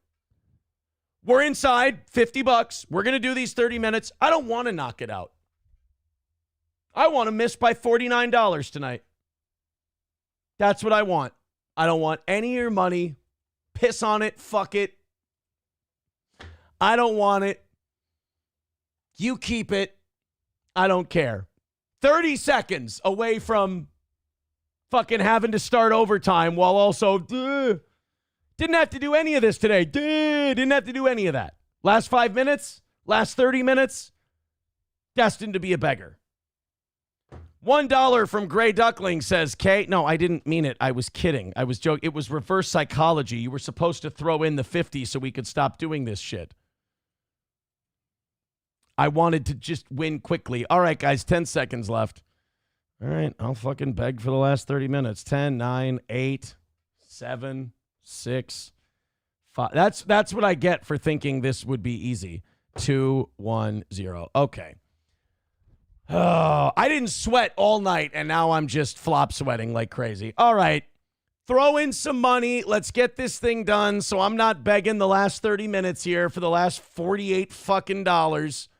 We're inside, $50. We're going to do these 30 minutes. I don't want to knock it out. I want to miss by $49 tonight. That's what I want. I don't want any of your money. Piss on it. Fuck it. I don't want it. You keep it. I don't care. 30 seconds away from fucking having to start overtime while also didn't have to do any of this today. Didn't have to do any of that. Last 5 minutes, last 30 minutes, destined to be a beggar. $1 from Gray Duckling says, Kate, no, I didn't mean it. I was kidding. I was joking. It was reverse psychology. You were supposed to throw in the 50 so we could stop doing this shit. I wanted to just win quickly. All right, guys, 10 seconds left. All right, I'll fucking beg for the last 30 minutes. 10, 9, 8, 7, 6, 5. That's what I get for thinking this would be easy. 2, 1, 0. Okay. Oh, I didn't sweat all night, and now I'm just flop sweating like crazy. All right. Throw in some money. Let's get this thing done so I'm not begging the last 30 minutes here for the last 48 fucking dollars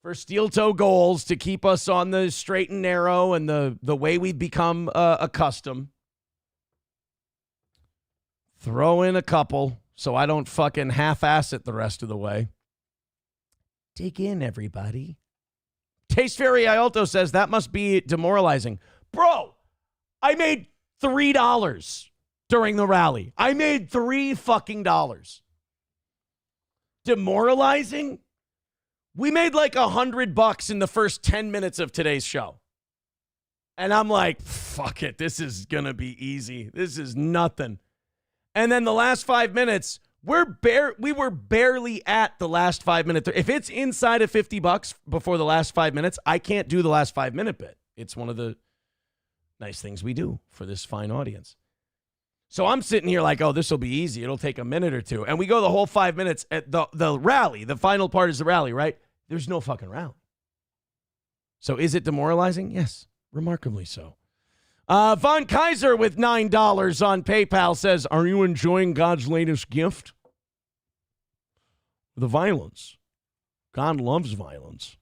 for steel toe goals to keep us on the straight and narrow and the way we've become accustomed. Throw in a couple so I don't fucking half-ass it the rest of the way. Dig in, everybody. Taste Fairy Ialto says that must be demoralizing. Bro, I made $3 during the rally. I made $3 fucking dollars. Demoralizing? We made like $100 in the first 10 minutes of today's show. And I'm like, fuck it. This is going to be easy. This is nothing. And then the last 5 minutes, we were barely at the last 5 minutes. If it's inside of $50 before the last 5 minutes, I can't do the last 5 minute bit. It's one of the nice things we do for this fine audience. So I'm sitting here like, oh, this will be easy. It'll take a minute or two. And we go the whole 5 minutes at the rally. The final part is the rally, right? There's no fucking rally. So is it demoralizing? Yes, remarkably so. Von Kaiser with $9 on PayPal says, are you enjoying God's latest gift? The violence. God loves violence.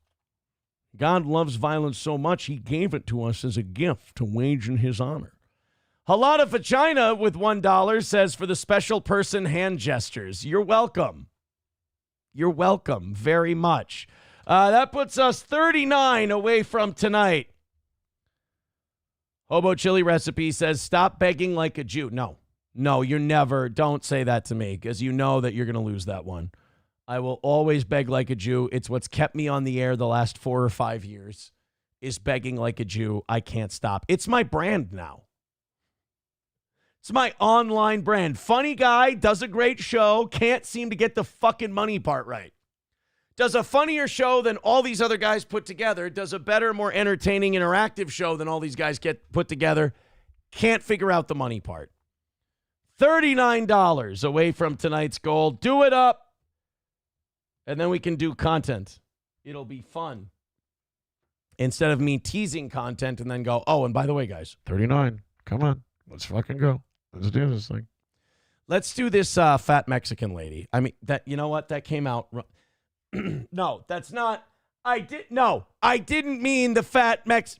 God loves violence so much, he gave it to us as a gift to wage in his honor. Halada Vagina with $1 says, for the special person hand gestures. You're welcome. You're welcome very much. That puts us 39 away from tonight. Hobo Chili Recipe says, stop begging like a Jew. No, you're never. Don't say that to me because you know that you're going to lose that one. I will always beg like a Jew. It's what's kept me on the air the last 4 or 5 years is begging like a Jew. I can't stop. It's my brand now. It's my online brand. Funny guy, does a great show, can't seem to get the fucking money part right. Does a funnier show than all these other guys put together. Does a better, more entertaining, interactive show than all these guys get put together. can't figure out the money part. $39 away from tonight's goal. Do it up. And then we can do content. It'll be fun. Instead of me teasing content and then go, oh, and by the way, guys, 39. Come on. Let's fucking go. Let's do this thing. Let's do this fat Mexican lady. I mean, that, you know what? That came out. No, that's not. I didn't mean the fat Mex.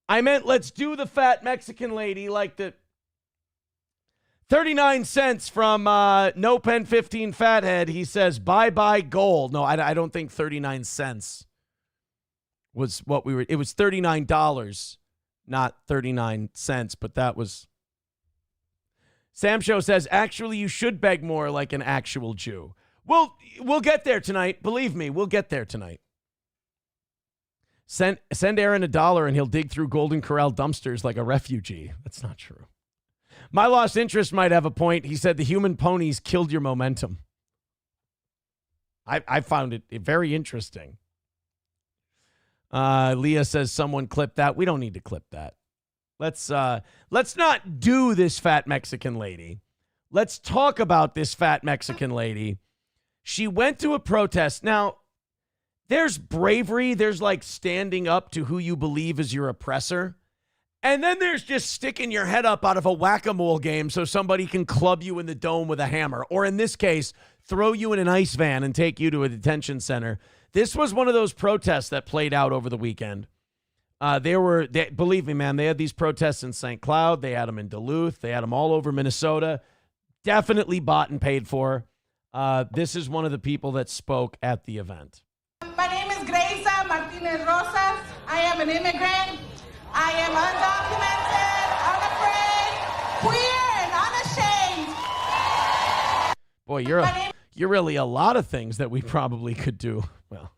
I meant let's do the fat Mexican lady like the 39 cents from No Pen 15 Fathead. He says, bye-bye gold. No, I don't think 39 cents was what we were. It was $39, not 39 cents, but that was. Sam Show says, actually, you should beg more like an actual Jew. We'll get there tonight. Believe me, we'll get there tonight. Send Aaron $1 and he'll dig through Golden Corral dumpsters like a refugee. That's not true. My lost interest might have a point. He said the human ponies killed your momentum. I found it very interesting. Leah says someone clip that. We don't need to clip that. Let's not do this fat Mexican lady. Let's talk about this fat Mexican lady. She went to a protest. Now, there's bravery. There's like standing up to who you believe is your oppressor. And then there's just sticking your head up out of a whack-a-mole game so somebody can club you in the dome with a hammer. Or in this case, throw you in an ice van and take you to a detention center. This was one of those protests that played out over the weekend. Believe me, man, they had these protests in St. Cloud. They had them in Duluth. They had them all over Minnesota. Definitely bought and paid for. This is one of the people that spoke at the event. My name is Gracia Martinez Rosas. I am an immigrant. I am undocumented, unafraid, queer, and unashamed. Boy, you're really a lot of things that we probably could do. Well,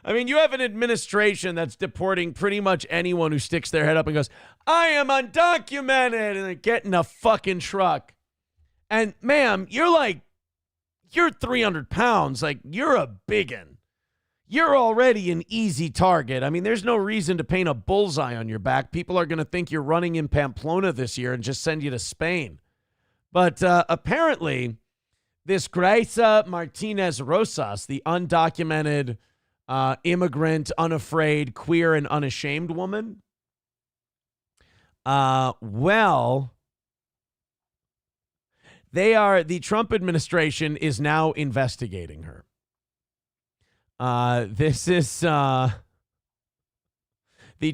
I mean, you have an administration that's deporting pretty much anyone who sticks their head up and goes, I am undocumented, and they get in a fucking truck. And, ma'am, you're 300 pounds. Like, you're a biggin. You're already an easy target. I mean, there's no reason to paint a bullseye on your back. People are going to think you're running in Pamplona this year and just send you to Spain. But apparently, this Gracia Martinez Rosas, the undocumented immigrant, unafraid, queer, and unashamed woman, the Trump administration is now investigating her. This is the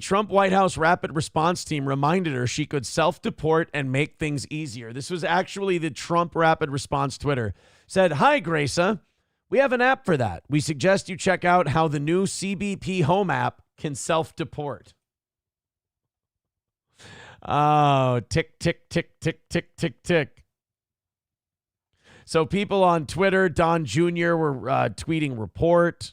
Trump White House rapid response team reminded her she could self-deport and make things easier. This was actually the Trump rapid response Twitter. Said, hi, Gracia. We have an app for that. We suggest you check out how the new CBP Home app can self-deport. Oh, tick, tick, tick, tick, tick, tick, tick. So people on Twitter, Don Jr. were tweeting report.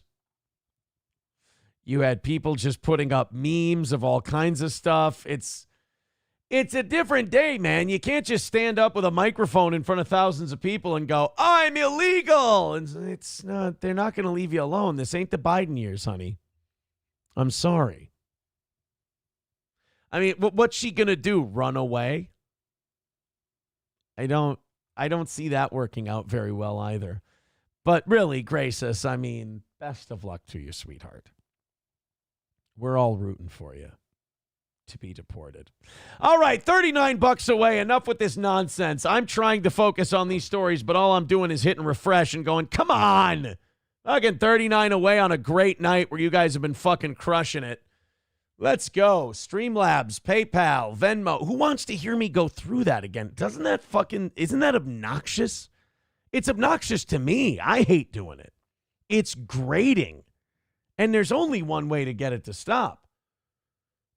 You had people just putting up memes of all kinds of stuff. It's a different day, man. You can't just stand up with a microphone in front of thousands of people and go, I'm illegal. And it's not, they're not going to leave you alone. This ain't the Biden years, honey. I'm sorry. I mean, what's she going to do? Run away? I don't see that working out very well either. But really, Gracious, I mean, best of luck to you, sweetheart. We're all rooting for you to be deported. All right, $39 away. Enough with this nonsense. I'm trying to focus on these stories, but all I'm doing is hitting refresh and going, come on. Fucking 39 away on a great night where you guys have been fucking crushing it. Let's go. Streamlabs, PayPal, Venmo. Who wants to hear me go through that again? Isn't that obnoxious? It's obnoxious to me. I hate doing it. It's grating. And there's only one way to get it to stop.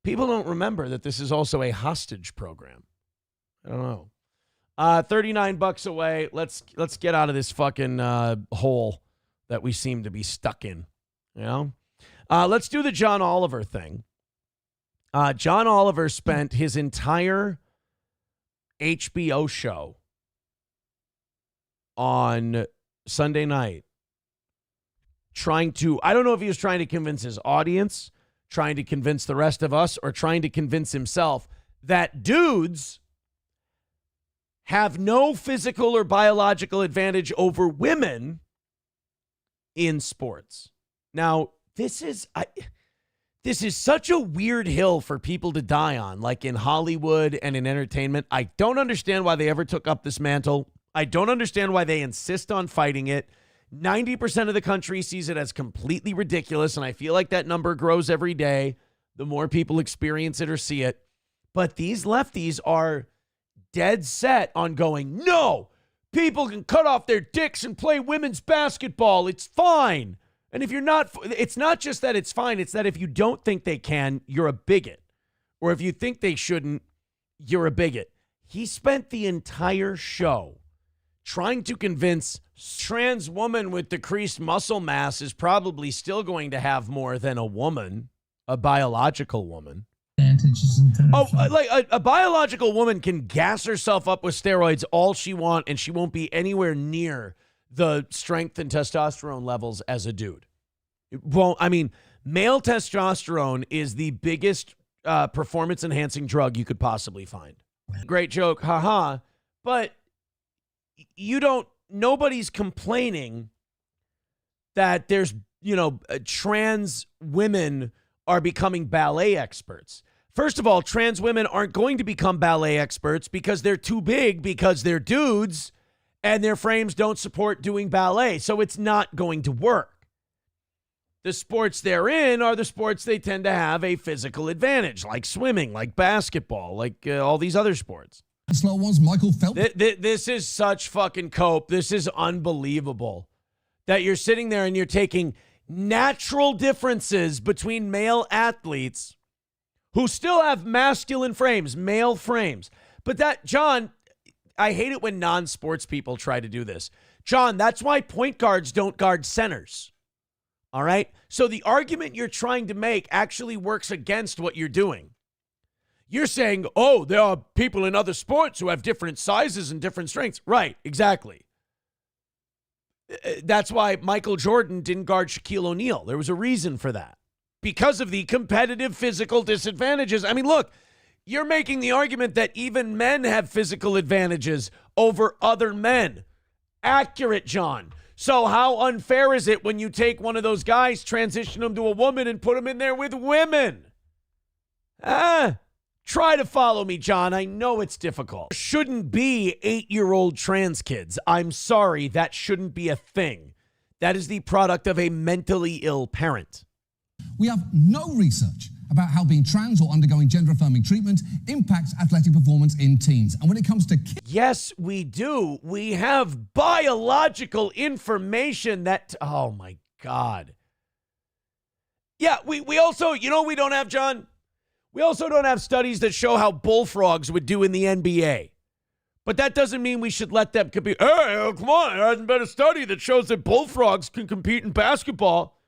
People don't remember that this is also a hostage program. I don't know. $39 away. Let's get out of this fucking hole that we seem to be stuck in. You know? Let's do the John Oliver thing. John Oliver spent his entire HBO show on Sunday night I don't know if he was trying to convince his audience trying to convince the rest of us or trying to convince himself that dudes have no physical or biological advantage over women in sports. Now, this is such a weird hill for people to die on, like in Hollywood and in entertainment. I don't understand why they ever took up this mantle. I don't understand why they insist on fighting it. 90% of the country sees it as completely ridiculous, and I feel like that number grows every day the more people experience it or see it. But these lefties are dead set on going, no, people can cut off their dicks and play women's basketball. It's fine. And if you're not, it's not just that it's fine. It's that if you don't think they can, you're a bigot. Or if you think they shouldn't, you're a bigot. He spent the entire show trying to convince trans woman with decreased muscle mass is probably still going to have more than a woman, a biological woman. Like a biological woman can gas herself up with steroids all she wants, and she won't be anywhere near the strength and testosterone levels as a dude. Well, I mean, male testosterone is the biggest performance-enhancing drug you could possibly find. Great joke, haha. But nobody's complaining that there's, trans women are becoming ballet experts. First of all, trans women aren't going to become ballet experts because they're too big, because they're dudes and their frames don't support doing ballet. So it's not going to work. The sports they're in are the sports they tend to have a physical advantage, like swimming, like basketball, like all these other sports. Slow ones, Michael Phelps. This is such fucking cope. This is unbelievable that you're sitting there and you're taking natural differences between male athletes who still have masculine frames, male frames. But that, John, I hate it when non-sports people try to do this. John, that's why point guards don't guard centers. All right? So the argument you're trying to make actually works against what you're doing. You're saying, oh, there are people in other sports who have different sizes and different strengths. Right, exactly. That's why Michael Jordan didn't guard Shaquille O'Neal. There was a reason for that. Because of the competitive physical disadvantages. I mean, look, you're making the argument that even men have physical advantages over other men. Accurate, John. So how unfair is it when you take one of those guys, transition him to a woman, and put him in there with women? Try to follow me, John. I know it's difficult. There shouldn't be 8-year-old trans kids. I'm sorry, that shouldn't be a thing. That is the product of a mentally ill parent. We have no research about how being trans or undergoing gender-affirming treatment impacts athletic performance in teens. And when it comes to kids... Yes, we do. We have biological information that... Oh, my God. Yeah, we also... You know what we don't have, John? We also don't have studies that show how bullfrogs would do in the NBA. But that doesn't mean we should let them compete. Hey, come on, there hasn't been a study that shows that bullfrogs can compete in basketball.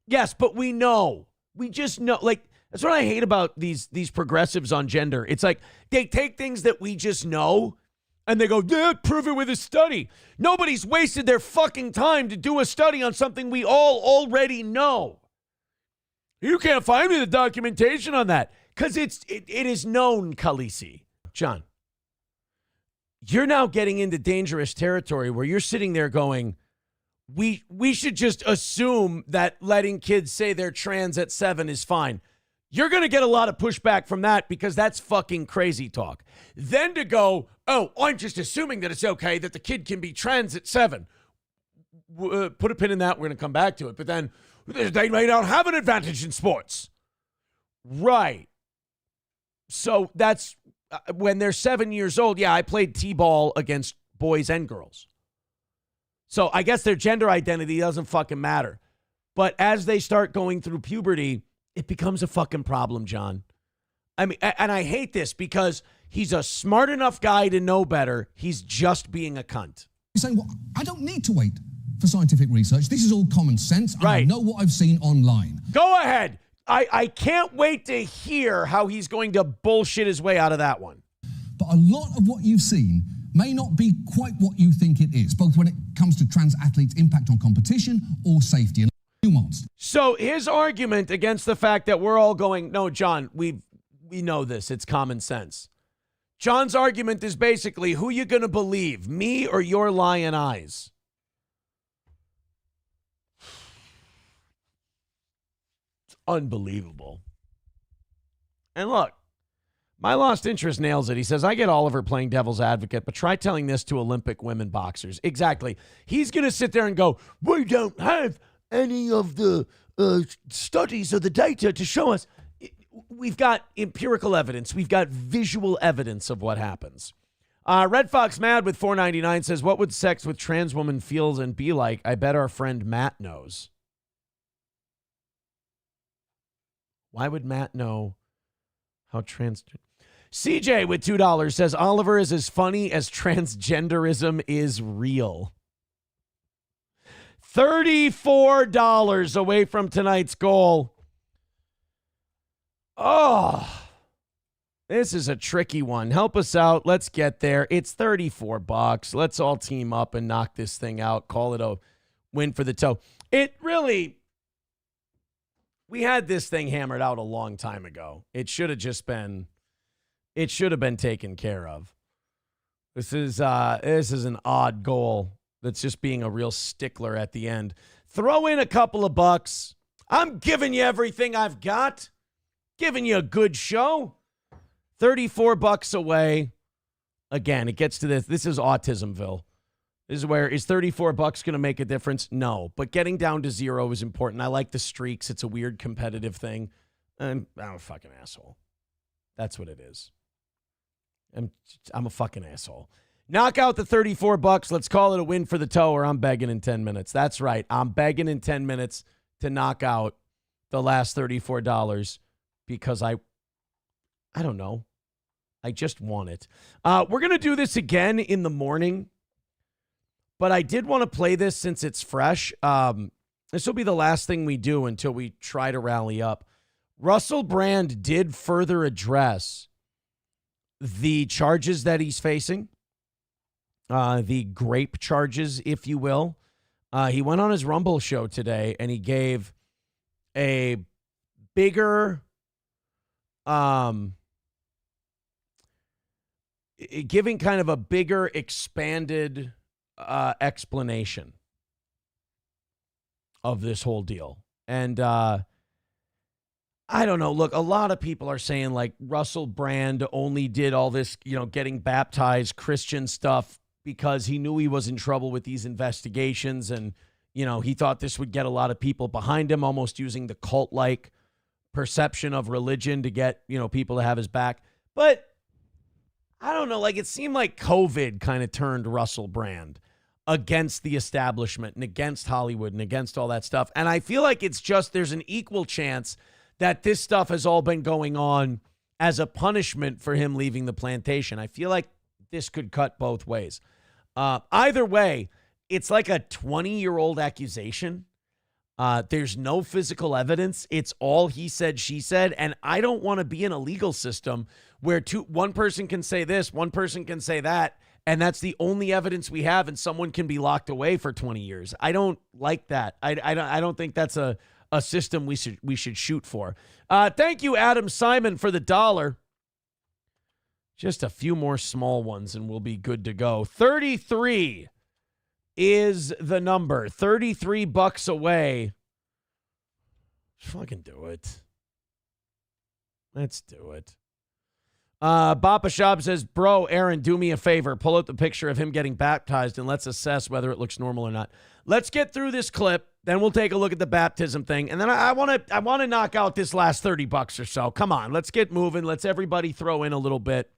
Yes, but we know. We just know. Like, that's what I hate about these progressives on gender. It's like they take things that we just know and they go, yeah, prove it with a study. Nobody's wasted their fucking time to do a study on something we all already know. You can't find me the documentation on that because it is known, Khaleesi. John, you're now getting into dangerous territory where you're sitting there going, we should just assume that letting kids say they're trans at 7 is fine. You're going to get a lot of pushback from that because that's fucking crazy talk. Then to go, oh, I'm just assuming that it's okay that the kid can be trans at 7. Put a pin in that. We're going to come back to it. But then they may not have an advantage in sports. Right. So that's when they're 7 years old. Yeah, I played t-ball against boys and girls. So I guess their gender identity doesn't fucking matter. But as they start going through puberty, it becomes a fucking problem, John. I mean, and I hate this because he's a smart enough guy to know better. He's just being a cunt. You're saying, well, I don't need to wait for scientific research. This is all common sense. Right. I know what I've seen online. Go ahead. I can't wait to hear how he's going to bullshit his way out of that one. But a lot of what you've seen may not be quite what you think it is, both when it comes to trans athletes' impact on competition or safety. nuanced. So his argument against the fact that we're all going, no, John, we know this. It's common sense. John's argument is basically, who you going to believe, me or your lying eyes? It's unbelievable. And look, my lost interest nails it. He says, I get Oliver playing devil's advocate, but try telling this to Olympic women boxers. Exactly. He's going to sit there and go, we don't have any of the studies or the data to show us. We've got empirical evidence. We've got visual evidence of what happens. Red Fox Mad with $4.99 says, what would sex with trans woman feels and be like? I bet our friend Matt knows. Why would Matt know how trans... CJ with $2 says, Oliver is as funny as transgenderism is real. $34 away from tonight's goal. Oh, this is a tricky one. Help us out. Let's get there. It's $34. Let's all team up and knock this thing out. Call it a win for the toe. It really, we had this thing hammered out a long time ago. It should have been taken care of. This is an odd goal that's just being a real stickler at the end. Throw in a couple of bucks. I'm giving you everything I've got. Giving you a good show. $34 away. Again, it gets to this. This is Autismville. This is where, is $34 going to make a difference? No. But getting down to zero is important. I like the streaks. It's a weird competitive thing. And I'm a fucking asshole. That's what it is. I'm a fucking asshole. Knock out the $34. Let's call it a win for the toe, or I'm begging in 10 minutes. That's right. I'm begging in 10 minutes to knock out the last $34 because I don't know. I just want it. We're going to do this again in the morning, but I did want to play this since it's fresh. This will be the last thing we do until we try to rally up. Russell Brand did further address the charges that he's facing, the grape charges, if you will. He went on his Rumble show today, and he gave a bigger, giving kind of a bigger, expanded explanation of this whole deal. And I don't know. Look, a lot of people are saying like Russell Brand only did all this, getting baptized Christian stuff because he knew he was in trouble with these investigations. And, he thought this would get a lot of people behind him, almost using the cult-like perception of religion to get, people to have his back. But I don't know. Like, it seemed like COVID kind of turned Russell Brand against the establishment and against Hollywood and against all that stuff. And I feel like it's just, there's an equal chance that this stuff has all been going on as a punishment for him leaving the plantation. I feel like this could cut both ways. Either way, it's like a 20-year-old accusation. There's no physical evidence. It's all he said, she said. And I don't want to be in a legal system where one person can say this, one person can say that, and that's the only evidence we have, and someone can be locked away for 20 years. I don't like that. I don't think that's a system we should shoot for. Thank you, Adam Simon, for the $1. Just a few more small ones and we'll be good to go. 33 is the number. $33 away. Fucking do it. Let's do it. Bappa Shab says, bro, Aaron, do me a favor. Pull out the picture of him getting baptized and let's assess whether it looks normal or not. Let's get through this clip. Then we'll take a look at the baptism thing. And then I want to knock out this last $30 or so. Come on, let's get moving. Let's everybody throw in a little bit.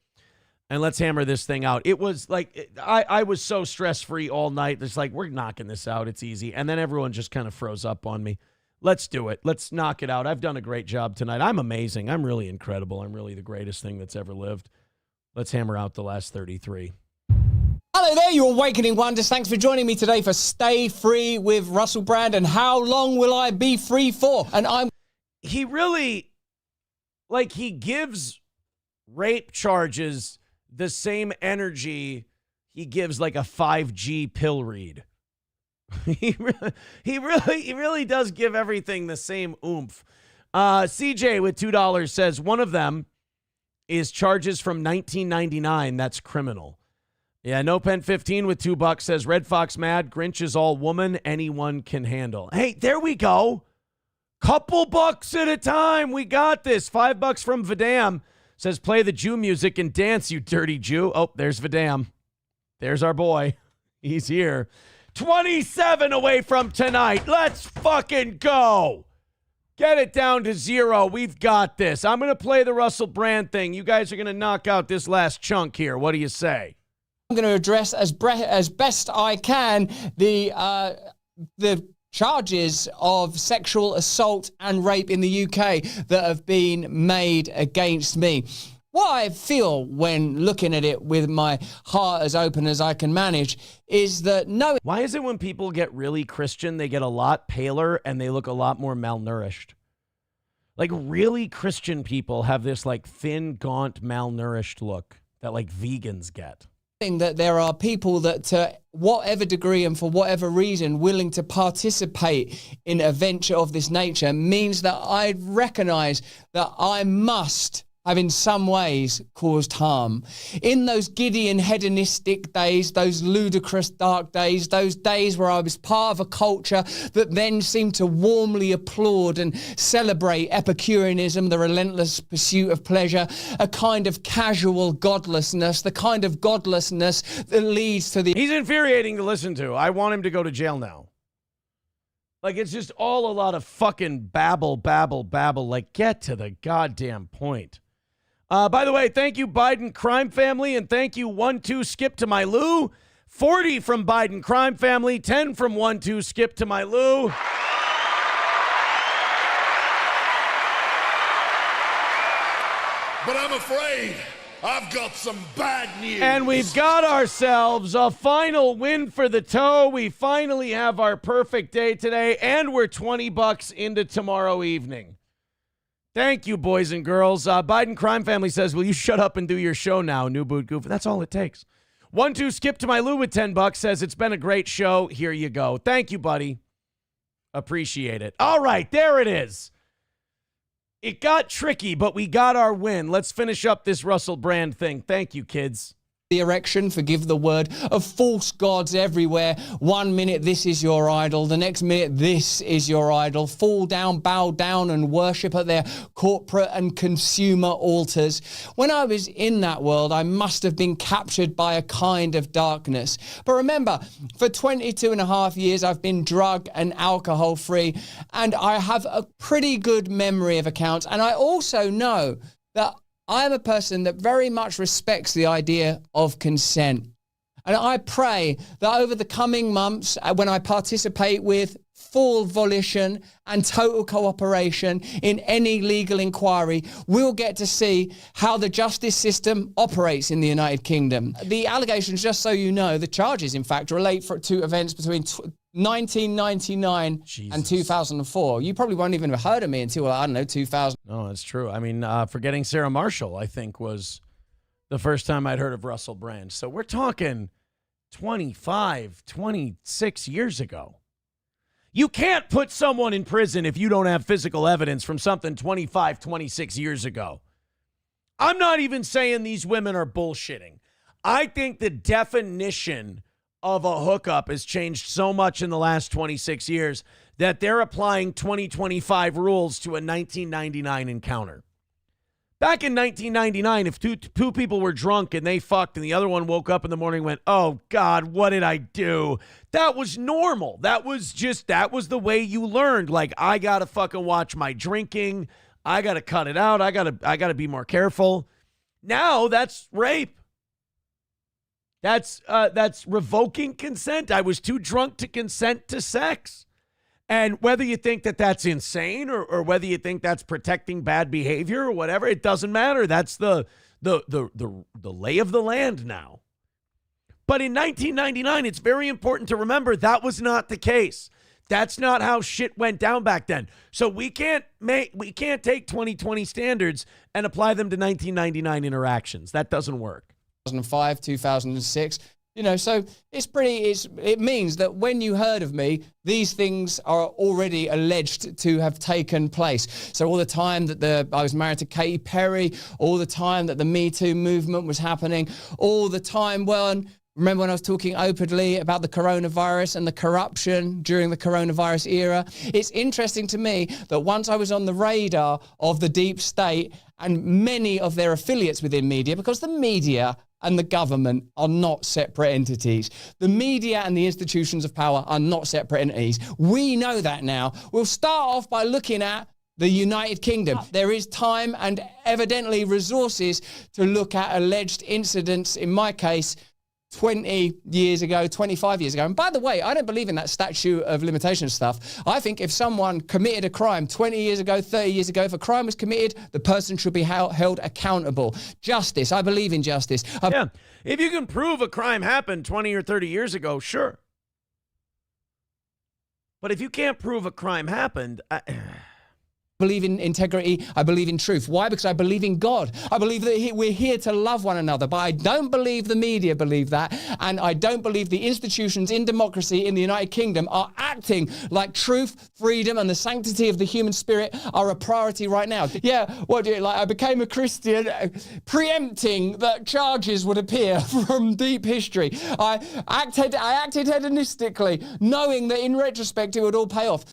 And let's hammer this thing out. It was like, I was so stress-free all night. It's like, we're knocking this out. It's easy. And then everyone just kind of froze up on me. Let's do it. Let's knock it out. I've done a great job tonight. I'm amazing. I'm really incredible. I'm really the greatest thing that's ever lived. Let's hammer out the last 33. Hello there, you awakening wonders. Thanks for joining me today for Stay Free with Russell Brand. And how long will I be free for? And he really, like, he gives rape charges the same energy he gives like a 5G pill read. He really does give everything the same oomph. CJ with $2 says one of them is charges from 1999. That's criminal. Yeah, No Pen 15 with $2 says Red Fox mad. Grinch is all woman. Anyone can handle. Hey, there we go. Couple bucks at a time. We got this. $5 from Vidam says play the Jew music and dance, you dirty Jew. Oh, there's Vidam. There's our boy. He's here. 27 away from tonight. Let's fucking go. Get it down to 0. We've got this. I'm going to play the Russell Brand thing. You guys are going to knock out this last chunk here. What do you say? I'm going to address as best I can the charges of sexual assault and rape in the UK that have been made against me. What I feel when looking at it with my heart as open as I can manage is that no. Why is it when people get really Christian, they get a lot paler and they look a lot more malnourished? Like really Christian people have this like thin, gaunt, malnourished look that like vegans get. That there are people that to whatever degree and for whatever reason willing to participate in a venture of this nature means that I recognize that I must have in some ways caused harm. In those Gideon hedonistic days, those ludicrous dark days, those days where I was part of a culture that then seemed to warmly applaud and celebrate Epicureanism, the relentless pursuit of pleasure, a kind of casual godlessness, the kind of godlessness that leads to the... He's infuriating to listen to. I want him to go to jail now. Like, it's just all a lot of fucking babble. Like, get to the goddamn point. By the way, thank you, Biden Crime Family, and thank you, 1-2 Skip to my Lou. 40 from Biden Crime Family, 10 from 1-2 Skip to my Lou. But I'm afraid I've got some bad news. And we've got ourselves a final win for the toe. We finally have our perfect day today, and we're $20 into tomorrow evening. Thank you, boys and girls. Biden Crime Family says, will you shut up and do your show now, New Boot Goof? That's all it takes. 1-2 Skip to my Lou with $10 says, it's been a great show. Here you go. Thank you, buddy. Appreciate it. All right, there it is. It got tricky, but we got our win. Let's finish up this Russell Brand thing. Thank you, kids. The erection, forgive the word, of false gods everywhere. 1 minute this is your idol, the next minute this is your idol. Fall down, bow down and worship at their corporate and consumer altars. When I was in that world, I must have been captured by a kind of darkness. But remember, for 22 and a half years, I've been drug and alcohol free, and I have a pretty good memory of accounts. And I also know that I am a person that very much respects the idea of consent. And I pray that over the coming months, when I participate with full volition and total cooperation in any legal inquiry, we'll get to see how the justice system operates in the United Kingdom. The allegations, just so you know, the charges, in fact, relate to events between 1999 and 2004. You probably won't even have heard of me until, I don't know, 2000. No, that's true. I mean, Forgetting Sarah Marshall, I think, was the first time I'd heard of Russell Brand. So we're talking 25, 26 years ago. You can't put someone in prison if you don't have physical evidence from something 25, 26 years ago. I'm not even saying these women are bullshitting. I think the definition of a hookup has changed so much in the last 26 years that they're applying 2025 rules to a 1999 encounter. Back in 1999, if two people were drunk and they fucked and the other one woke up in the morning and went, oh God, what did I do? That was normal. That was the way you learned. Like, I got to fucking watch my drinking. I got to cut it out. I got to be more careful. Now that's rape. That's revoking consent. I was too drunk to consent to sex. And whether you think that that's insane or whether you think that's protecting bad behavior or whatever, it doesn't matter. That's the lay of the land now. But in 1999, it's very important to remember that was not the case. That's not how shit went down back then. So we can't take 2020 standards and apply them to 1999 interactions. That doesn't work. 2005, 2006. So it means that when you heard of me, these things are already alleged to have taken place. So all the time that I was married to Katy Perry, all the time that the Me Too movement was happening, all the time remember when I was talking openly about the coronavirus and the corruption during the coronavirus era? It's interesting to me that once I was on the radar of the deep state and many of their affiliates within media, because the media and the government are not separate entities. The media and the institutions of power are not separate entities. We know that now. We'll start off by looking at the United Kingdom. There is time and evidently resources to look at alleged incidents, in my case, 20 years ago, 25 years ago. And by the way, I don't believe in that statute of limitations stuff. I think if someone committed a crime 20 years ago, 30 years ago, if a crime was committed, the person should be held accountable. Justice. I believe in justice. Yeah. If you can prove a crime happened 20 or 30 years ago, sure. But if you can't prove a crime happened, I believe in integrity. I believe in truth. Why? Because I believe in God. I believe that we're here to love one another, but I don't believe the media believe that, and I don't believe the institutions in democracy in the United Kingdom are acting like truth, freedom, and the sanctity of the human spirit are a priority right now. Yeah, I became a Christian preempting that charges would appear from deep history. I acted hedonistically, knowing that in retrospect it would all pay off.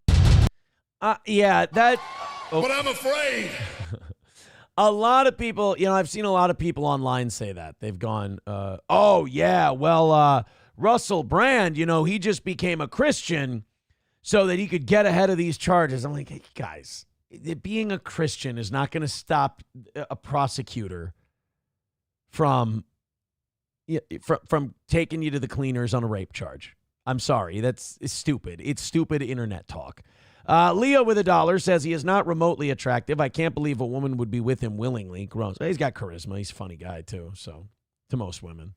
But I'm afraid. A lot of people, I've seen a lot of people online say that. They've gone, Russell Brand, he just became a Christian so that he could get ahead of these charges. I'm like, hey, guys, being a Christian is not going to stop a prosecutor from taking you to the cleaners on a rape charge. I'm sorry. It's stupid. It's stupid internet talk. Leo with $1 says he is not remotely attractive. I can't believe a woman would be with him willingly. Gross. He's got charisma. He's a funny guy, too, so to most women.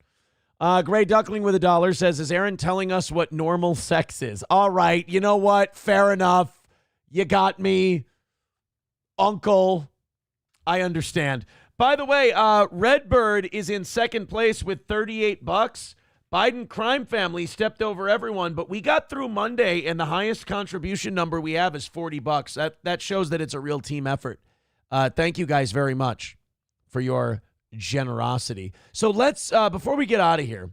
Gray Duckling with $1 says, is Aaron telling us what normal sex is? All right, you know what? Fair enough. You got me. Uncle. I understand. By the way, Redbird is in second place with $38. Biden crime family stepped over everyone, but we got through Monday, and the highest contribution number we have is $40. That shows that it's a real team effort. Thank you guys very much for your generosity. So let's, before we get out of here,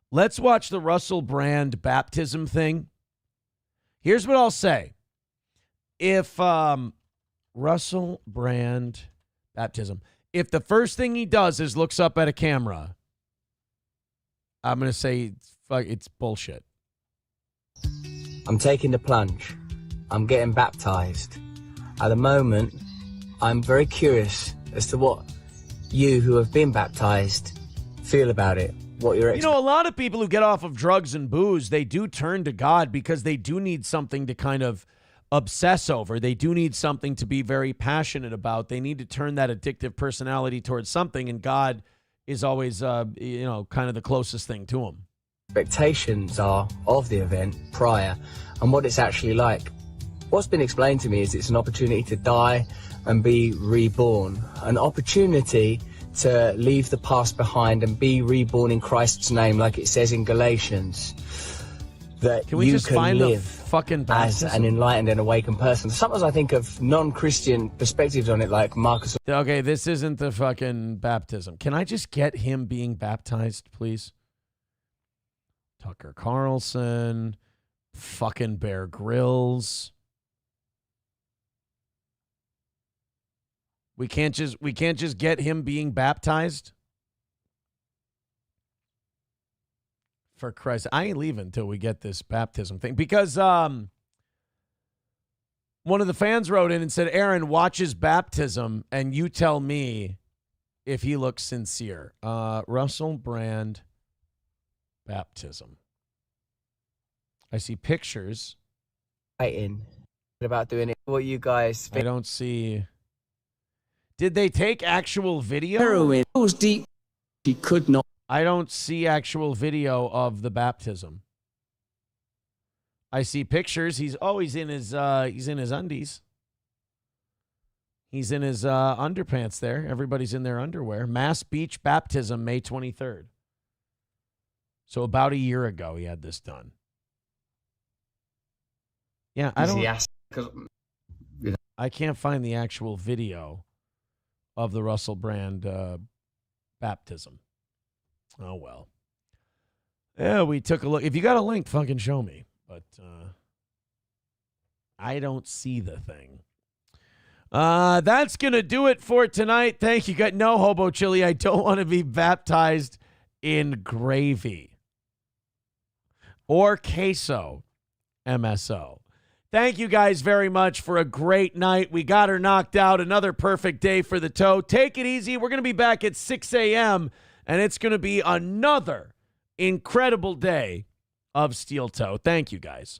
let's watch the Russell Brand baptism thing. Here's what I'll say. If Russell Brand baptism, if the first thing he does is looks up at a camera, I'm going to say it's bullshit. I'm taking the plunge. I'm getting baptized. At the moment, I'm very curious as to what you who have been baptized feel about it. What your a lot of people who get off of drugs and booze, they do turn to God because they do need something to kind of obsess over. They do need something to be very passionate about. They need to turn that addictive personality towards something, and God is always, kind of the closest thing to them. Expectations are of the event prior and what it's actually like. What's been explained to me is it's an opportunity to die and be reborn, an opportunity to leave the past behind and be reborn in Christ's name, like it says in Galatians. That can we just find the fucking baptism? As an enlightened and awakened person. Sometimes I think of non-Christian perspectives on it, like Marcus. Okay, this isn't the fucking baptism. Can I just get him being baptized, please? Tucker Carlson, fucking Bear Grylls. We can't just get him being baptized. For Christ, I ain't leaving until we get this baptism thing. Because one of the fans wrote in and said, Aaron, watch his baptism, and you tell me if he looks sincere. Russell Brand baptism. I see pictures. About doing it. What you guys think? I don't see. Did they take actual video? Heroin. It was deep. He could not. I don't see actual video of the baptism. I see pictures. He's in his undies. He's in his underpants there. Everybody's in their underwear. Mass Beach baptism, May 23rd. So about a year ago, he had this done. Yeah, I don't. I can't find the actual video of the Russell Brand baptism. Oh, well. Yeah, we took a look. If you got a link, fucking show me. But I don't see the thing. That's going to do it for tonight. Thank you. No, Hobo Chili, I don't want to be baptized in gravy or queso, MSO. Thank you guys very much for a great night. We got her knocked out. Another perfect day for the toe. Take it easy. We're going to be back at 6 a.m., and it's going to be another incredible day of Steel Toe. Thank you, guys.